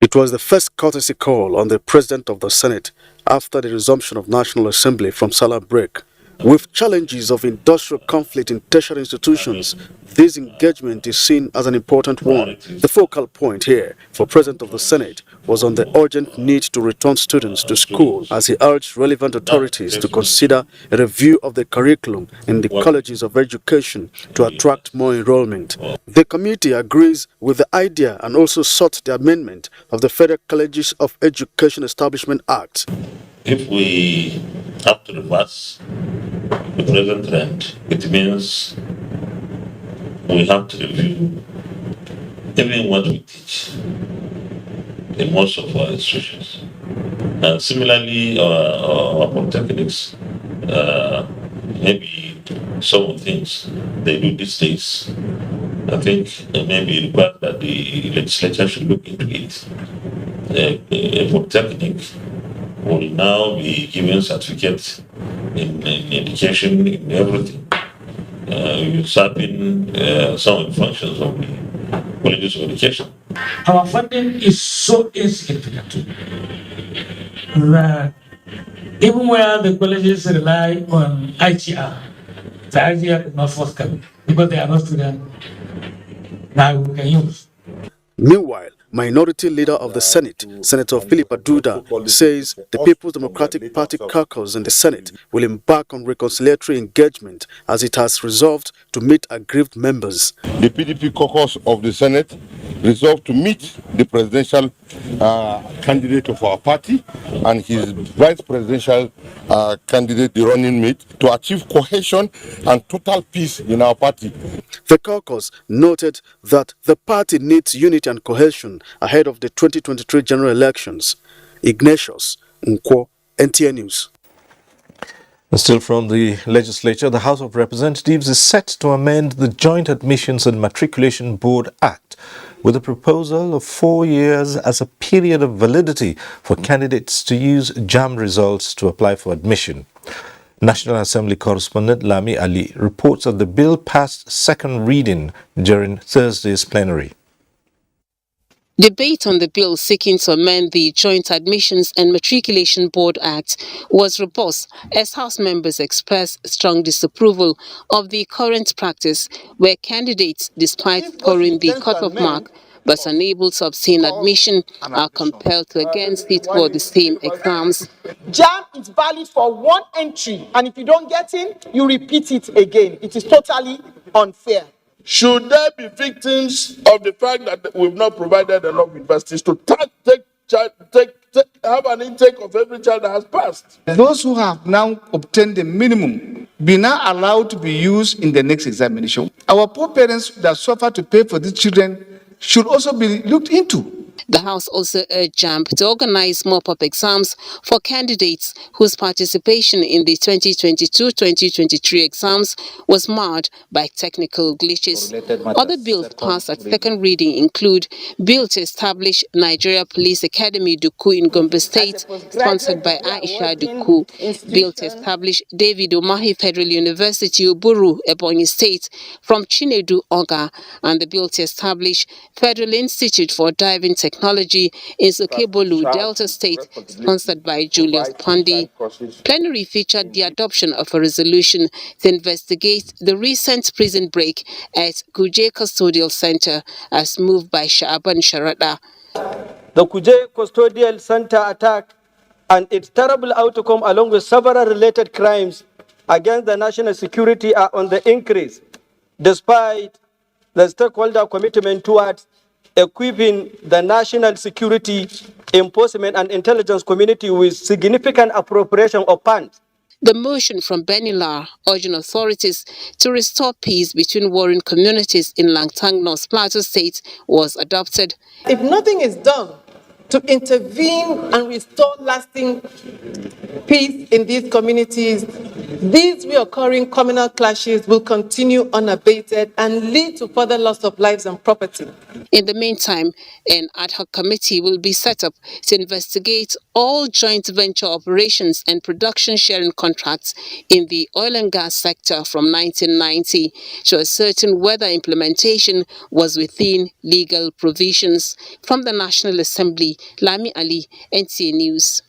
It was the first courtesy call on the President of the Senate after the resumption of National Assembly from Salah break. With challenges of industrial conflict in tertiary institutions, this engagement is seen as an important one. The focal point here for President of the Senate was on the urgent need to return students to school, as he urged relevant authorities to consider a review of the curriculum in the colleges of education to attract more enrollment. The committee agrees with the idea and also sought the amendment of the Federal Colleges of Education Establishment Act. If we have to reverse the present trend, it means we have to review even what we teach in most of our institutions. And similarly, our polytechnics, maybe some of the things they do these days, I think maybe required that the legislature should look into it. A polytechnic will now be given certificates in education, in everything. Usurping some of the functions of the colleges of education. Our funding is so insignificant that even where the colleges rely on IGR, the IGR is not forthcoming because they are not students that we can use. Meanwhile, Minority Leader of the Senate, Senator Philip Aduda, says the People's Democratic Party caucus in the Senate will embark on reconciliatory engagement as it has resolved to meet aggrieved members. The PDP caucus of the Senate resolved to meet the presidential candidate of our party and his vice presidential candidate, the running mate, to achieve cohesion and total peace in our party. The caucus noted that the party needs unity and cohesion ahead of the 2023 general elections. Ignatius Nkwo, NTA News. And still from the legislature, the House of Representatives is set to amend the Joint Admissions and Matriculation Board Act with a proposal of 4 years as a period of validity for candidates to use JAM results to apply for admission. National Assembly correspondent Lami Ali reports that the bill passed second reading during Thursday's plenary. Debate on the bill seeking to amend the Joint Admissions and Matriculation Board Act was robust as House members expressed strong disapproval of the current practice where candidates, despite scoring the cut-off mark but unable to obtain admission, are compelled to again sit for the same exams. JAM is valid for one entry, and if you don't get in, you repeat it again. It is totally unfair. Should there be victims of the fact that we've not provided enough universities to have an intake of every child that has passed? Those who have now obtained the minimum be now allowed to be used in the next examination. Our poor parents that suffer to pay for these children should also be looked into. The House also urged JAMB to organize mop-up exams for candidates whose participation in the 2022-2023 exams was marred by technical glitches. Other bills passed at second reading include Bill to establish Nigeria Police Academy Duku in Gombe State, sponsored by Aisha Duku, Bill to establish David Umahi Federal University Uburu, Ebonyi State, from Chinedu Oga, and the bill to establish Federal Institute for Diving Technology in Sokebolu, Delta State, sponsored by Julius Pandi. Plenary featured the adoption of a resolution to investigate the recent prison break at Kuje Custodial Center as moved by Sha'aban Sharada. The Kuje Custodial Center attack and its terrible outcome along with several related crimes against the national security are on the increase, despite the stakeholder commitment towards equipping the national security, enforcement and intelligence community with significant appropriation of funds. The motion from Benilar urging authorities to restore peace between warring communities in Langtang, North Plateau State was adopted. If nothing is done to intervene and restore lasting peace in these communities, these reoccurring communal clashes will continue unabated and lead to further loss of lives and property. In the meantime, an ad hoc committee will be set up to investigate all joint venture operations and production sharing contracts in the oil and gas sector from 1990 to ascertain whether implementation was within legal provisions. From the National Assembly, Lami Ali, NTA News.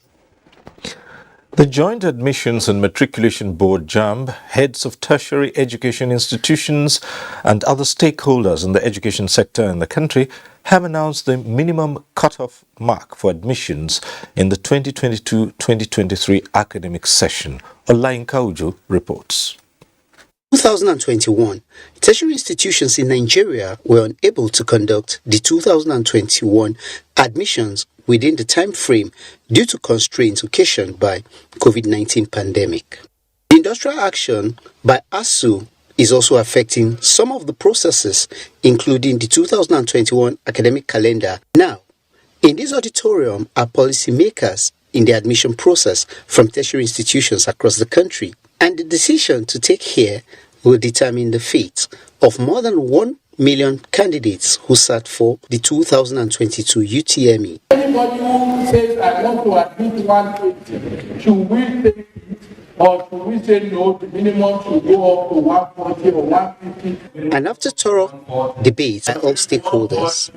The Joint Admissions and Matriculation Board JAMB, heads of tertiary education institutions and other stakeholders in the education sector in the country have announced the minimum cutoff mark for admissions in the 2022-2023 academic session. Olainka Uju reports. 2021, tertiary institutions in Nigeria were unable to conduct the 2021 admissions within the time frame due to constraints occasioned by COVID-19 pandemic. The industrial action by ASU is also affecting some of the processes, including the 2021 academic calendar. Now, in this auditorium are policymakers in the admission process from tertiary institutions across the country, and the decision to take here will determine the fate of more than 1 million candidates who sat for the 2022 UTME. Anybody who says I want to admit 180, should we take it Or should we say no, the minimum should go up to 140 or 150? And after thorough debate by all stakeholders,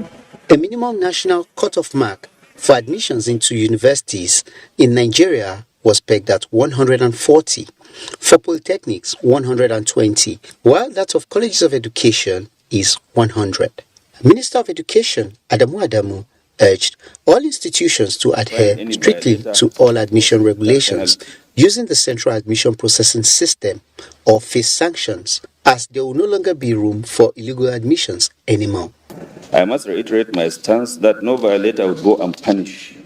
a minimum national cutoff mark for admissions into universities in Nigeria was pegged at 140, for polytechnics 120, while that of colleges of education is 100. Minister of Education Adamu Adamu urged all institutions to adhere strictly to all admission regulations using the Central Admission Processing System or face sanctions, as there will no longer be room for illegal admissions anymore. I must reiterate my stance that no violator would go unpunished,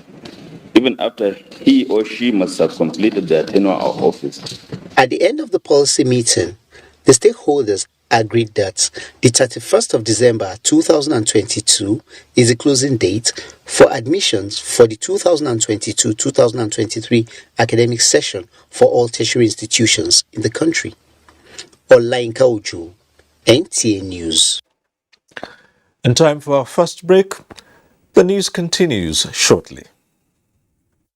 even after he or she must have completed their tenure of office. At the end of the policy meeting, the stakeholders agreed that the 31st of December 2022 is the closing date for admissions for the 2022-2023 academic session for all tertiary institutions in the country. Olainka Ojo, NTA News. In time for our first break, the news continues shortly.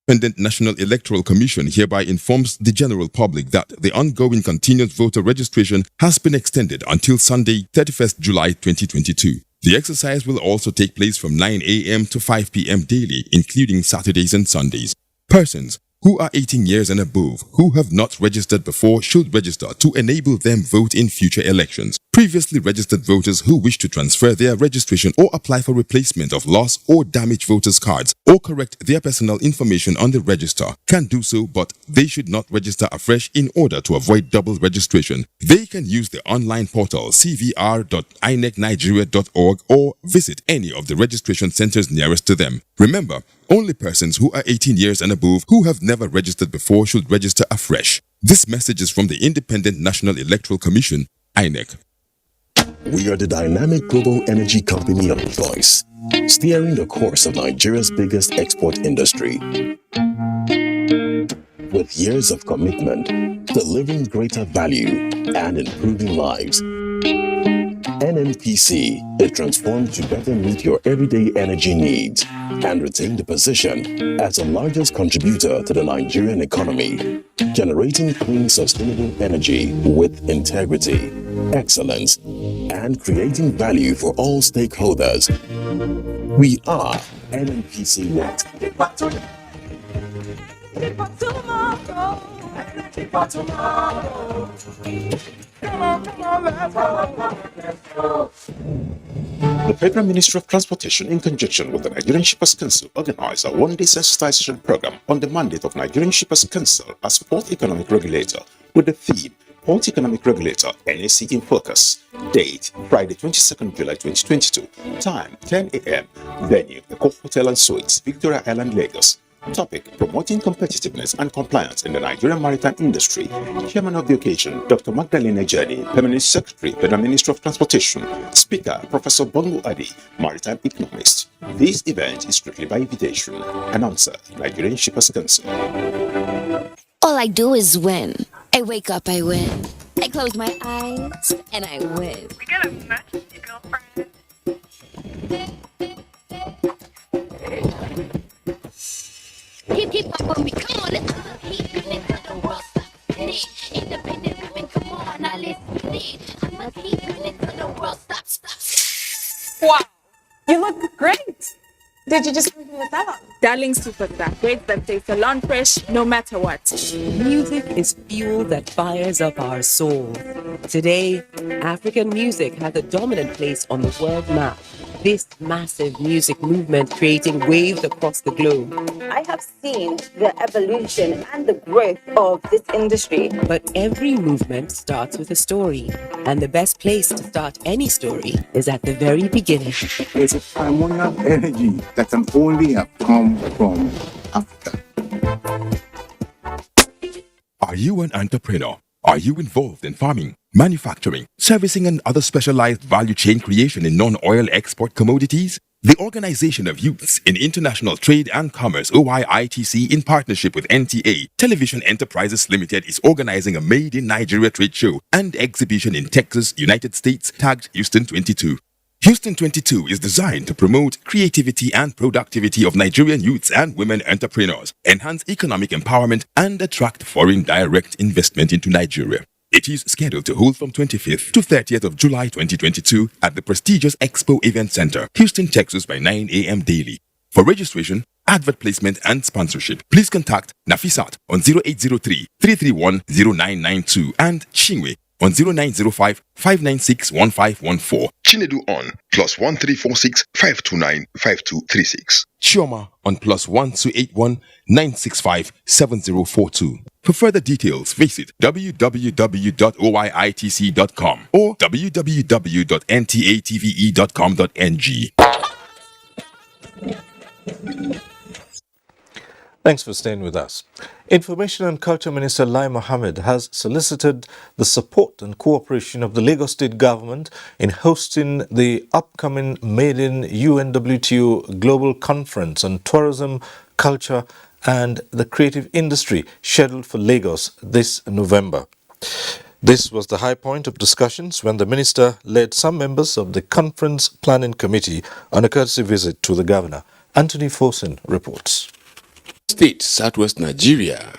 Independent National Electoral Commission hereby informs the general public that the ongoing continuous voter registration has been extended until Sunday, 31st July 2022. The exercise will also take place from 9 a.m. to 5 p.m. daily, including Saturdays and Sundays. Persons who are 18 years and above who have not registered before should register to enable them vote in future elections. Previously registered voters who wish to transfer their registration or apply for replacement of lost or damaged voters' cards or correct their personal information on the register can do so, but they should not register afresh in order to avoid double registration. They can use the online portal cvr.inecnigeria.org or visit any of the registration centers nearest to them. Remember, only persons who are 18 years and above who have never registered before should register afresh. This message is from the Independent National Electoral Commission, INEC. We are the dynamic global energy company of choice, steering the course of Nigeria's biggest export industry. With years of commitment, delivering greater value and improving lives, NNPC is transformed to better meet your everyday energy needs and retain the position as the largest contributor to the Nigerian economy, generating clean, sustainable energy with integrity, excellence, and creating value for all stakeholders. We are NNPC Net. The Federal Ministry of Transportation, in conjunction with the Nigerian Shippers Council, organized a one-day sensitization program on the mandate of Nigerian Shippers Council as Port Economic Regulator, with the theme Port Economic Regulator, NAC in Focus. Date, Friday 22nd July 2022. Time, 10 a.m. Venue, Eco Hotel and Suites, Victoria Island, Lagos. Topic, Promoting Competitiveness and Compliance in the Nigerian Maritime Industry. Chairman of the occasion, Dr. Magdalene Journey, Permanent Secretary, Federal Ministry of Transportation. Speaker, Professor Bongo Adi, Maritime Economist. This event is strictly by invitation. Announcer, Nigerian Shippers Council. All I do is win. I wake up, I win. I close my eyes, and I win. We get a message, girlfriend. Keep up on me, come on, let's keep it until the world stops. Independent women, come on, now let's lead. I'ma keep it until the world stops. Wow, you look great. Did you just bring the salon? Darling Super that great that stays salon fresh no matter what. Music is fuel that fires up our soul. Today, African music has a dominant place on the world map. This massive music movement creating waves across the globe. I have seen the evolution and the growth of this industry. But every movement starts with a story. And the best place to start any story is at the very beginning. It's a primordial energy that can only have come from Africa. Are you an entrepreneur? Are you involved in farming, manufacturing, servicing, and other specialized value chain creation in non-oil export commodities? The Organization of Youths in International Trade and Commerce, OIITC, in partnership with NTA, Television Enterprises Limited, is organizing a Made in Nigeria trade show and exhibition in Texas, United States, tagged Houston 22. Houston 22 is designed to promote creativity and productivity of Nigerian youths and women entrepreneurs, enhance economic empowerment, and attract foreign direct investment into Nigeria. It is scheduled to hold from 25th to 30th of July 2022 at the prestigious Expo Event Center, Houston, Texas by 9 a.m. daily. For registration, advert placement, and sponsorship, please contact Nafisat on 0803-331-0992 and Chingwe on 0905-596-1514. Chinedu on +1346-529-5236. Chioma on +1281-965-7042. For further details, visit www.oiitc.com or www.ntatve.com.ng. Thanks for staying with us. Information and Culture Minister Lai Mohammed has solicited the support and cooperation of the Lagos State Government in hosting the upcoming maiden UNWTO Global Conference on Tourism, Culture and the Creative Industry scheduled for Lagos this November. This was the high point of discussions when the minister led some members of the conference planning committee on a courtesy visit to the governor. Anthony Forsen reports. State Southwest Nigeria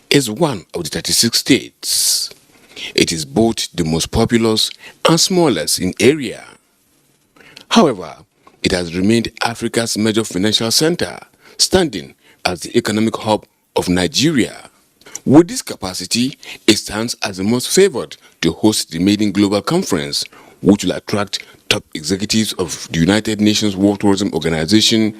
is one of the 36 states. It is both the most populous and smallest in area. However, it has remained Africa's major financial center, standing as the economic hub of Nigeria. With this capacity, it stands as the most favored to host the maiden global conference, which will attract top executives of the United Nations World Tourism Organization,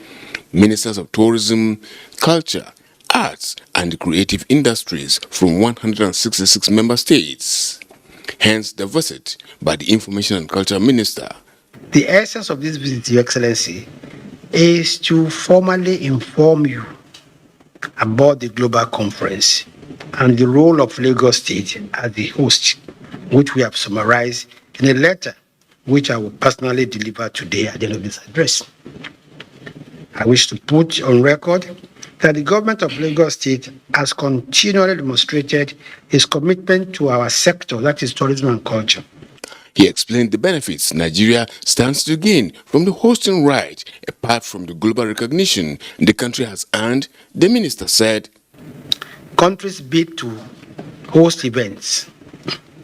ministers of tourism, culture, arts, and the creative industries from 166 member states. Hence the visit by the Information and Culture Minister. The essence of this visit, Your Excellency, is to formally inform you about the global conference and the role of Lagos State as the host, which we have summarized in a letter which I will personally deliver today at the end of this address. I wish to put on record that the government of Lagos State has continually demonstrated its commitment to our sector, that is tourism and culture. He explained the benefits Nigeria stands to gain from the hosting right, apart from the global recognition the country has earned. The minister said, countries bid to host events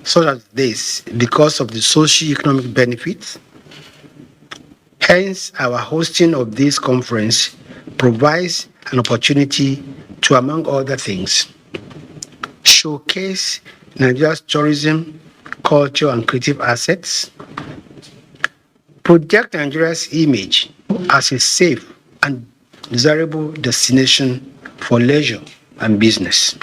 such as this because of the socio-economic benefits. Hence, our hosting of this conference provides an opportunity to, among other things, showcase Nigeria's tourism, culture, and creative assets, project Nigeria's image as a safe and desirable destination for leisure and business.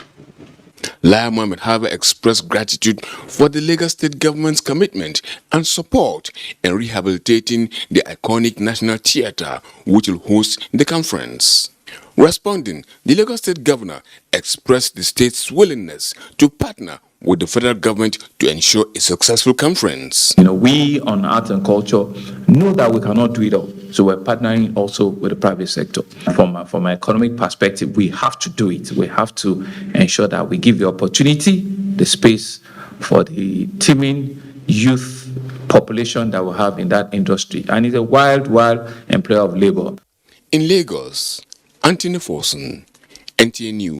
Lai Mohammed, however, expressed gratitude for the Lagos State government's commitment and support in rehabilitating the iconic National Theatre, which will host the conference. Responding, the Lagos State governor expressed the state's willingness to partner with the federal government to ensure a successful conference. We on art and culture know that we cannot do it all. So we're partnering also with the private sector. From an economic perspective, we have to do it. We have to ensure that we give the opportunity, the space for the teeming youth population that we have in that industry. And it's a wild employer of labor. In Lagos, Anthony Forsen, NTA News.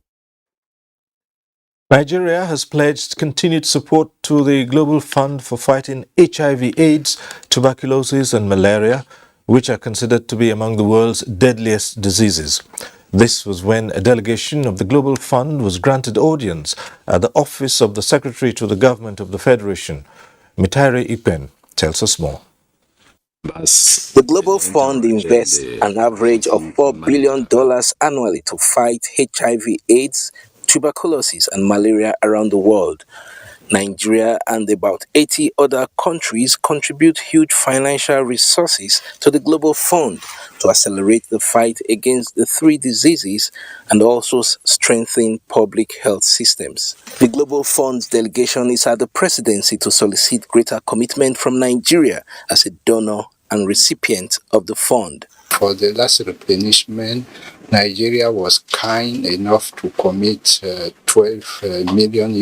Nigeria has pledged continued support to the Global Fund for fighting HIV/AIDS, tuberculosis and malaria, which are considered to be among the world's deadliest diseases. This was when a delegation of the Global Fund was granted audience at the office of the Secretary to the Government of the Federation. Mitaire Ipen tells us more. The Global Fund invests an average of $4 billion annually to fight HIV/AIDS, tuberculosis and malaria around the world. Nigeria and about 80 other countries contribute huge financial resources to the Global Fund to accelerate the fight against the three diseases and also strengthen public health systems. The Global Fund's delegation is at the presidency to solicit greater commitment from Nigeria as a donor and recipient of the fund. For the last replenishment, Nigeria was kind enough to commit $12 million.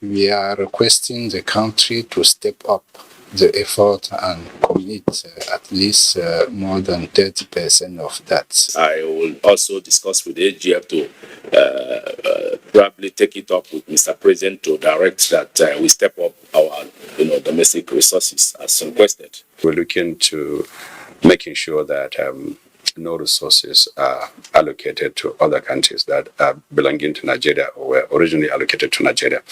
We are requesting the country to step up the effort and commit at least more than 30% of that. I will also discuss with the AGF to probably take it up with Mr. President to direct that we step up our domestic resources as requested. We're looking to making sure that no resources are allocated to other countries that are belonging to Nigeria or were originally allocated to Nigeria.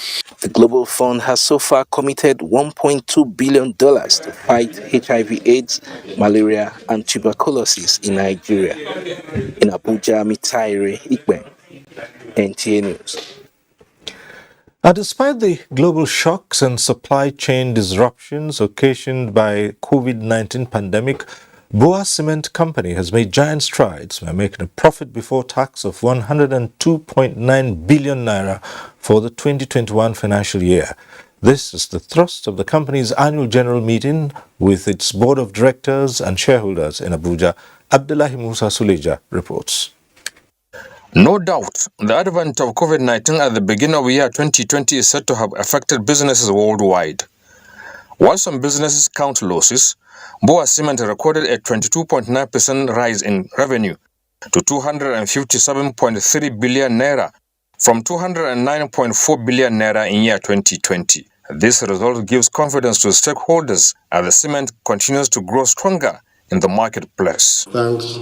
The Global Fund has so far committed $1.2 billion to fight HIV/AIDS, malaria, and tuberculosis in Nigeria. In Abuja, Maritime, NTA News. Despite the global shocks and supply chain disruptions occasioned by COVID-19 pandemic, Boa Cement Company has made giant strides by making a profit before tax of 102.9 billion naira for the 2021 financial year. This is the thrust of the company's annual general meeting with its board of directors and shareholders in Abuja. Abdullahi Musa Suleja reports. No doubt, the advent of COVID-19 at the beginning of the year 2020 is said to have affected businesses worldwide. While some businesses count losses, Boa Cement recorded a 22.9% rise in revenue to 257.3 billion naira from 209.4 billion naira in year 2020. This result gives confidence to stakeholders as the cement continues to grow stronger in the marketplace. Thanks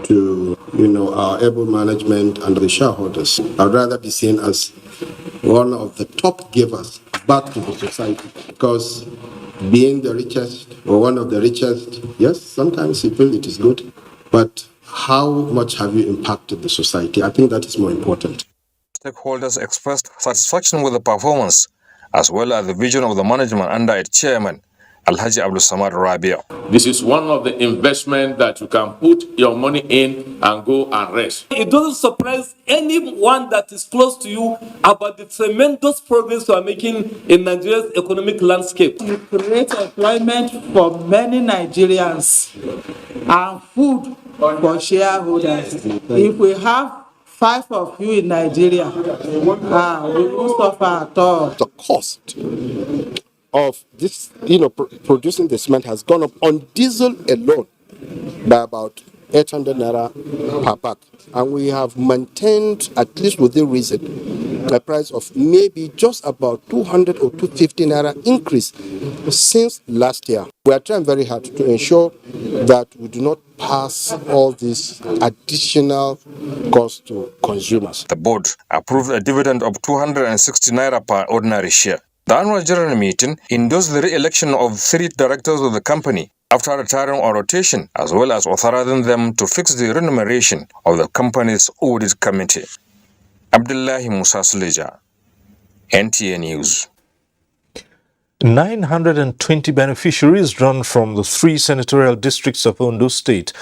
to our able management and the shareholders, I'd rather be seen as one of the top givers back to the society, because being the richest or one of the richest, yes, sometimes you feel it is good, but how much have you impacted the society? I think that is more important. Stakeholders expressed satisfaction with the performance as well as the vision of the management under its chairman, Alhaji Abdul Samad Rabia. This is one of the investments that you can put your money in and go and rest. It doesn't surprise anyone that is close to you about the tremendous progress we are making in Nigeria's economic landscape. We create employment for many Nigerians and food for shareholders. If we have 5 of you in Nigeria, we won't suffer at all. The cost of this, producing the cement has gone up on diesel alone by about 800 naira per bag, and we have maintained, at least within reason, a price of maybe just about 200 or 250 naira increase since last year. We are trying very hard to ensure that we do not pass all these additional costs to consumers. The board approved a dividend of 260 naira per ordinary share. The annual general meeting endorsed the re-election of 3 directors of the company after retiring on rotation, as well as authorizing them to fix the remuneration of the company's audit committee. Abdullahi Musa Suleja, NTA News. 920 beneficiaries drawn from the 3 senatorial districts of Ondo State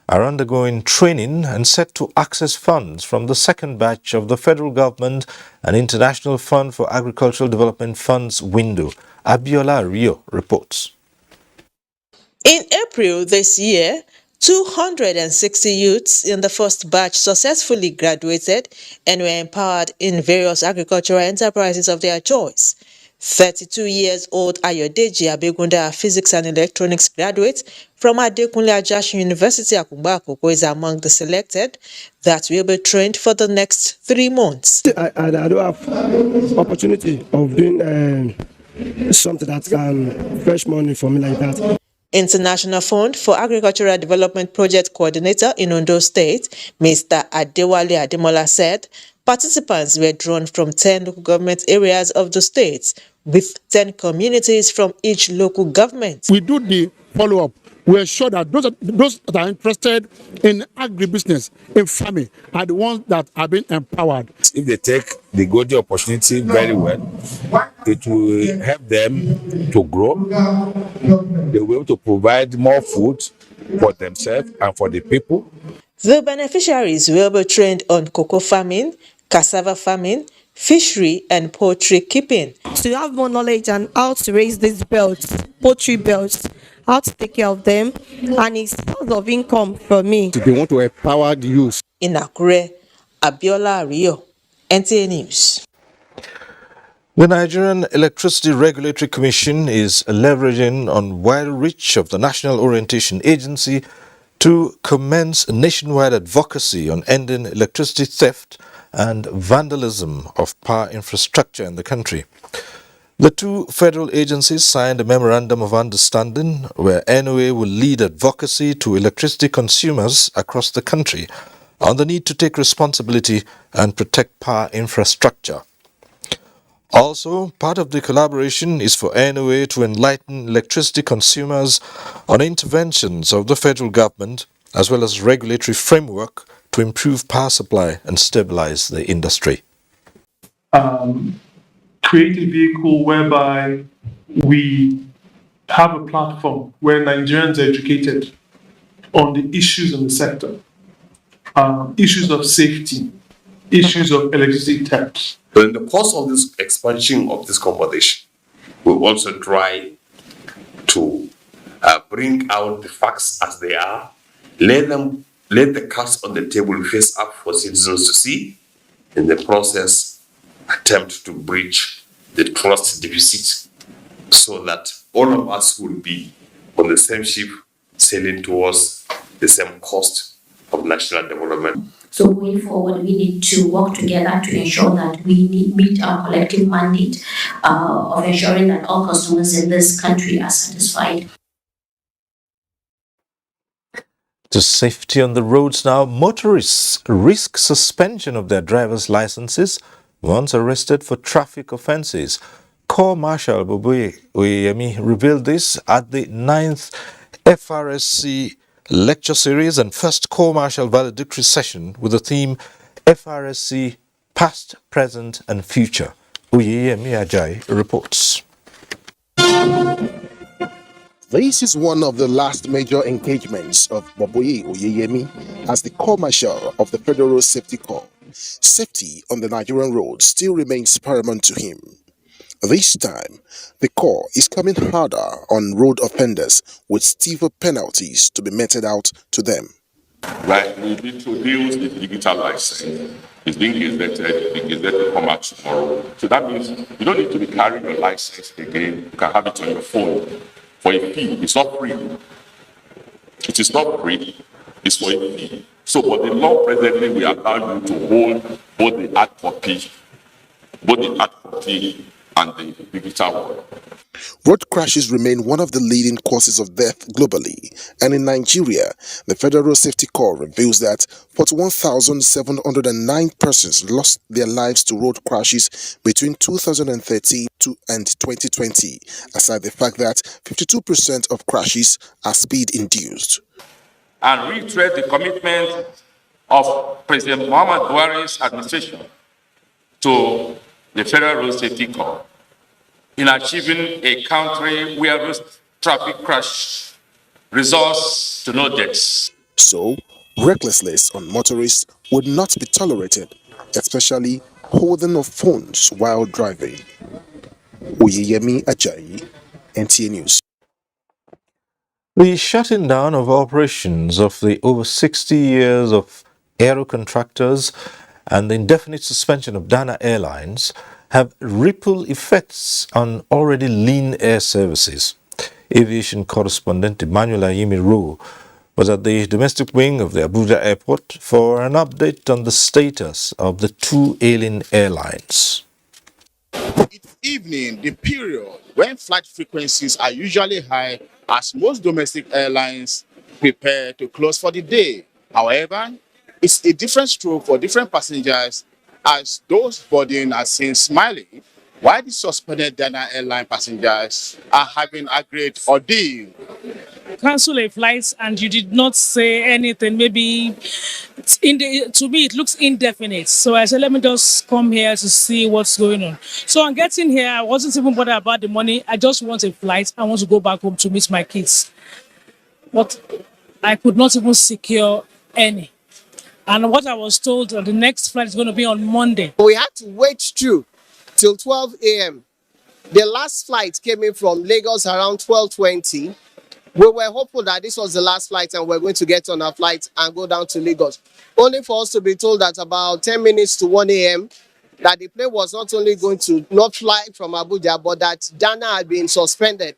are undergoing training and set to access funds from the second batch of the federal government and International Fund for Agricultural Development Funds window. Abiola Rio reports. In April this year, 260 youths in the first batch successfully graduated and were empowered in various agricultural enterprises of their choice. 32-years-old Ayodeji Abegunda, a physics and electronics graduate from Adekunle Ajasin University, Akungba Akoko, is among the selected that will be trained for the next 3 months. I don't have opportunity of doing something that can fetch money for me like that. International Fund for Agricultural Development Project Coordinator in Ondo State, Mr. Adewale Ademola, said participants were drawn from 10 local government areas of the state, with 10 communities from each local government. We do the follow-up. We ensure that those that are interested in agribusiness, in farming, are the ones that are being empowered. If they take the golden opportunity very well, it will help them to grow. They will be able to provide more food for themselves and for the people. The beneficiaries will be trained on cocoa farming, cassava farming, fishery and poultry keeping. To have more knowledge on how to raise these birds, poultry birds, how to take care of them, and it's source of income for me. They want to empower the youth. In Akure, Abiola Rio, NTA News. The Nigerian Electricity Regulatory Commission is leveraging on wide reach of the National Orientation Agency to commence nationwide advocacy on ending electricity theft and vandalism of power infrastructure in the country. The two federal agencies signed a memorandum of understanding where NOA will lead advocacy to electricity consumers across the country on the need to take responsibility and protect power infrastructure. Also, part of the collaboration is for NOA to enlighten electricity consumers on interventions of the federal government as well as regulatory framework to improve power supply and stabilize the industry. Create a vehicle whereby we have a platform where Nigerians are educated on the issues in the sector, issues of safety, issues of electricity theft. But in the course of this expansion of this conversation, we also try to bring out the facts as they are, let the cards on the table face up for citizens to see, in the process attempt to bridge the trust deficit so that all of us will be on the same ship sailing towards the same cost of national development. So going forward, we need to work together to ensure that we meet our collective mandate of ensuring that all customers in this country are satisfied. To safety on the roads now, motorists risk suspension of their driver's licenses once arrested for traffic offences. Corps Marshal Boboye Oyemi revealed this at the 9th FRSC lecture series and first Corps Marshal valedictory session with the theme FRSC Past, Present and Future. Oyemi Ajayi reports. This is one of the last major engagements of Boboye Oyeyemi as the Corps Marshal of the Federal Road Safety Corps. Safety on the Nigerian roads still remains paramount to him. This time, the Corps is coming harder on road offenders with stiffer penalties to be meted out to them. Right, we introduce the digital license. It's being gazetted, the gazette will come out tomorrow. So that means you don't need to be carrying your license again. You can have it on your phone for a fee. It's not free. It is not free. It's for a fee. So, but the law presently will allow you to hold both the hard copy and the digital one. Road crashes remain one of the leading causes of death globally, and in Nigeria, the Federal Road Safety Corps reveals that 41,709 persons lost their lives to road crashes between 2013 and 2020, aside the fact that 52% of crashes are speed-induced. And reiterate the commitment of President Muhammad Buhari's administration to the Federal Road Safety Corps in achieving a country where road traffic crash results to no deaths. So, recklessness on motorists would not be tolerated, especially holding of phones while driving. Oyeyemi Ajayi, NTA News. The shutting down of operations of the over 60 years of aero contractors and the indefinite suspension of Dana Airlines have ripple effects on already lean air services. Aviation correspondent Emmanuel Ayimi was at the domestic wing of the Abuja airport for an update on the status of the two ailing airlines. It's evening, the period when flight frequencies are usually high as most domestic airlines prepare to close for the day. However, it's a different stroke for different passengers as those boarding are seen smiling, while the suspended Dana airline passengers are having a great ordeal. Cancel a flight and you did not say anything. Maybe to me it looks indefinite. So I said, let me just come here to see what's going on. So on getting here, I wasn't even bothered about the money. I just want a flight. I want to go back home to meet my kids. But I could not even secure any. And what I was told, the next flight is going to be on Monday. We had to wait through till 12 a.m. The last flight came in from Lagos around 12:20. We were hopeful that this was the last flight and we're going to get on our flight and go down to Lagos. Only for us to be told that about 10 minutes to 1 a.m., that the plane was not only going to not fly from Abuja, but that Dana had been suspended.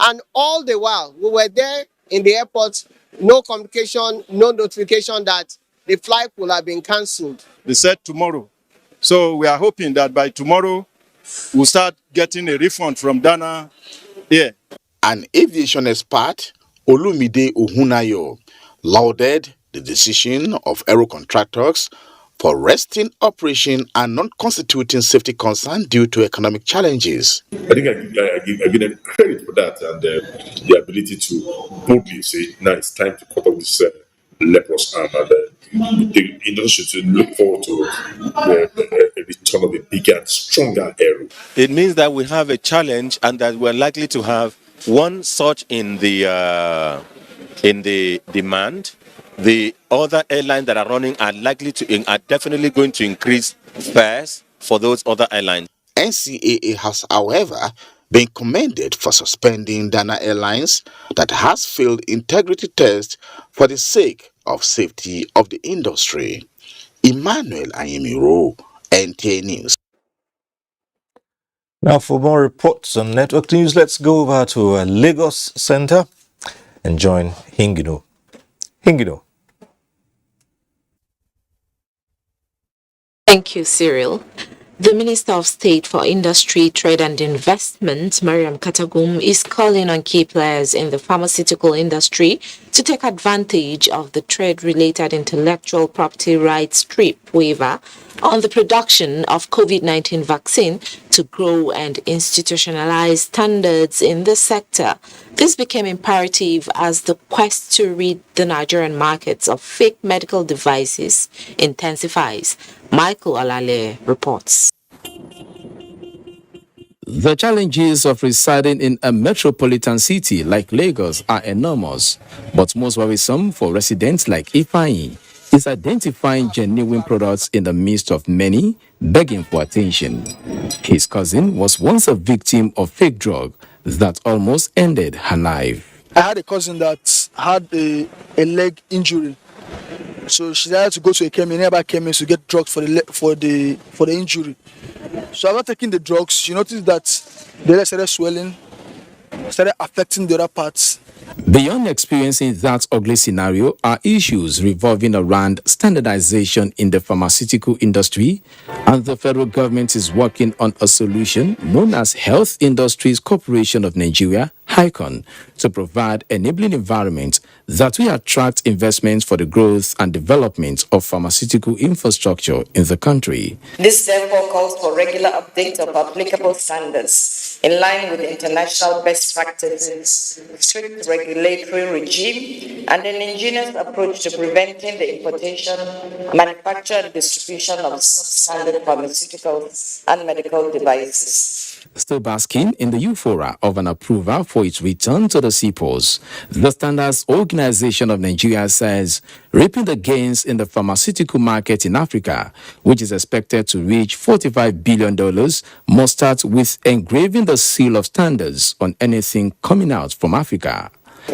And all the while, we were there in the airport, no communication, no notification that the flight will have been cancelled. They said tomorrow. So we are hoping that by tomorrow, we'll start getting a refund from Dana here. An aviation expert, Olumide Ohunayo, lauded the decision of aero contractors for resting operation and not constituting safety concern due to economic challenges. I think I give them credit for that and the ability to boldly say, now it's time to cut off this leprous arm, and the industry should look forward to the return of a bigger and stronger arrow. It means that we have a challenge and that we're likely to have one such in the demand. The other airlines that are running are definitely going to increase fares for those other airlines. NCAA has, however, been commended for suspending Dana Airlines that has failed integrity tests for the sake of safety of the industry. Emmanuel Ayemiro, NTA News. Now, for more reports on network news, let's go over to Lagos Center and join Hingino. Hingino. Thank you, Cyril. The Minister of State for Industry, Trade and Investment, Mariam Katagum, is calling on key players in the pharmaceutical industry to take advantage of the trade-related intellectual property rights strip waiver on the production of COVID-19 vaccine to grow and institutionalize standards in the sector. This became imperative as the quest to rid the Nigerian markets of fake medical devices intensifies. Michael Alale reports. The challenges of residing in a metropolitan city like Lagos are enormous, but most worrisome for residents like Ifeanyi is identifying genuine products in the midst of many begging for attention. His cousin was once a victim of fake drug that almost ended her life. I had a cousin that had a leg injury, so she had to go to a nearby chemist to get drugs for the injury. So after taking the drugs, she noticed that the leg started swelling, started affecting the other parts. Beyond experiencing that ugly scenario are issues revolving around standardization in the pharmaceutical industry, and the federal government is working on a solution known as Health Industries Corporation of Nigeria, HICON, to provide enabling environment that will attract investments for the growth and development of pharmaceutical infrastructure in the country. This therefore calls for regular updates of applicable standards in line with international best practices, strict regulatory regime, and an ingenious approach to preventing the importation, manufacture, and distribution of substandard pharmaceuticals and medical devices. Still basking in the euphoria of an approval for its return to the seaports, the Standards Organization of Nigeria says reaping the gains in the pharmaceutical market in Africa, which is expected to reach $45 billion, must start with engraving the seal of standards on anything coming out from Africa.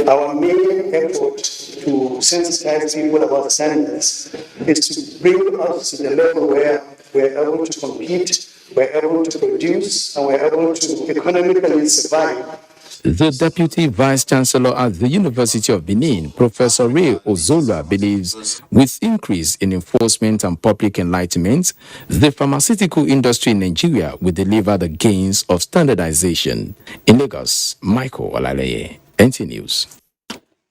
Our main effort to sensitize people about the standards is to bring us to the level where we're able to compete, we're able to produce, and we're able to economically survive. The Deputy Vice Chancellor at the University of Benin, Professor Ray Ozola, believes with increase in enforcement and public enlightenment, the pharmaceutical industry in Nigeria will deliver the gains of standardization. In Lagos, Michael Olaleye, NT News.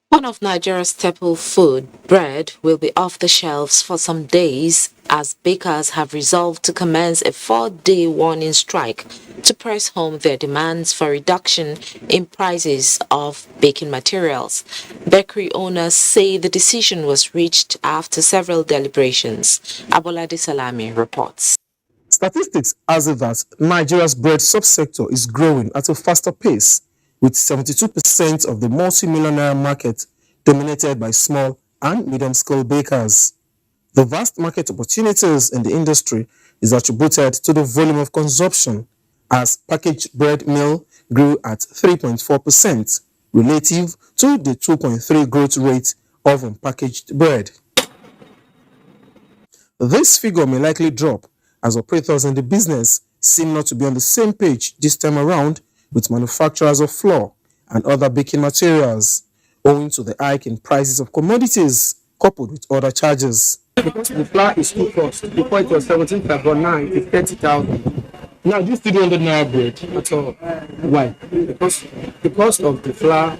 One of Nigeria's staple food, bread, will be off the shelves for some days as bakers have resolved to commence a 4-day warning strike to press home their demands for reduction in prices of baking materials. Bakery owners say the decision was reached after several deliberations. Abolade Salami reports. Statistics has it that Nigeria's bread subsector is growing at a faster pace, with 72% of the multi-millionaire market dominated by small and medium-scale bakers. The vast market opportunities in the industry is attributed to the volume of consumption, as packaged bread meal grew at 3.4% relative to the 2.3% growth rate of unpackaged bread. This figure may likely drop as operators in the business seem not to be on the same page this time around with manufacturers of flour and other baking materials, owing to the hike in prices of commodities coupled with other charges. Because the flour is too cost. Before it was 17,000, but now it is 30,000. Now this 300 naira bread at all. Why? Because the cost of the flour,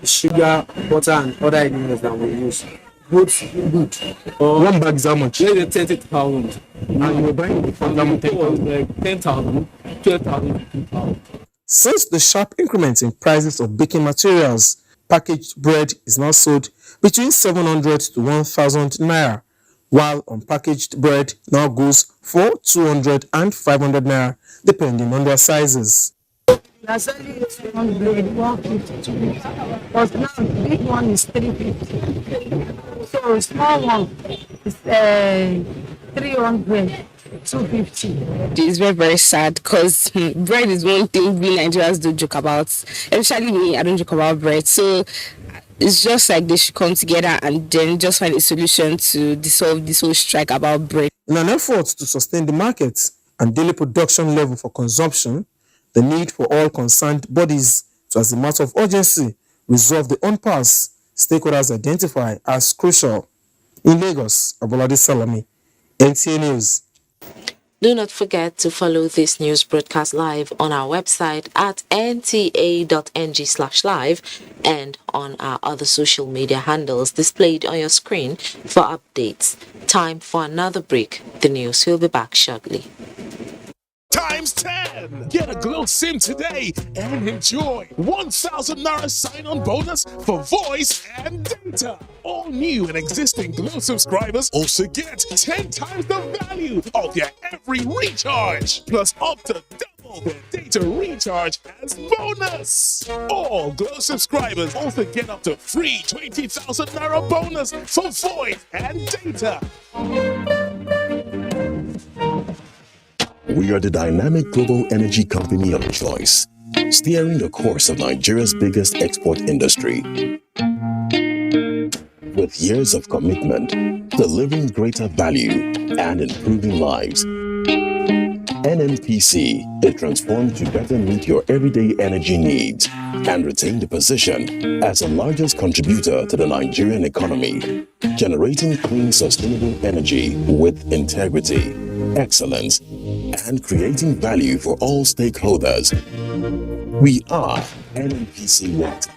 sugar, butter, and other ingredients that we use. Both good. One bag is how much? Let's say 30,000. And you're buying it for example 10,000, 12,000, 15,000. Since the sharp increment in prices of baking materials, packaged bread is now sold between 700 to 1,000 naira, while unpackaged bread now goes for 200 and 500 naira, depending on their sizes. They are selling 200, 150, 250. But now the big one is 350. So a small one is 300, 250. It's very, very sad because bread is one thing we Nigerians do joke about. Especially me, I don't joke about bread. So it's just like they should come together and then just find a solution to dissolve this whole strike about bread. In an effort to sustain the market and daily production level for consumption, the need for all concerned bodies to, as a matter of urgency, resolve the impasse stakeholders identify as crucial. In Lagos, Abolade Salami, NTA News. Do not forget to follow this news broadcast live on our website at nta.ng/live and on our other social media handles displayed on your screen for updates. Time for another break. The news will be back shortly. Times 10. Get a Glow SIM today and enjoy 1,000 Naira sign-on bonus for voice and data. All new and existing Glow subscribers also get 10 times the value of their every recharge, plus up to double their data recharge as bonus. All Glow subscribers also get up to free 20,000 Naira bonus for voice and data. We are the dynamic global energy company of choice, steering the course of Nigeria's biggest export industry. With years of commitment, delivering greater value and improving lives, NNPC is transformed to better meet your everyday energy needs and retain the position as the largest contributor to the Nigerian economy, generating clean, sustainable energy with integrity, excellence, and creating value for all stakeholders. We are NNPC Water.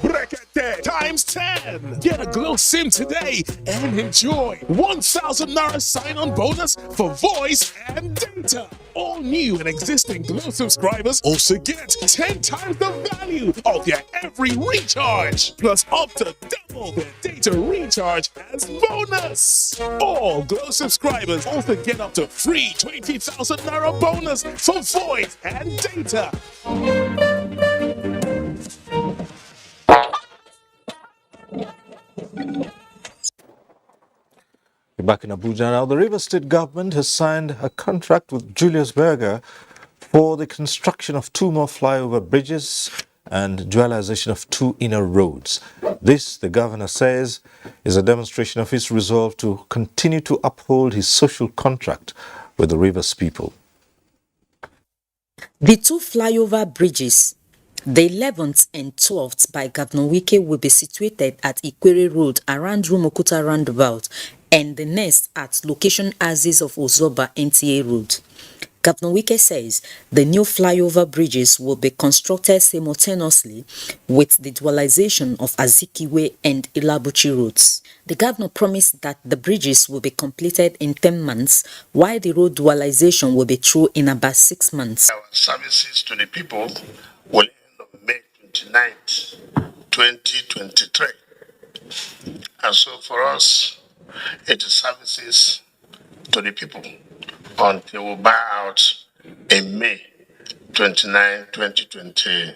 Brekete times 10. Get a Glow SIM today and enjoy 1,000 Naira sign-on bonus for voice and data. All new and existing Glow subscribers also get 10 times the value of their every recharge, plus up to double their data recharge as bonus. All Glow subscribers also get up to free 20,000 Naira bonus for voice and data. Back in Abuja now, the Rivers State government has signed a contract with Julius Berger for the construction of 2 more flyover bridges and dualization of 2 inner roads. This, the governor says, is a demonstration of his resolve to continue to uphold his social contract with the Rivers people. The 2 flyover bridges, the 11th and 12th by Governor Wike, will be situated at Ikwere Road around Rumokuta Roundabout and the next at location Axis of Ozoba NTA Road. Governor Wike says the new flyover bridges will be constructed simultaneously with the dualization of Azikiwe and Ilabuchi roads. The governor promised that the bridges will be completed in 10 months, while the road dualization will be through in about 6 months. Our services to the people will end on May 29th, 2023. And so for us, it is services to the people until we buy out in May 29, 2023.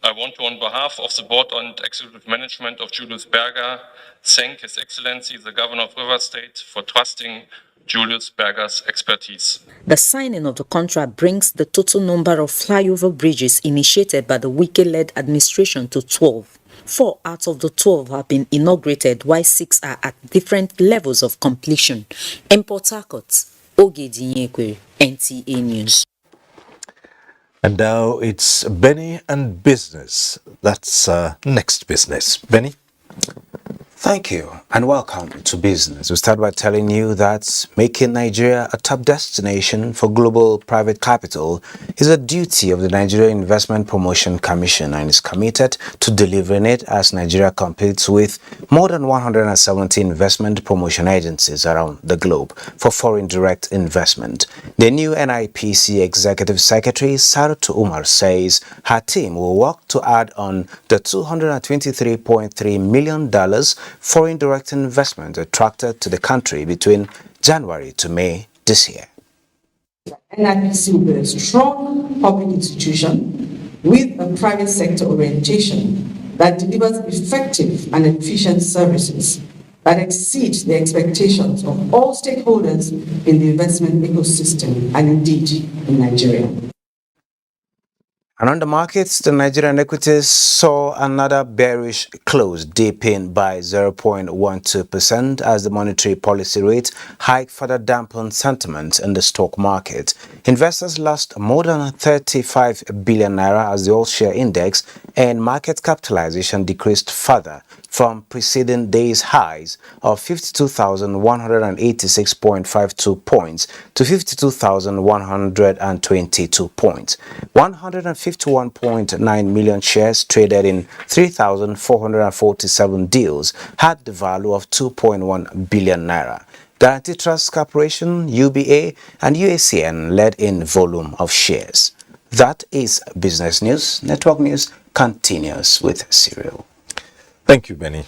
I want to, on behalf of the Board and Executive Management of Julius Berger, thank His Excellency, the Governor of Rivers State, for trusting Julius Berger's expertise. The signing of the contract brings the total number of flyover bridges initiated by the Wike-led administration to 12. 4 out of the 12 have been inaugurated, while 6 are at different levels of completion. In Port Harcourt, Ogedinyekwe, NTA News. And now it's Benny and business. That's next business. Benny? Thank you and welcome to Business. We start by telling you that making Nigeria a top destination for global private capital is a duty of the Nigeria Investment Promotion Commission and is committed to delivering it as Nigeria competes with more than 170 investment promotion agencies around the globe for foreign direct investment. The new NIPC Executive Secretary Saratu Umar says her team will work to add on the $223.3 million foreign direct investment attracted to the country between January to May this year. NIPC will be a strong public institution with a private sector orientation that delivers effective and efficient services that exceed the expectations of all stakeholders in the investment ecosystem and indeed in Nigeria. And on the markets, the Nigerian equities saw another bearish close, dipping by 0.12% as the monetary policy rate hike further dampened sentiment in the stock market. Investors lost more than 35 billion naira as the all-share index and market capitalization decreased further from preceding day's highs of 52,186.52 points to 52,122 points. 151.9 million shares traded in 3,447 deals had the value of 2.1 billion naira. Guarantee Trust Corporation, UBA, and UACN led in volume of shares. That is business news. Network news continues with Cyril. Thank you, Benny.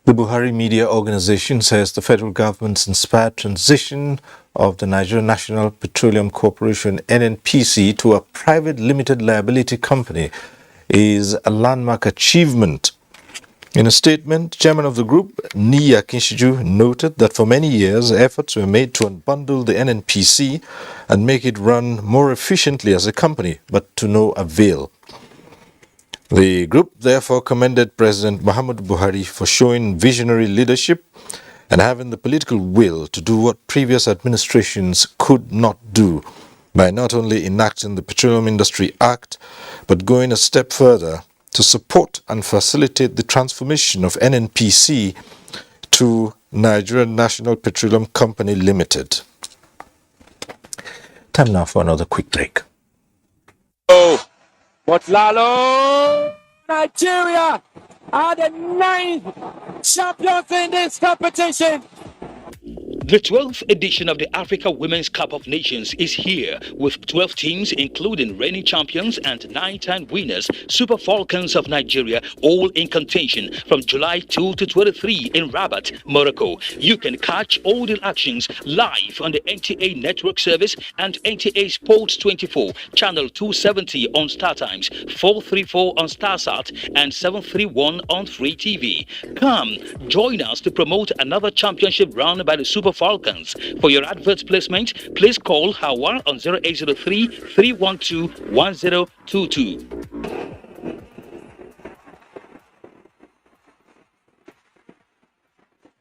The Buhari Media Organization says the federal government's inspired transition of the Nigerian National Petroleum Corporation (NNPC) to a private limited liability company is a landmark achievement. In a statement, chairman of the group, Niyi Akinshiju, noted that for many years efforts were made to unbundle the NNPC and make it run more efficiently as a company, but to no avail. The group therefore commended President Muhammadu Buhari for showing visionary leadership and having the political will to do what previous administrations could not do by not only enacting the Petroleum Industry Act, but going a step further to support and facilitate the transformation of NNPC to Nigerian National Petroleum Company Limited. Time now for another quick break. But Lalo, Nigeria are the 9th champions in this competition. The 12th edition of the Africa Women's Cup of Nations is here with 12 teams including reigning champions and 9-time winners, Super Falcons of Nigeria, all in contention from July 2 to 23 in Rabat, Morocco. You can catch all the actions live on the NTA network service and NTA Sports 24, channel 270 on StarTimes, 434 on StarSat and 731 on Free TV. Come, join us to promote another championship run by the Super Falcons. For your advert placement, please call Hawa on 0803 312 1022.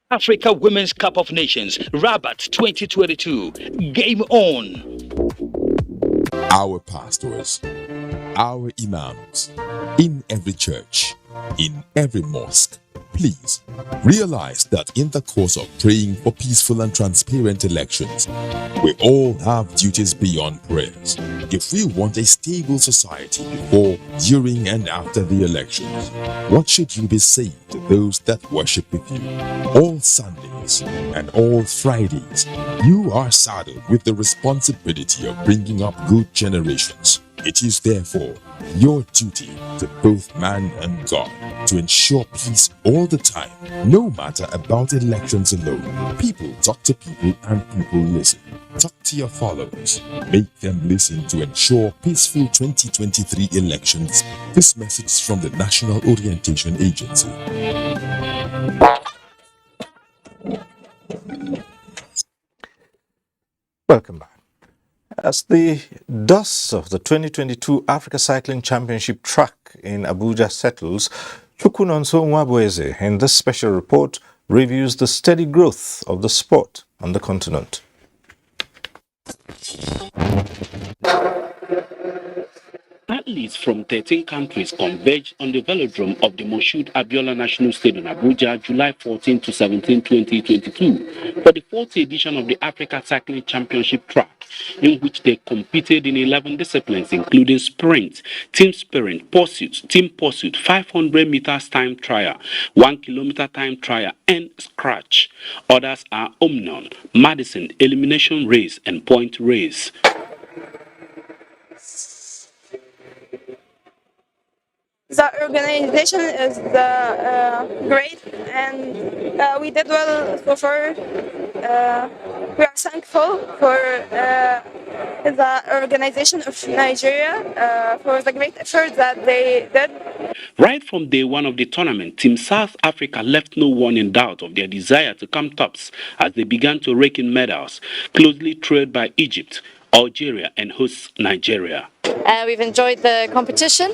Africa Women's Cup of Nations, Rabat 2022. Game on. Our pastors, our imams, in every church, in every mosque, please realize that in the course of praying for peaceful and transparent elections, we all have duties beyond prayers. If we want a stable society before, during, and after the elections, what should you be saying to those that worship with you? All Sundays and all Fridays, you are saddled with the responsibility of bringing up good generations. It is therefore your duty to both man and God to ensure peace all the time, no matter about elections alone. People talk to people and people listen. Talk to your followers. Make them listen to ensure peaceful 2023 elections. This message is from the National Orientation Agency. Welcome back. As the dust of the 2022 Africa Cycling Championship track in Abuja settles, Chukwunonso Nwabueze in this special report reviews the steady growth of the sport on the continent. Athletes from 13 countries converged on the velodrome of the Moshood Abiola National Stadium, Abuja, July 14 to 17, 2022, for the 4th edition of the Africa Cycling Championship track, in which they competed in 11 disciplines, including sprint, team sprint, pursuit, team pursuit, 500 meters time trial, 1 kilometer time trial, and scratch. Others are Omnium, Madison, elimination race, and point race. The organization is great, and we did well so far. We are thankful for the organization of Nigeria for the great effort that they did. Right from day one of the tournament, Team South Africa left no one in doubt of their desire to come tops as they began to rake in medals, closely trailed by Egypt, Algeria, and host Nigeria. We've enjoyed the competition,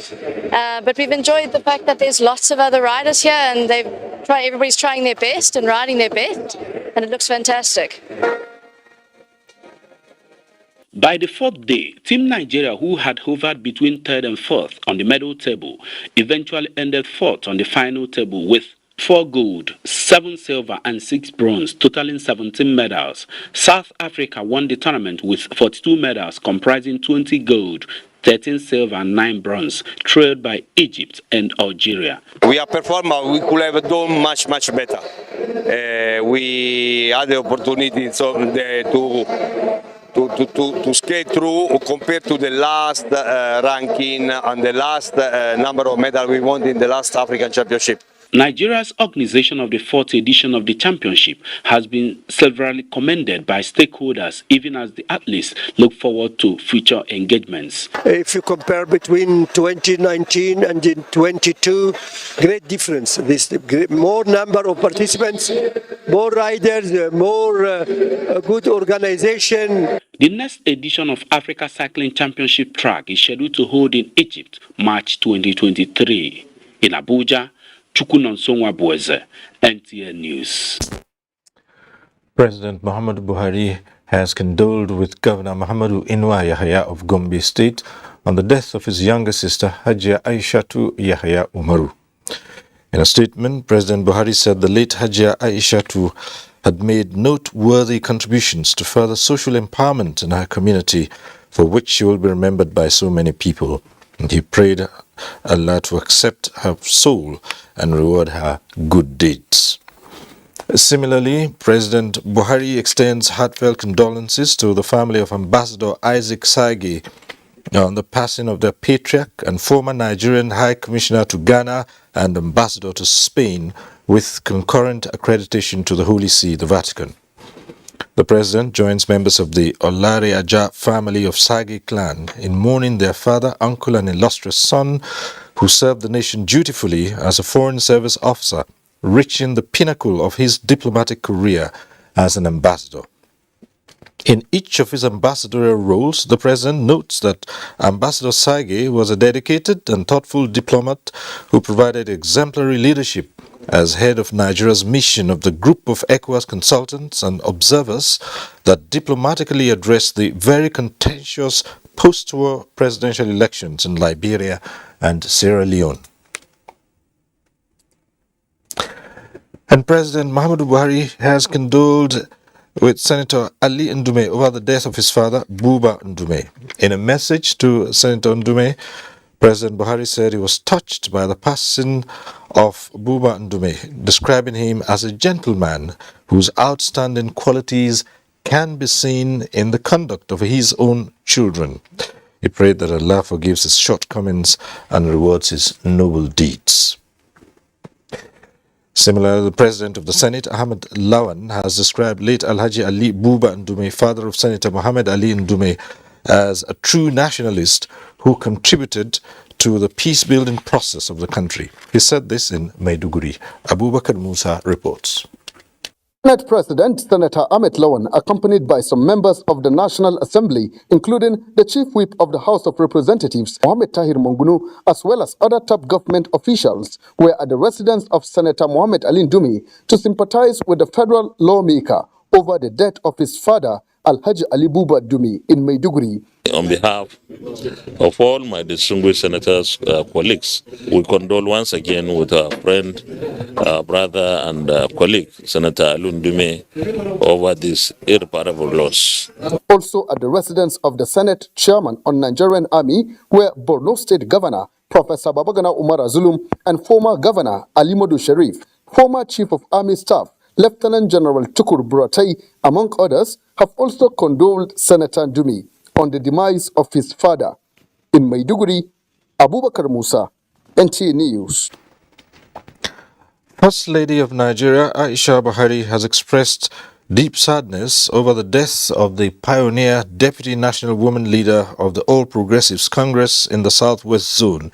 but we've enjoyed the fact that there's lots of other riders here, and everybody's trying their best and riding their best, and it looks fantastic. By the 4th day, Team Nigeria, who had hovered between 3rd and 4th on the medal table, eventually ended 4th on the final table with 4 gold, 7 silver, and 6 bronze, totaling 17 medals. South Africa won the tournament with 42 medals, comprising 20 gold, 13 silver, and 9 bronze, trailed by Egypt and Algeria. We are performing, we could have done much better. We had the opportunity to skate through compared to the last ranking and the last number of medals we won in the last African Championship. Nigeria's organization of the 4th edition of the championship has been severally commended by stakeholders, even as the athletes look forward to future engagements. If you compare between 2019 and 2022, great difference. More number of participants, more riders, more good organization. The next edition of Africa Cycling Championship track is scheduled to hold in Egypt, March 2023. In Abuja, Chukwunonso Nwabueze, NTA News. President Muhammadu Buhari has condoled with Governor Muhammadu Inuwa Yahaya of Gombe State on the death of his younger sister Hajia Aishatu Yahaya Umaru. In a statement, President Buhari said the late Hajia Aishatu had made noteworthy contributions to further social empowerment in her community, for which she will be remembered by so many people. And he prayed Allah to accept her soul and reward her good deeds. Similarly, President Buhari extends heartfelt condolences to the family of Ambassador Isaac Sage on the passing of their patriarch and former Nigerian High Commissioner to Ghana and Ambassador to Spain, with concurrent accreditation to the Holy See, the Vatican. The President joins members of the Olare Aja family of Sage clan in mourning their father, uncle, and illustrious son, who served the nation dutifully as a Foreign Service officer, reaching the pinnacle of his diplomatic career as an ambassador. In each of his ambassadorial roles, the President notes that Ambassador Sage was a dedicated and thoughtful diplomat who provided exemplary leadership as head of Nigeria's mission of the group of ECOWAS consultants and observers that diplomatically addressed the very contentious post-war presidential elections in Liberia and Sierra Leone. And President Muhammadu Buhari has condoled with Senator Ali Ndume over the death of his father, Buba Ndume. In a message to Senator Ndume, President Buhari said he was touched by the passing of Buba Ndume, describing him as a gentleman whose outstanding qualities can be seen in the conduct of his own children. He prayed that Allah forgives his shortcomings and rewards his noble deeds. Similarly, the President of the Senate, Ahmed Lawan, has described late Alhaji Ali Buba Ndume, father of Senator Muhammad Ali Ndume, as a true nationalist who contributed to the peace-building process of the country. He said this in Maiduguri. Abubakar Musa reports. Senate President Senator Ahmed Lawan, accompanied by some members of the National Assembly, including the Chief Whip of the House of Representatives, Mohamed Tahir Mongunu, as well as other top government officials, were at the residence of Senator Mohamed Ali Ndumi to sympathize with the federal lawmaker over the death of his father, Alhaji Ali Buba Dumi, in Maiduguri. On behalf of all my distinguished senators, colleagues, we condole once again with our friend, brother, and colleague, Senator Alundume, over this irreparable loss. Also at the residence of the Senate chairman on Nigerian Army were Borno State Governor Professor Babagana Umar Zulum and former Governor Ali Modu Sharif, former Chief of Army Staff Lieutenant General Tukur Buratai, among others, have also condoled Senator Ndumi on the demise of his father. In Maiduguri, Abubakar Musa, NTA News. First Lady of Nigeria, Aisha Buhari, has expressed deep sadness over the death of the pioneer Deputy National Woman Leader of the All Progressives Congress in the Southwest Zone,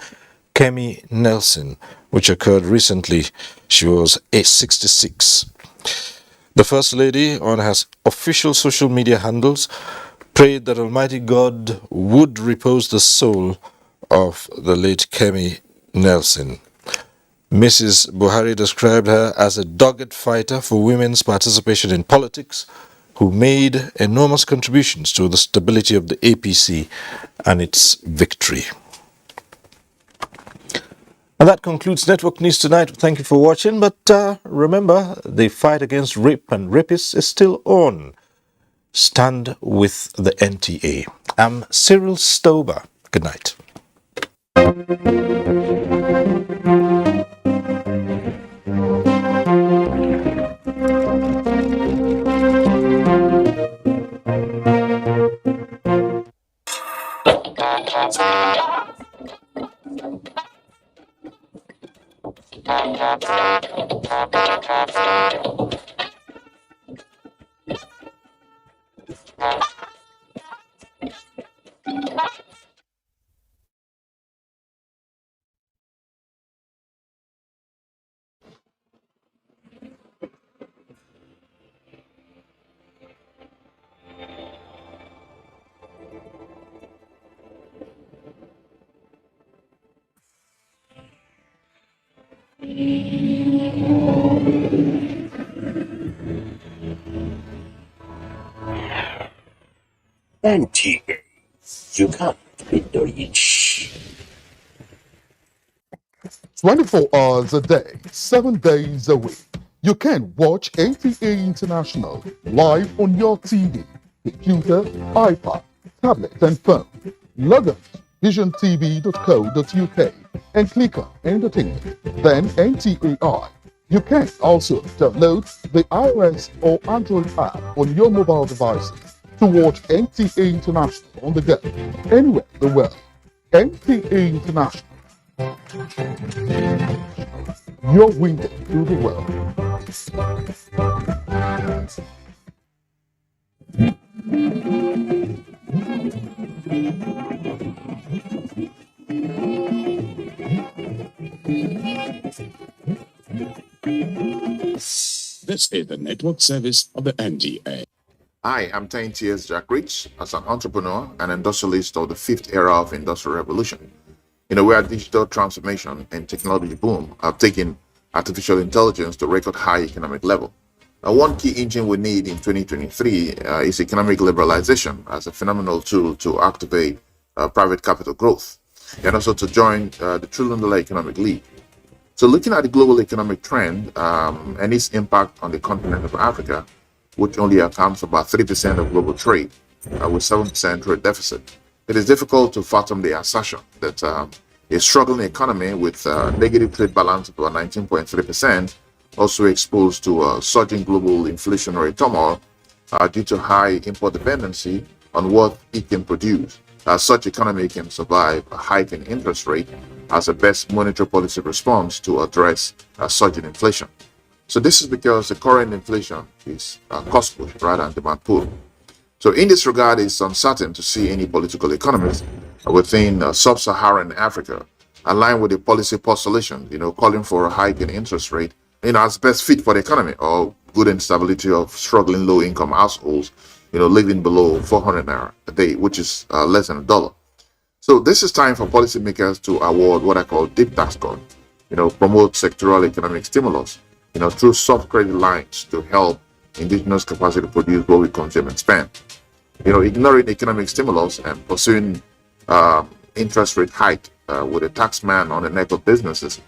Kemi Nelson, which occurred recently. She was 66. The First Lady, on her official social media handles, prayed that Almighty God would repose the soul of the late Kemi Nelson. Mrs. Buhari described her as a dogged fighter for women's participation in politics who made enormous contributions to the stability of the APC and its victory. And that concludes Network News tonight. Thank you for watching. But remember, the fight against rape and rapists is still on. Stand with the NTA. I'm Cyril Stober. Good night. NTA, you can't beat the rich. 24 hours a day, 7 days a week. You can watch NTA International live on your TV, computer, iPad, tablet, and phone. Log on to visiontv.co.uk and click on Entertainment, then NTAI. You can also download the iOS or Android app on your mobile devices to watch NTA International on the go, anywhere in the world. NTA International, your window to the world. This is the network service of the NTA. Hi, I'm 10 years Jack Rich. As an entrepreneur and industrialist of the fifth era of industrial revolution, where digital transformation and technology boom have taken artificial intelligence to record high economic level. One key engine we need in 2023 is economic liberalization as a phenomenal tool to activate private capital growth and also to join the trillion-dollar economic league. So looking at the global economic trend and its impact on the continent of Africa, which only accounts for about 3% of global trade, with 7% trade deficit, it is difficult to fathom the assertion that a struggling economy with a negative trade balance of about 19.3%, also exposed to surging global inflationary turmoil due to high import dependency on what it can produce. Such economy can survive a hike in interest rate as a best monetary policy response to address surging inflation. So this is because the current inflation is cost push rather than demand pull. So in this regard, it's uncertain to see any political economist within sub-Saharan Africa align with the policy postulation, calling for a hike in interest rate as best fit for the economy, or good instability of struggling low-income households, living below 400 naira a day, which is less than $1. So this is time for policymakers to award what I call deep tax cut, promote sectoral economic stimulus, through soft credit lines to help indigenous capacity to produce what we consume and spend. Ignoring economic stimulus and pursuing interest rate hike with a tax man on the neck of businesses